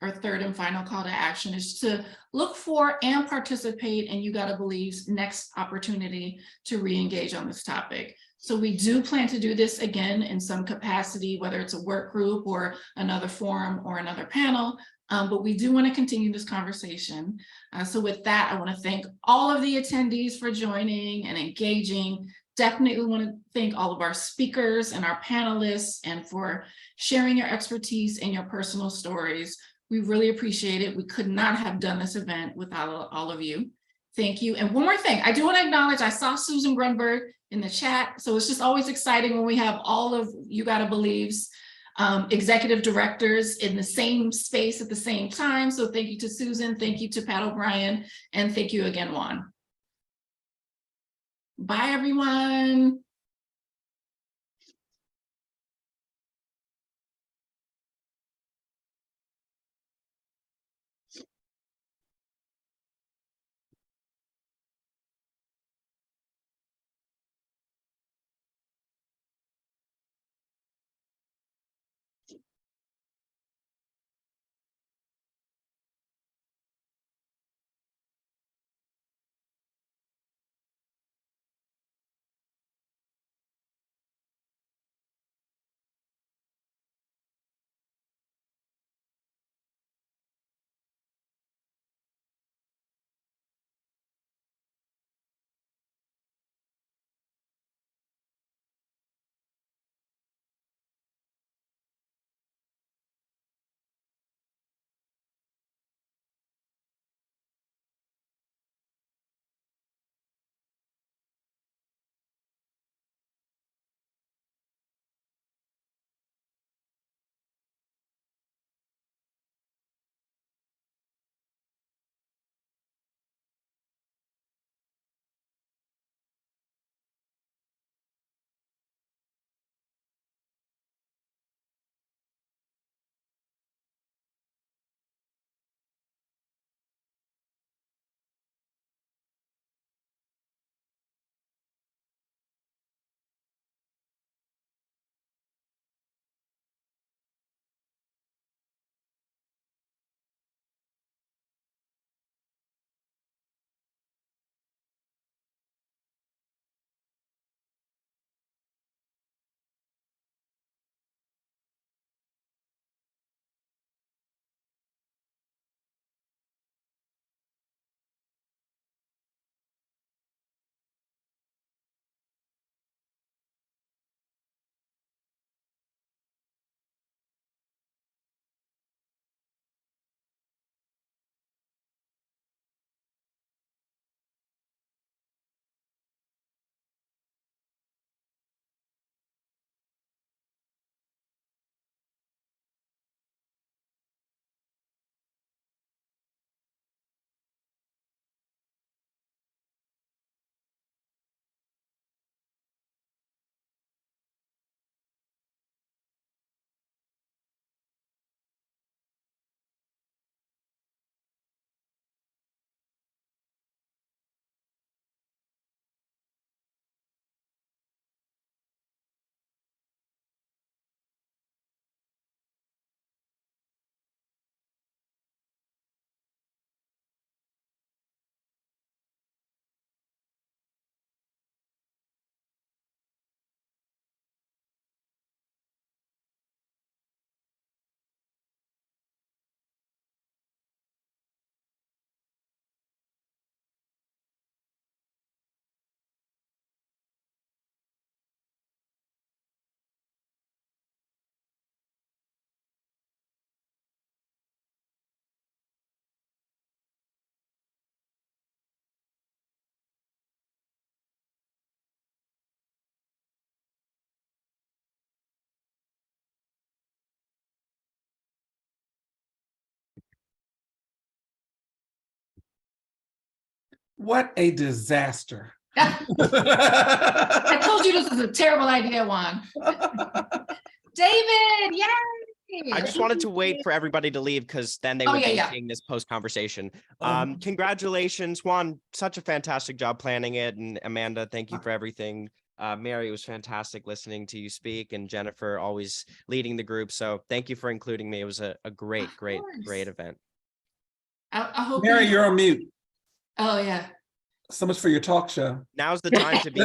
our third and final call to action, is to look for and participate in You Gotta Believe's next opportunity to re-engage on this topic. So we do plan to do this again in some capacity, whether it's a work group or another forum or another panel, but we do want to continue this conversation. So with that, I want to thank all of the attendees for joining and engaging. Definitely want to thank all of our speakers and our panelists and for sharing your expertise and your personal stories. We really appreciate it. We could not have done this event without all of you. Thank you. And one more thing, I do want to acknowledge, I saw Susan Grunberg in the chat. So it's just always exciting when we have all of You Gotta Believe's executive directors in the same space at the same time. So thank you to Susan, thank you to Pat O'Brien, and thank you again, Juan. Bye, everyone. What a disaster. I told you this was a terrible idea, Juan. David, yay! I just wanted to wait for everybody to leave because then they Oh, would yeah, be yeah. seeing this post conversation. Congratulations, Juan. Such a fantastic job planning it. And Amanda, thank you for everything. Mary, it was fantastic listening to you speak, and Jennifer always leading the group. So thank you for including me. It was a great event. I hope Mary, you're on mute. Oh, yeah. So much for your talk show. Now's the time to be.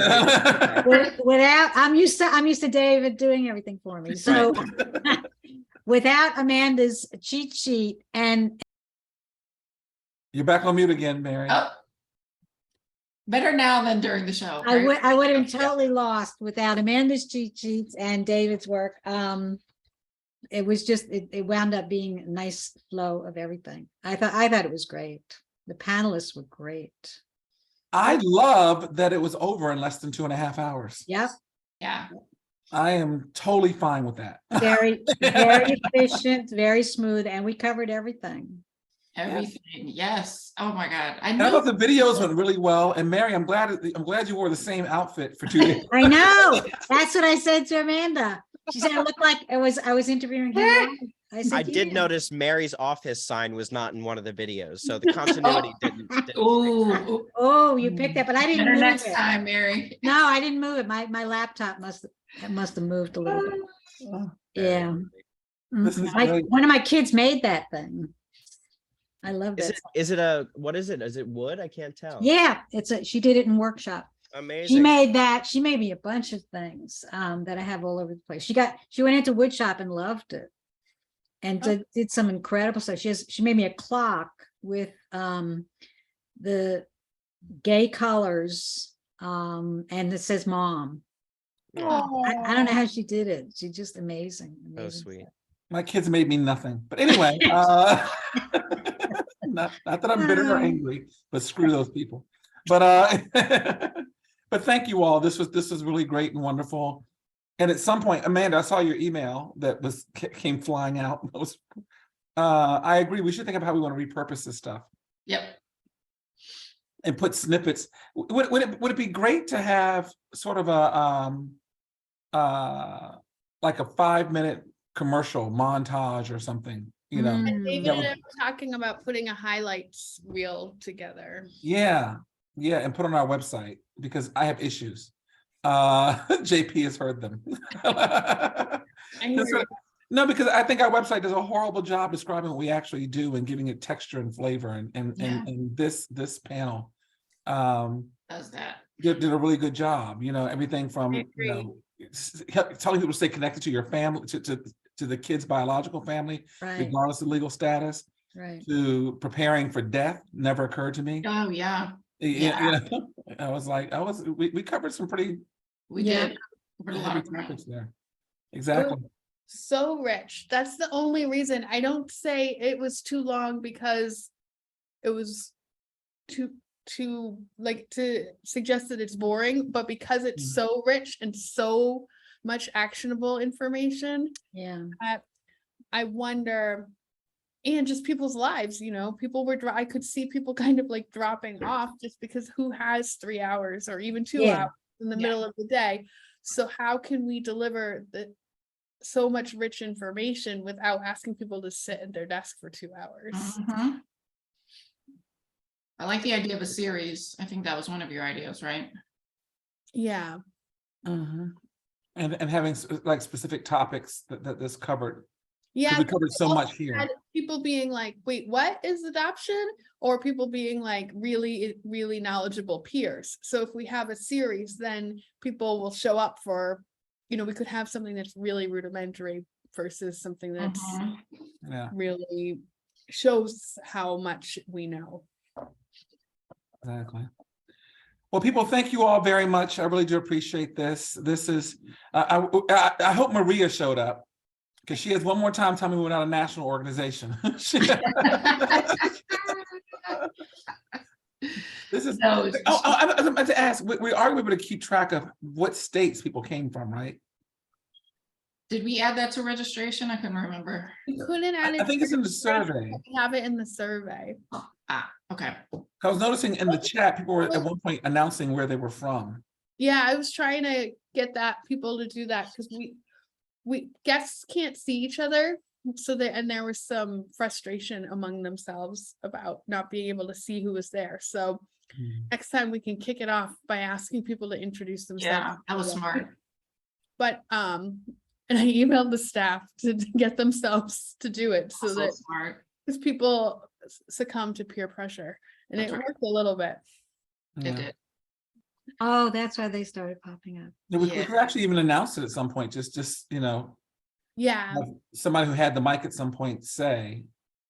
Without, I'm used to David doing everything for me. So without Amanda's cheat sheet and You're back on mute again, Mary. Oh. Better now than during the show. I right? would have been totally lost without Amanda's cheat sheets and David's work. It was just it wound up being a nice flow of everything. I thought it was great. The panelists were great. I love that it was over in less than 2.5 hours. Yep. Yeah. I am totally fine with that. Very efficient, very smooth, and we covered everything. Everything. Yes. Oh my God. I And I know thought the videos went really well. And Mary, I'm glad you wore the same outfit for 2 days. I know. That's what I said to Amanda. She said it looked like I was interviewing him. I did notice Mary's office sign was not in one of the videos, so the continuity didn't. Oh, you picked that, but I didn't Better move next it. time, Mary. No, I didn't move it. My laptop must have moved a little bit. Yeah. This is Mhm. One of my kids made that thing. I love that. Is it a, what is it? Is it wood? I can't tell. Yeah, she did it in workship. Amazing. She made that. She made me a bunch of things that I have all over the place. She went into wood shop and loved it, and did some incredible stuff. She made me a clock with the gay colors and it says mom. I don't know how she did it. She's just amazing. Oh, sweet. My kids made me nothing. But anyway, not that I'm bitter or angry, but screw those people. But but thank you all. This was really great and wonderful. And at some point, Amanda, I saw your email that came flying out. I agree. We should think about how we want to repurpose this stuff. Yep. And put snippets. Would it be great to have sort of a like a 5-minute commercial montage or something, you know? David and I were talking about putting a highlights reel together. Yeah, and put on our website because I have issues. JP has heard them. No, because I think our website does a horrible job describing what we actually do and giving it texture and flavor. And this panel does that. Did a really good job. You know, everything from telling people to stay connected to your family, to the kid's biological family, regardless of legal status, to preparing for death never occurred to me. Oh yeah. Yeah. You know, we covered some pretty did heavy topics there. Exactly. So rich. That's the only reason. I don't say it was too long because it was too like to suggest that it's boring, but because it's so rich and so much actionable information. Yeah. I wonder, and just people's lives, you know, I could see people kind of like dropping off just because who has 3 hours or even 2 hours in the middle of the day. So how can we deliver so much rich information without asking people to sit at their desk for 2 hours? Mm-hmm. I like the idea of a series. I think that was one of your ideas, right? Yeah. And having like specific topics that this covered. Yeah, we covered so much here. People being like, wait, what is adoption? Or people being like really, really knowledgeable peers. So if we have a series, then people will show up for, you know, we could have something that's really rudimentary versus something that's really shows how much we know. Exactly. Well, people, thank you all very much. I really do appreciate this. This is, I hope Maria showed up because she has one more time telling me we're not a national organization. This is, I was about to ask, we are able to keep track of what states people came from, right? Did we add that to registration? I couldn't remember. We couldn't add it. I think it's in the survey. We have it in the survey. Okay. I was noticing in the chat, people were at one point announcing where they were from. Yeah, I was trying to get people to do that because we guests can't see each other. So there was some frustration among themselves about not being able to see who was there. So next time we can kick it off by asking people to introduce themselves. Yeah, that was smart. But and I emailed the staff to get themselves to do it so that smart. Because people succumb to peer pressure, and That's it right. worked a little bit. It did. Oh, that's why they started popping up. Yeah, we could actually even announce it at some point, just Yeah. have somebody who had the mic at some point say,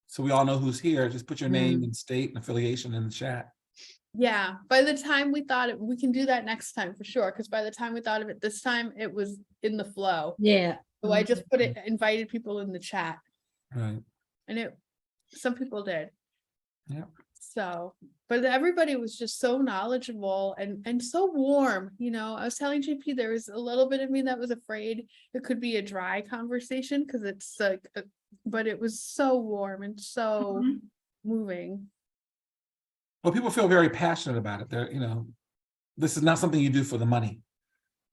so we all know who's here, just put your name and state and affiliation in the chat. Yeah, by the time we thought it, we can do that next time for sure. Because by the time we thought of it this time, it was in the flow. Yeah. So I just invited people in the chat. Right. And some people did. Yeah. So, but everybody was just so knowledgeable and so warm. I was telling JP there was a little bit of me that was afraid it could be a dry conversation because it's like, but it was so warm and so moving. Well, people feel very passionate about it. They're, this is not something you do for the money.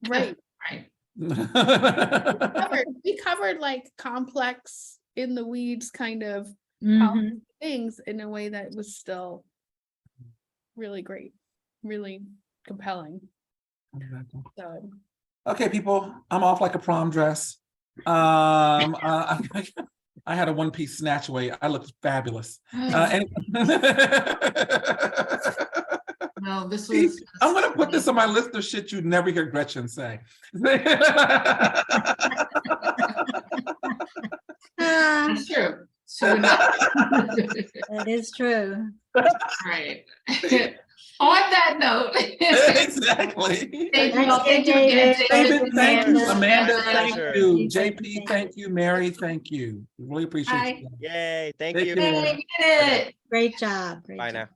Right. Right. We covered like complex in the weeds kind of things in a way that was still really great, really compelling. So. Okay, people, I'm off like a prom dress. I had a one-piece snatch away. I looked fabulous. No, this was. I'm gonna put this on my list of shit you'd never hear Gretchen say. That's true. That is true. Right. On that note. Exactly. Thank you all. Thank you again, David, thank you. Amanda. Amanda, thank you. JP, thank you. Mary, thank you. Really appreciate it. Yay. Thank Take you. care. Hey, we did it. Great job. Great Bye job. now.